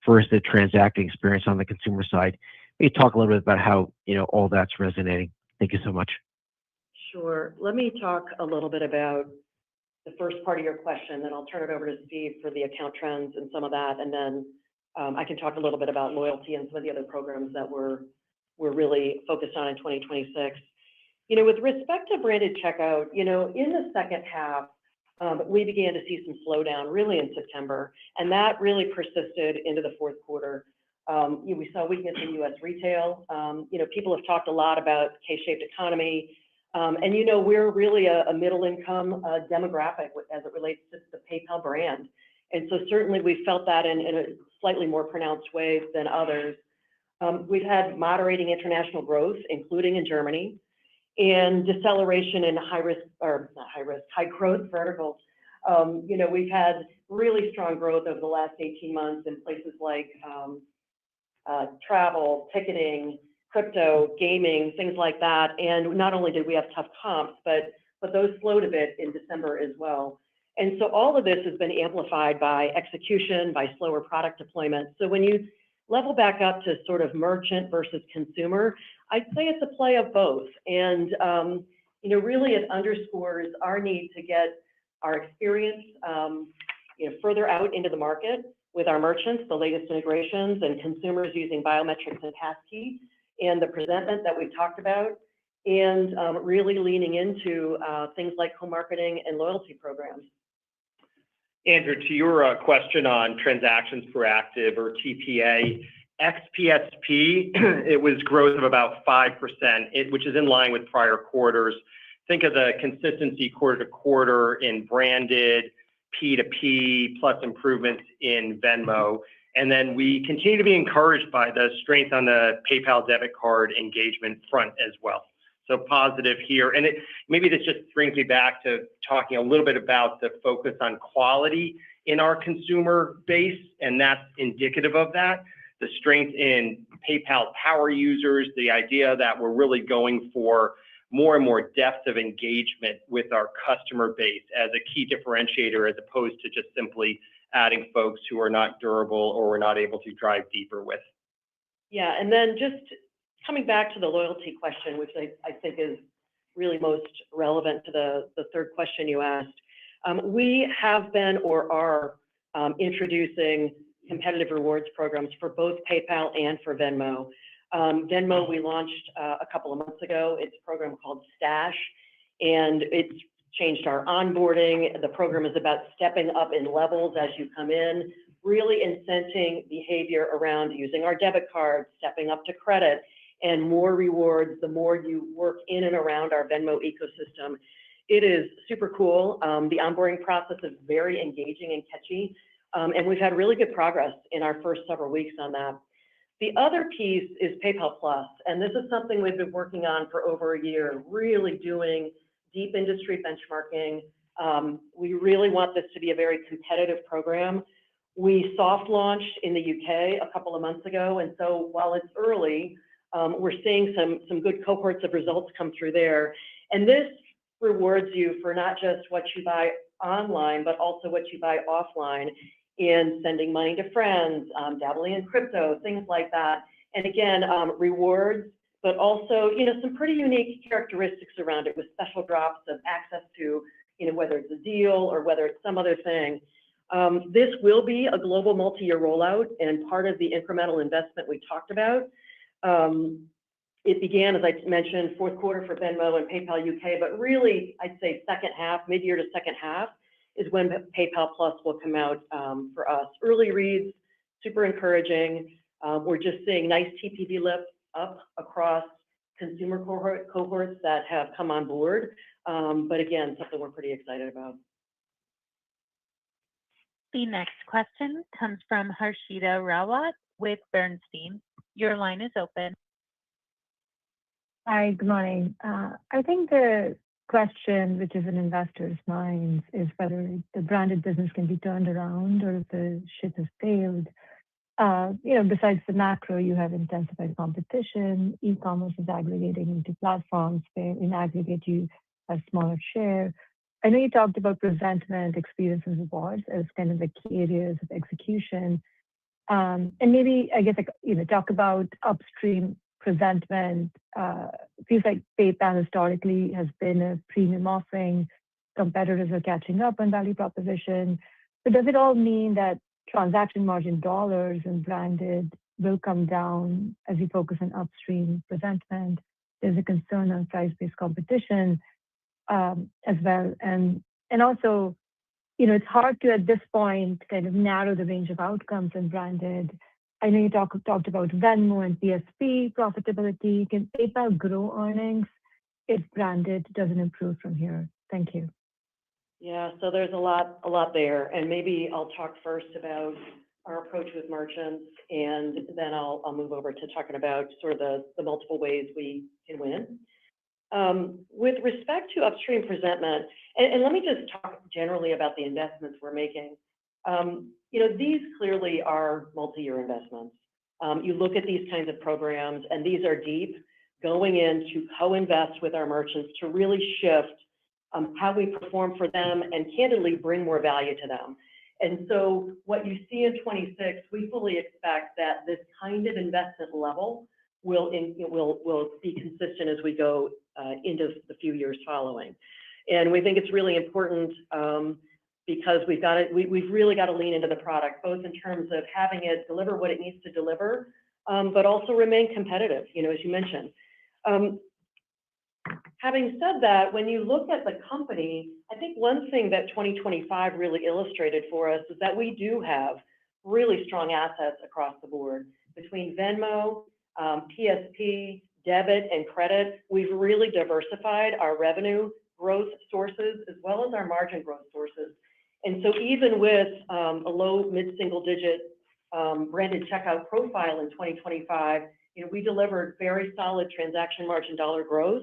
versus the transacting experience on the consumer side. Maybe talk a little bit about how all that's resonating. Thank you so much. Sure. Let me talk a little bit about the first part of your question, then I'll turn it over to Steve for the account trends and some of that, and then I can talk a little bit about loyalty and some of the other programs that we're really focused on in 2026. With respect to branded checkout, in the second half, we began to see some slowdown really in September, and that really persisted into the fourth quarter. We saw weakness in U.S. retail. People have talked a lot about K-shaped economy, and we're really a middle-income demographic as it relates to the PayPal brand. And so certainly we felt that in a slightly more pronounced way than others. We've had moderating international growth, including in Germany, and deceleration in high growth verticals. We've had really strong growth over the last 18 months in places like travel, ticketing, crypto, gaming, things like that. And not only did we have tough comps, but those slowed a bit in December as well. And so all of this has been amplified by execution, by slower product deployment. So when you level back up to sort of merchant versus consumer, I'd say it's a play of both. And, really it underscores our need to get our experience, further out into the market with our merchants, the latest integrations, and consumers using biometrics and passkey, and the presentment that we've talked about, and really leaning into things like co-marketing and loyalty programs. Andrew, to your question on transactions per active or TPA, ex-PSP, it was growth of about 5%, which is in line with prior quarters. Think of the consistency quarter to quarter in branded, P2P, plus improvements in Venmo. And then we continue to be encouraged by the strength on the PayPal debit card engagement front as well. So positive here. And maybe this just brings me back to talking a little bit about the focus on quality in our consumer base, and that's indicative of that. The strength in PayPal power users, the idea that we're really going for more and more depth of engagement with our customer base as a key differentiator, as opposed to just simply adding folks who are not durable or we're not able to drive deeper with. Yeah, and then just coming back to the loyalty question, which I think is really most relevant to the third question you asked. We have been or are introducing competitive rewards programs for both PayPal and for Venmo. Venmo, we launched a couple of months ago. It's a program called Stash, and it's changed our onboarding. The program is about stepping up in levels as you come in, really incenting behavior around using our debit card, stepping up to credit, and more rewards the more you work in and around our Venmo ecosystem. It is super cool. The onboarding process is very engaging and catchy, and we've had really good progress in our first several weeks on that. The other piece is PayPal Plus, and this is something we've been working on for over a year, really doing deep industry benchmarking. We really want this to be a very competitive program. We soft launched in the UK a couple of months ago, and so while it's early, we're seeing some good cohorts of results come through there. And this rewards you for not just what you buy online, but also what you buy offline, in sending money to friends, dabbling in crypto, things like that. And again, rewards, but also, some pretty unique characteristics around it with special drops of access to, whether it's a deal or whether it's some other thing. This will be a global multi-year rollout and part of the incremental investment we talked about. It began, as I mentioned, fourth quarter for Venmo and PayPal UK, but really, I'd say second half, mid-year to second half, is when PayPal Plus will come out for us. Early reads, super encouraging. We're just seeing nice TPV lift up across consumer cohorts that have come on board. But again, something we're pretty excited about. The next question comes from Harshita Rawat with Bernstein. Your line is open. Hi, good morning. I think the question, which is in investors' minds, is whether the branded business can be turned around or if the ship has failed. Besides the macro, you have intensified competition. E-commerce is aggregating into platforms where in aggregate you have smaller share. I know you talked about presentment, experience, and rewards as kind of the key areas of execution. And maybe, I guess, talk about upstream presentment. It feels like PayPal historically has been a premium offering. Competitors are catching up on value proposition. But does it all mean that transaction margin dollars and branded will come down as you focus on upstream presentment? There's a concern on price-based competition as well. And also, it's hard to, at this point, kind of narrow the range of outcomes in branded. I know you talked about Venmo and PSP profitability. Can PayPal grow earnings if branded doesn't improve from here? Thank you. Yeah, so there's a lot there, and maybe I'll talk first about our approach with merchants, and then I'll move over to talking about sort of the multiple ways we can win. With respect to upstream presentment, and let me just talk generally about the investments we're making. These clearly are multi-year investments. You look at these kinds of programs, and these are deep, going in to co-invest with our merchants to really shift how we perform for them and candidly bring more value to them. And so what you see in 26, we fully expect that this kind of investment level will be consistent as we go into the few years following. And we think it's really important because we've really got to lean into the product, both in terms of having it deliver what it needs to deliver, but also remain competitive, as you mentioned. Having said that, when you look at the company, I think one thing that 2025 really illustrated for us is that we do have really strong assets across the board. Between Venmo, PSP, debit, and credit, we've really diversified our revenue growth sources as well as our margin growth sources. And so even with a low mid-single digit branded checkout profile in 2025, we delivered very solid transaction margin dollar growth.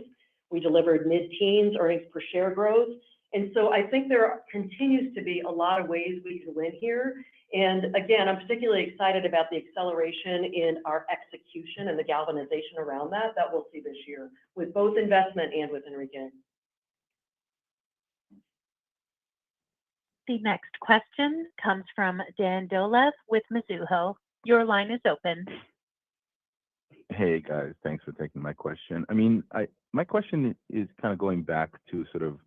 We delivered mid-teens earnings per share growth. And so I think there continues to be a lot of ways we can win here. And again, I'm particularly excited about the acceleration in our execution and the galvanization around that we'll see this year with both investment and with Enrique. The next question comes from Dan Dolev with Mizuho. Your line is open. Hey guys, thanks for taking my question. I mean, my question is kind of going back to sort of,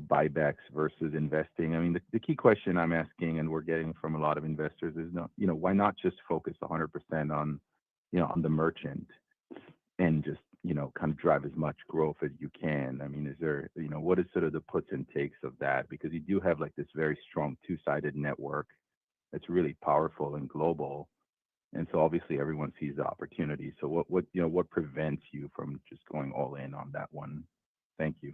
buybacks versus investing. I mean, the key question I'm asking and we're getting from a lot of investors is, why not just focus 100% on, on the merchant and just, kind of drive as much growth as you can? I mean, is there, what is sort of the puts and takes of that? Because you do have like this very strong two-sided network that's really powerful and global. And so obviously everyone sees the opportunity. So what prevents you from just going all in on that one? Thank you.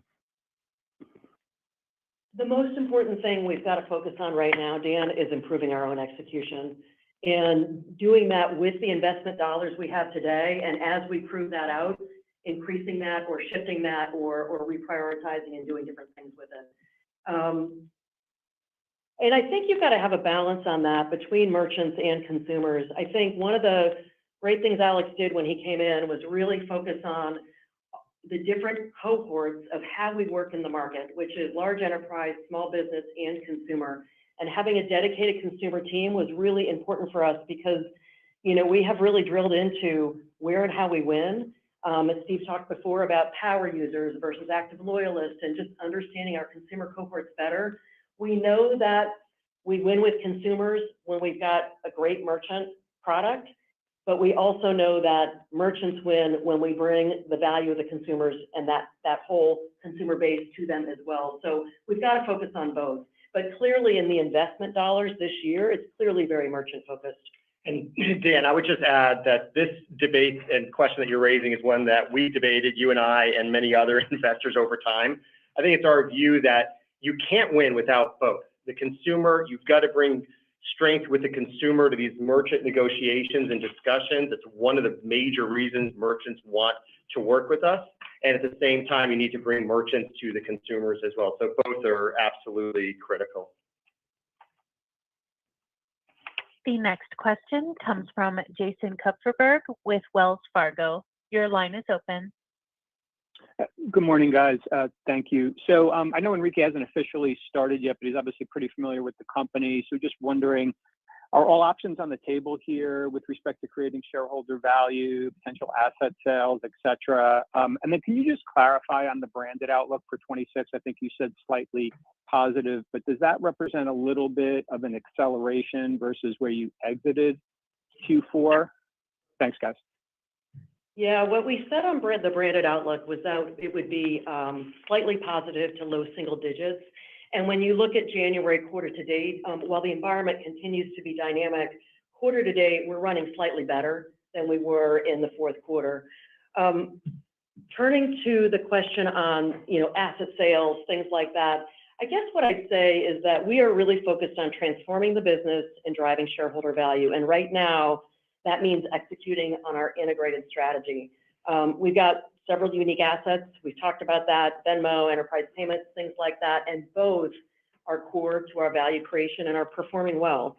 The most important thing we've got to focus on right now, Dan, is improving our own execution and doing that with the investment dollars we have today. And as we prove that out, increasing that or shifting that or reprioritizing and doing different things with it. And I think you've got to have a balance on that between merchants and consumers. I think one of the great things Alex did when he came in was really focus on the different cohorts of how we work in the market, which is large enterprise, small business, and consumer. And having a dedicated consumer team was really important for us because, we have really drilled into where and how we win. As Steve talked before about power users versus active loyalists and just understanding our consumer cohorts better. We know that we win with consumers when we've got a great merchant product, but we also know that merchants win when we bring the value of the consumers and that whole consumer base to them as well. So we've got to focus on both. But clearly in the investment dollars this year, it's clearly very merchant focused. And Dan, I would just add that this debate and question that you're raising is one that we debated, you and I and many other investors over time. I think it's our view that you can't win without both. The consumer, you've got to bring strength with the consumer to these merchant negotiations and discussions. It's one of the major reasons merchants want to work with us. And at the same time, you need to bring merchants to the consumers as well. So both are absolutely critical. The next question comes from Jason Kupferberg with Wells Fargo. Your line is open. Good morning, guys. Thank you. So I know Enrique hasn't officially started yet, but he's obviously pretty familiar with the company. So just wondering, are all options on the table here with respect to creating shareholder value, potential asset sales, et cetera? And then can you just clarify on the branded outlook for 26? I think you said slightly positive, but does that represent a little bit of an acceleration versus where you exited Q4? Thanks, guys. Yeah, what we said on the branded outlook was that it would be slightly positive to low single digits. And when you look at January quarter to date, while the environment continues to be dynamic, quarter to date, we're running slightly better than we were in the fourth quarter. Turning to the question on, asset sales, things like that, I guess what I'd say is that we are really focused on transforming the business and driving shareholder value. And right now, that means executing on our integrated strategy. We've got several unique assets. We've talked about that, Venmo, enterprise payments, things like that, and both are core to our value creation and are performing well.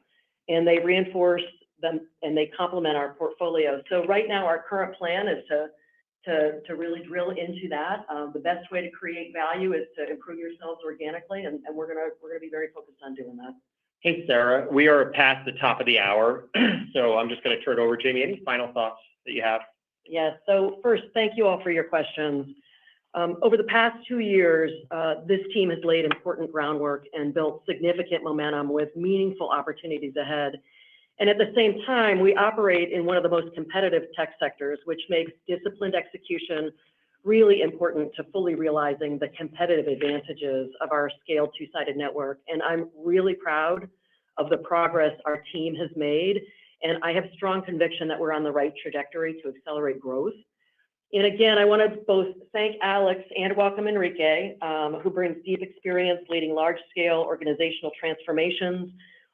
And they reinforce them and they complement our portfolio. So right now, our current plan is to really drill into that. The best way to create value is to improve yourselves organically, and we're gonna be very focused on doing that. Hey, Sarah, we are past the top of the hour, so I'm just going to turn it over. Jamie, any final thoughts that you have? Yes. So first, thank you all for your questions. Over the past 2 years, this team has laid important groundwork and built significant momentum with meaningful opportunities ahead. And at the same time, we operate in one of the most competitive tech sectors, which makes disciplined execution really important to fully realizing the competitive advantages of our scaled two-sided network. And I'm really proud of the progress our team has made. And I have strong conviction that we're on the right trajectory to accelerate growth. And again, I want to both thank Alex and welcome Enrique, who brings deep experience leading large-scale organizational transformations,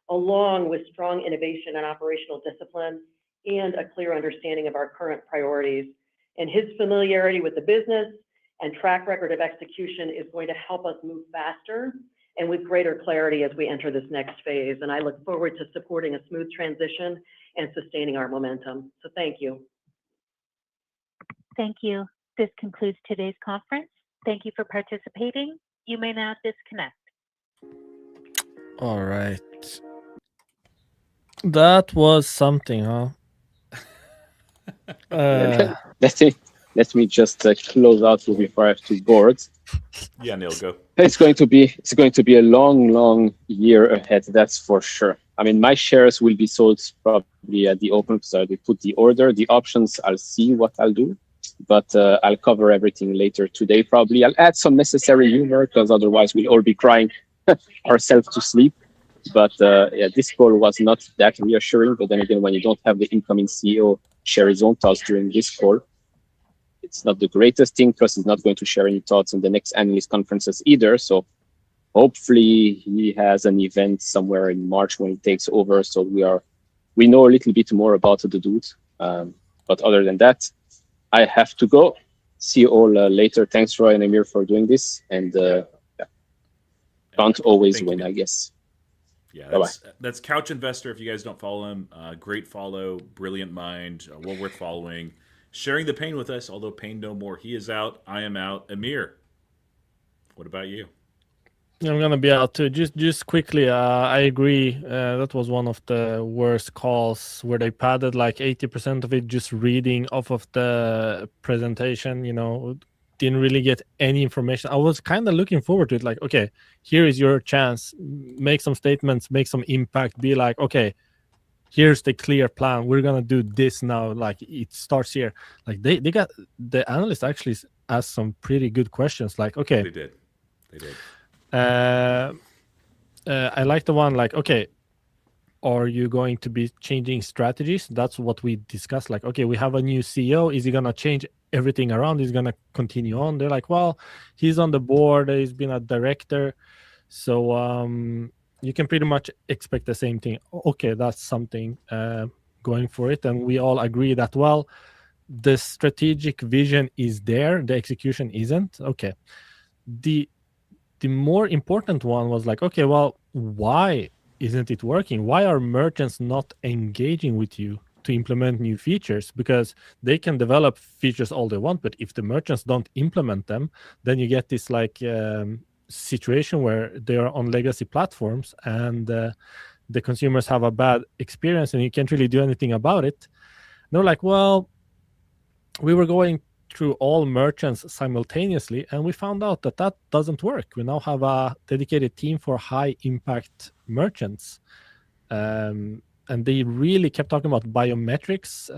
along with strong innovation and operational discipline, and a clear understanding of our current priorities. And his familiarity with the business and track record of execution is going to help us move faster and with greater clarity as we enter this next phase. And I look forward to supporting a smooth transition and sustaining our momentum. So thank you. Thank you. This concludes today's conference. Thank you for participating. You may now disconnect. All right. That was something, huh? Let me just close out before I have to board. Yeah, Neil, go. It's going to be a long year ahead. That's for sure. I mean, my shares will be sold probably at the open, so I put the order, the options. I'll see what I'll do, but I'll cover everything later today. Probably I'll add some necessary humor because otherwise we'll all be crying ourselves to sleep. But yeah, this call was not that reassuring. But then again, when you don't have the incoming CEO share his own thoughts during this call, it's not the greatest thing. Plus, he's not going to share any thoughts in the next analyst conferences either. So hopefully he has an event somewhere in March when he takes over. So we know a little bit more about the dude. But other than that, I have to go. See you all later. Thanks, Roy and Amir, for doing this. And can't always win, I guess. Yeah, that's Couch Investor. If you guys don't follow him, great follow, brilliant mind, well worth following. Sharing the pain with us, although pain no more. He is out. I am out. Amir, what about you? I'm gonna be out too. Just quickly, I agree. That was one of the worst calls where they padded like 80% of it just reading off of the presentation. Didn't really get any information. I was kind of looking forward to it. Like, okay, here is your chance. Make some statements. Make some impact. Be like, okay, here's the clear plan. We're gonna do this now. Like, it starts here. Like they got the analyst actually asked some pretty good questions. Like, okay, They did. I like the one like, okay, are you going to be changing strategies? That's what we discussed. Like, okay, we have a new CEO. Is he going to change everything around? He's going to continue on. They're like, well, he's on the board. He's been a director. So you can pretty much expect the same thing. Okay, that's something going for it. And we all agree that, well, the strategic vision is there, the execution isn't. Okay. The more important one was like, okay, well, why isn't it working? Why are merchants not engaging with you to implement new features? Because they can develop features all they want, but if the merchants don't implement them, then you get this like situation where they are on legacy platforms and the consumers have a bad experience and you can't really do anything about it. And they're like, well, we were going through all merchants simultaneously, and we found out that that doesn't work. We now have a dedicated team for high impact merchants. And they really kept talking about biometrics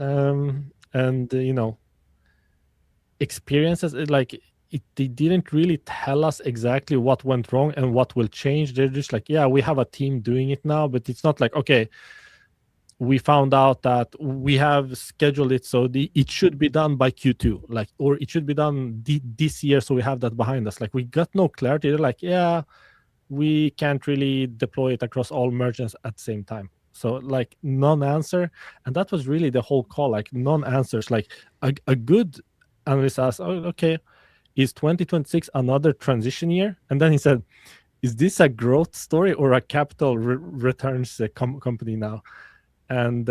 and, experiences. They didn't really tell us exactly what went wrong and what will change. They're just like, yeah, we have a team doing it now, but it's not like, okay, we found out that we have scheduled it so it should be done by Q2, or it should be done this year, so we have that behind us. Like, we got no clarity. They're like, yeah, we can't really deploy it across all merchants at the same time. So like non-answer, and that was really the whole call, like non-answers. Like a good analyst asked, oh, okay, is 2026 another transition year? And then he said, is this a growth story or a capital returns company now? And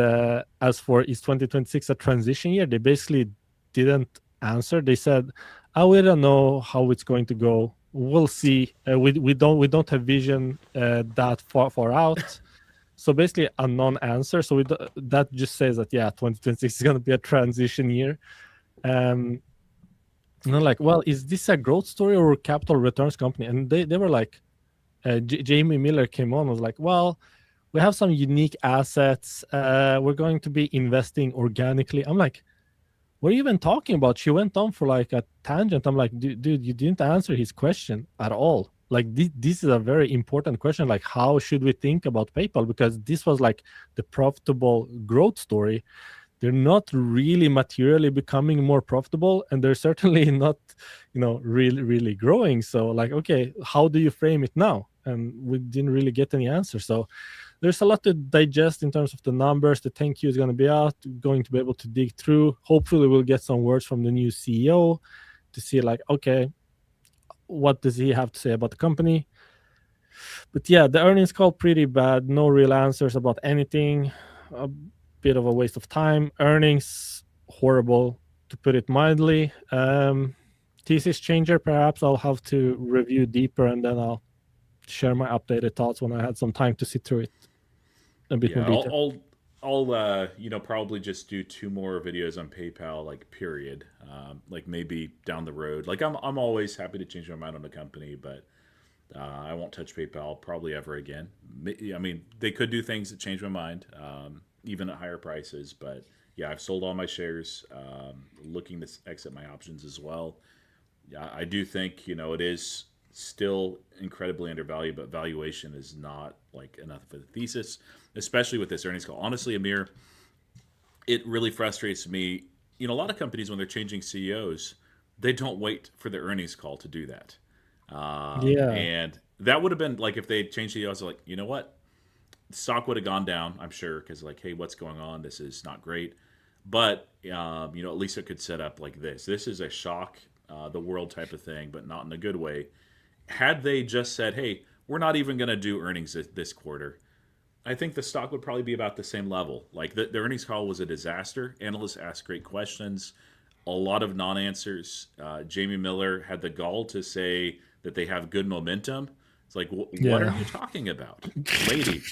as for is 2026 a transition year, they basically didn't answer. They said, "Oh, we don't know how it's going to go. We'll see. We don't have vision that far out." So basically a non-answer. So that just says that 2026 is going to be a transition year. And they're like, well, is this a growth story or a capital returns company? And they were like, Jamie Miller came on and was like, well, we have some unique assets. We're going to be investing organically. I'm like, what are you even talking about? She went on for like a tangent. I'm like, dude, you didn't answer his question at all. Like, this is a very important question. Like, how should we think about PayPal? Because this was like the profitable growth story. They're not really materially becoming more profitable, and they're certainly not, really growing. So like, okay, how do you frame it now? And we didn't really get any answer. So there's a lot to digest in terms of the numbers. The 10Q is going to be out, going to be able to dig through. Hopefully we'll get some words from the new CEO to see like, okay, what does he have to say about the company? But yeah, the earnings call pretty bad. No real answers about anything. A bit of a waste of time. Earnings horrible, to put it mildly. Thesis changer, perhaps I'll have to review deeper and then I'll share my updated thoughts when I had some time to sit through it a bit more detail. I'll probably just do 2 more videos on PayPal, like period. Like maybe down the road. Like I'm always happy to change my mind on the company, but I won't touch PayPal probably ever again. I mean, they could do things that change my mind, even at higher prices. But yeah, I've sold all my shares, looking to exit my options as well. Yeah, I do think it is still incredibly undervalued, but valuation is not like enough for the thesis, especially with this earnings call. Honestly, Amir, it really frustrates me. A lot of companies, when they're changing CEOs, they don't wait for the earnings call to do that. And that would have been like if they changed CEOs, like, you know what? The stock would have gone down, I'm sure, because like, hey, what's going on? This is not great. But at least it could set up like this. This is a shock the world type of thing, but not in a good way. Had they just said, hey, we're not even going to do earnings this quarter, I think the stock would probably be about the same level. Like the earnings call was a disaster. Analysts asked great questions, a lot of non-answers. Jamie Miller had the gall to say that they have good momentum. It's like, what are you talking about, lady?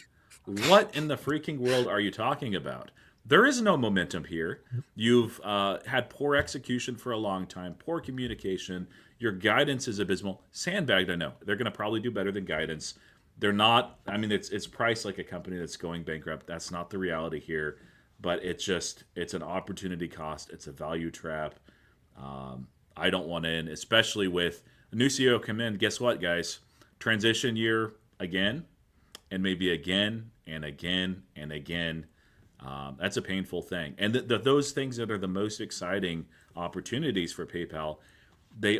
What in the freaking world are you talking about? There is no momentum here. You've had poor execution for a long time, poor communication. Your guidance is abysmal. Sandbagged, I know. They're going to probably do better than guidance. They're not. I mean, it's priced like a company that's going bankrupt. That's not the reality here. But it's an opportunity cost. It's a value trap. I don't want in, especially with a new CEO come in. Guess what, guys? Transition year again, and maybe again and again and again. That's a painful thing. And those things that are the most exciting opportunities for PayPal, they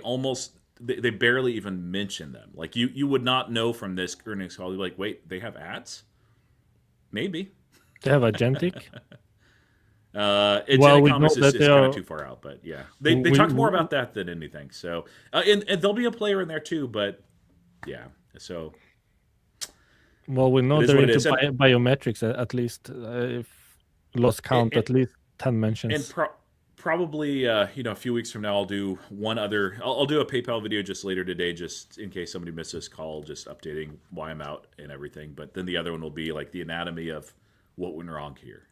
barely even mention them. Like you would not know from this earnings call. You're like, wait, they have ads? Maybe. They have agentic? Well, agentic we know commerce that is they kind of are. too far out, but yeah, they We, talked more we about that than anything. So, and there'll be a player in there too, but yeah, so well, we know it is they're what it into is, and biometrics at least. If lost count, and, at least 10 and mentions. probably a few weeks from now I'll do one other. I'll do a PayPal video just later today, just in case somebody missed this call, just updating why I'm out and everything. But then the other one will be like the anatomy of what went wrong here,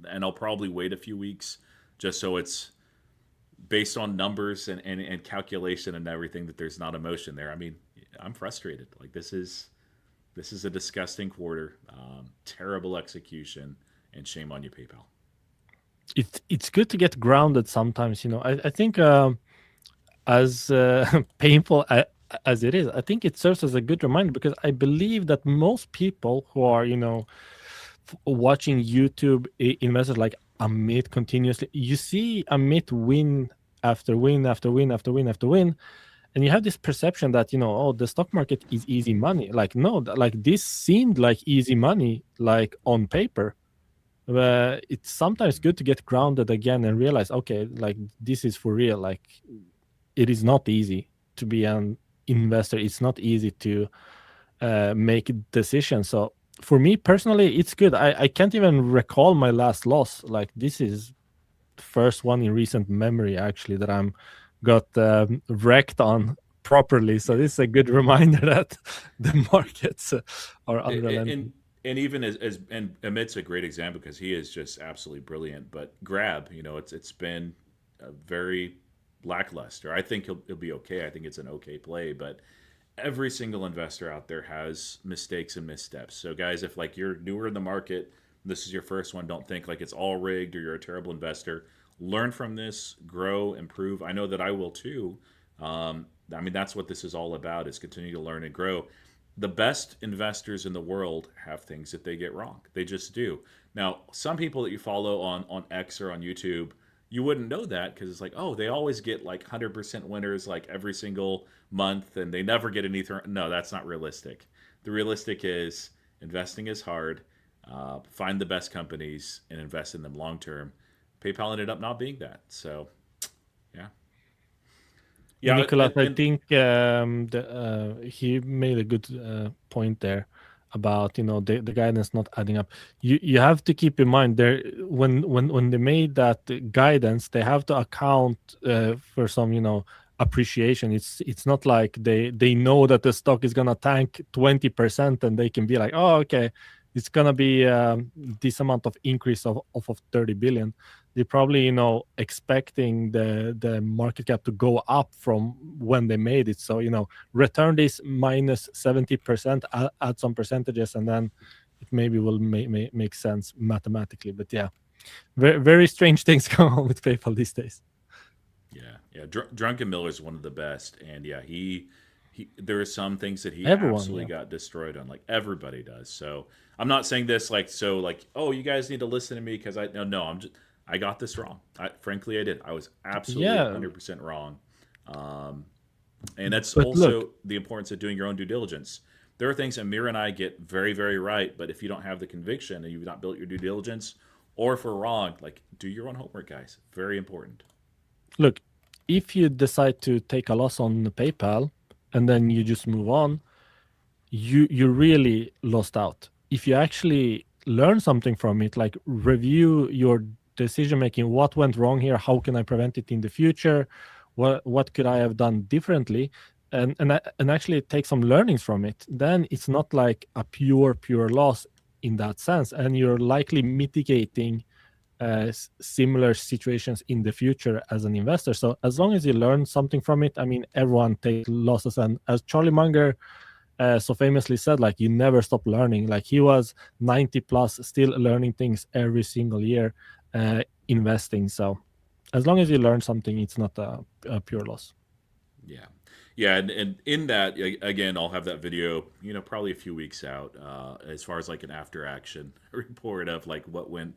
and I'll probably wait a few weeks just so it's based on numbers and calculation and everything that there's not emotion there. I mean, I'm frustrated. Like this is a disgusting quarter, terrible execution, and shame on you, PayPal. It's good to get grounded sometimes. I think as painful as it is, I think it serves as a good reminder because I believe that most people who are watching YouTube investors like Amit continuously, you see Amit win after win after win after win after win, and you have this perception that oh, the stock market is easy money. Like no, like this seemed like easy money, like on paper. It's sometimes good to get grounded again and realize, okay, like this is for real. Like it is not easy to be an investor. It's not easy to make decisions. So for me personally, it's good. I can't even recall my last loss. Like this is the first one in recent memory actually that I'm got wrecked on properly. So this is a good reminder that the markets are unrelenting. And even and Amit's a great example because he is just absolutely brilliant. But Grab, it's been a very lackluster. I think he'll be okay. I think it's an okay play, but every single investor out there has mistakes and missteps. So guys, if like you're newer in the market, this is your first one, don't think like it's all rigged or you're a terrible investor. Learn from this, grow, improve. I know that I will too. I mean, that's what this is all about, is continue to learn and grow. The best investors in the world have things that they get wrong. They just do. Now, some people that you follow on X or on YouTube, you wouldn't know that because it's like, oh, they always get like 100% winners like every single month and they never get anything. No, that's not realistic. The realistic is investing is hard. Find the best companies and invest in them long term. PayPal ended up not being that. So, yeah. Yeah, Nicholas, I and think he made a good point there about the guidance not adding up. You have to keep in mind there when they made that guidance, they have to account for some appreciation. It's not like they know that the stock is gonna tank 20% and they can be like, oh, okay, it's gonna be this amount of increase of 30 billion. They're probably expecting the market cap to go up from when they made it. So return this minus 70%, add some percentages, and then it maybe will make sense mathematically. But yeah, very, very strange things going on with PayPal these days. yeah. Drunken Miller is one of the best, and yeah, he there are some things that he Everyone, absolutely yeah. got destroyed on, like everybody does. So I'm not saying this like so like, oh, you guys need to listen to me because no, I got this wrong. Frankly, I did. I was absolutely Yeah, 100% wrong. Um, and that's but look, also the importance of doing your own due diligence. There are things Amir and I get very, very right, but if you don't have the conviction and you've not built your due diligence, or if we're wrong, like do your own homework, guys. Very important. look, if you decide to take a loss on PayPal and then you just move on, you really lost out. If you actually learn something from it, like review your decision making, what went wrong here, how can I prevent it in the future, what could I have done differently, and actually take some learnings from it, then it's not like a pure loss in that sense, and you're likely mitigating similar situations in the future as an investor. So as long as you learn something from it, I mean, everyone takes losses, and as Charlie Munger so famously said, like, you never stop learning. Like, he was 90 plus, still learning things every single year, investing. So as long as you learn something, it's not a pure loss. Yeah. Yeah, and in that, again, I'll have that video, probably a few weeks out, as far as like an after action report of like what went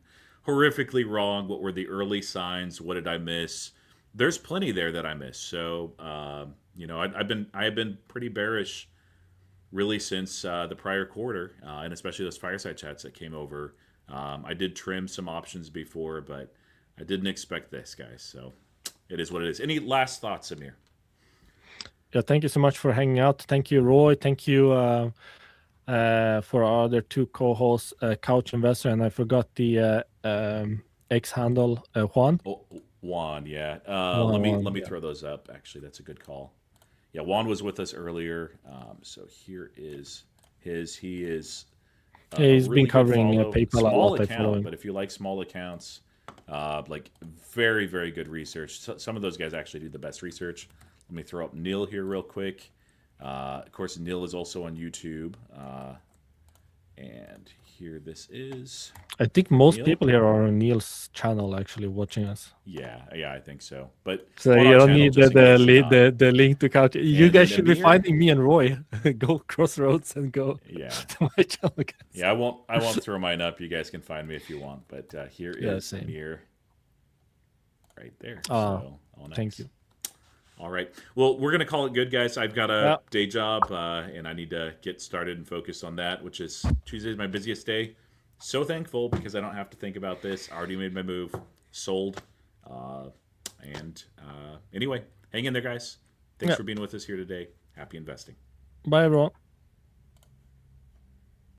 horrifically wrong, what were the early signs, what did I miss? There's plenty there that I missed. So, I have been pretty bearish really since the prior quarter, and especially those fireside chats that came over. I did trim some options before, but I didn't expect this, guys. So it is what it is. Any last thoughts, Amir? Yeah, thank you so much for hanging out. Thank you, Roy. Thank you for our other two co-hosts, Couch Investor, and I forgot the X handle, Juan. Oh, Juan, yeah. Juan, Let me yeah. throw those up. Actually, that's a good call. Yeah, Juan was with us earlier. So here is his. He is Yeah, he's really been good covering follow. PayPal a Small lot. I follow account, him. but if you like small accounts, like very, very good research. Some of those guys actually do the best research. Let me throw up Neil here real quick. Of course, Neil is also on YouTube. And here this is. I think most Neil? people here are on Neil's channel actually watching us. Yeah, I think so. But So on you our don't channel, need just in case you're not. the link to Couch. You And guys then should be Amir? finding me and Roy. Go crossroads and go Yeah. to my channel, guys. Yeah, I won't throw mine up. You guys can find me if you want. But here Yeah, is same. Amir right there. Ah, So on thank X. you. All right. Well, we're gonna call it good, guys. I've got a Yeah. day job, and I need to get started and focus on that, which is Tuesday is my busiest day. So thankful because I don't have to think about this. I already made my move, sold, and anyway, hang in there, guys. Thanks Yeah. for being with us here today. Happy investing. Bye, everyone.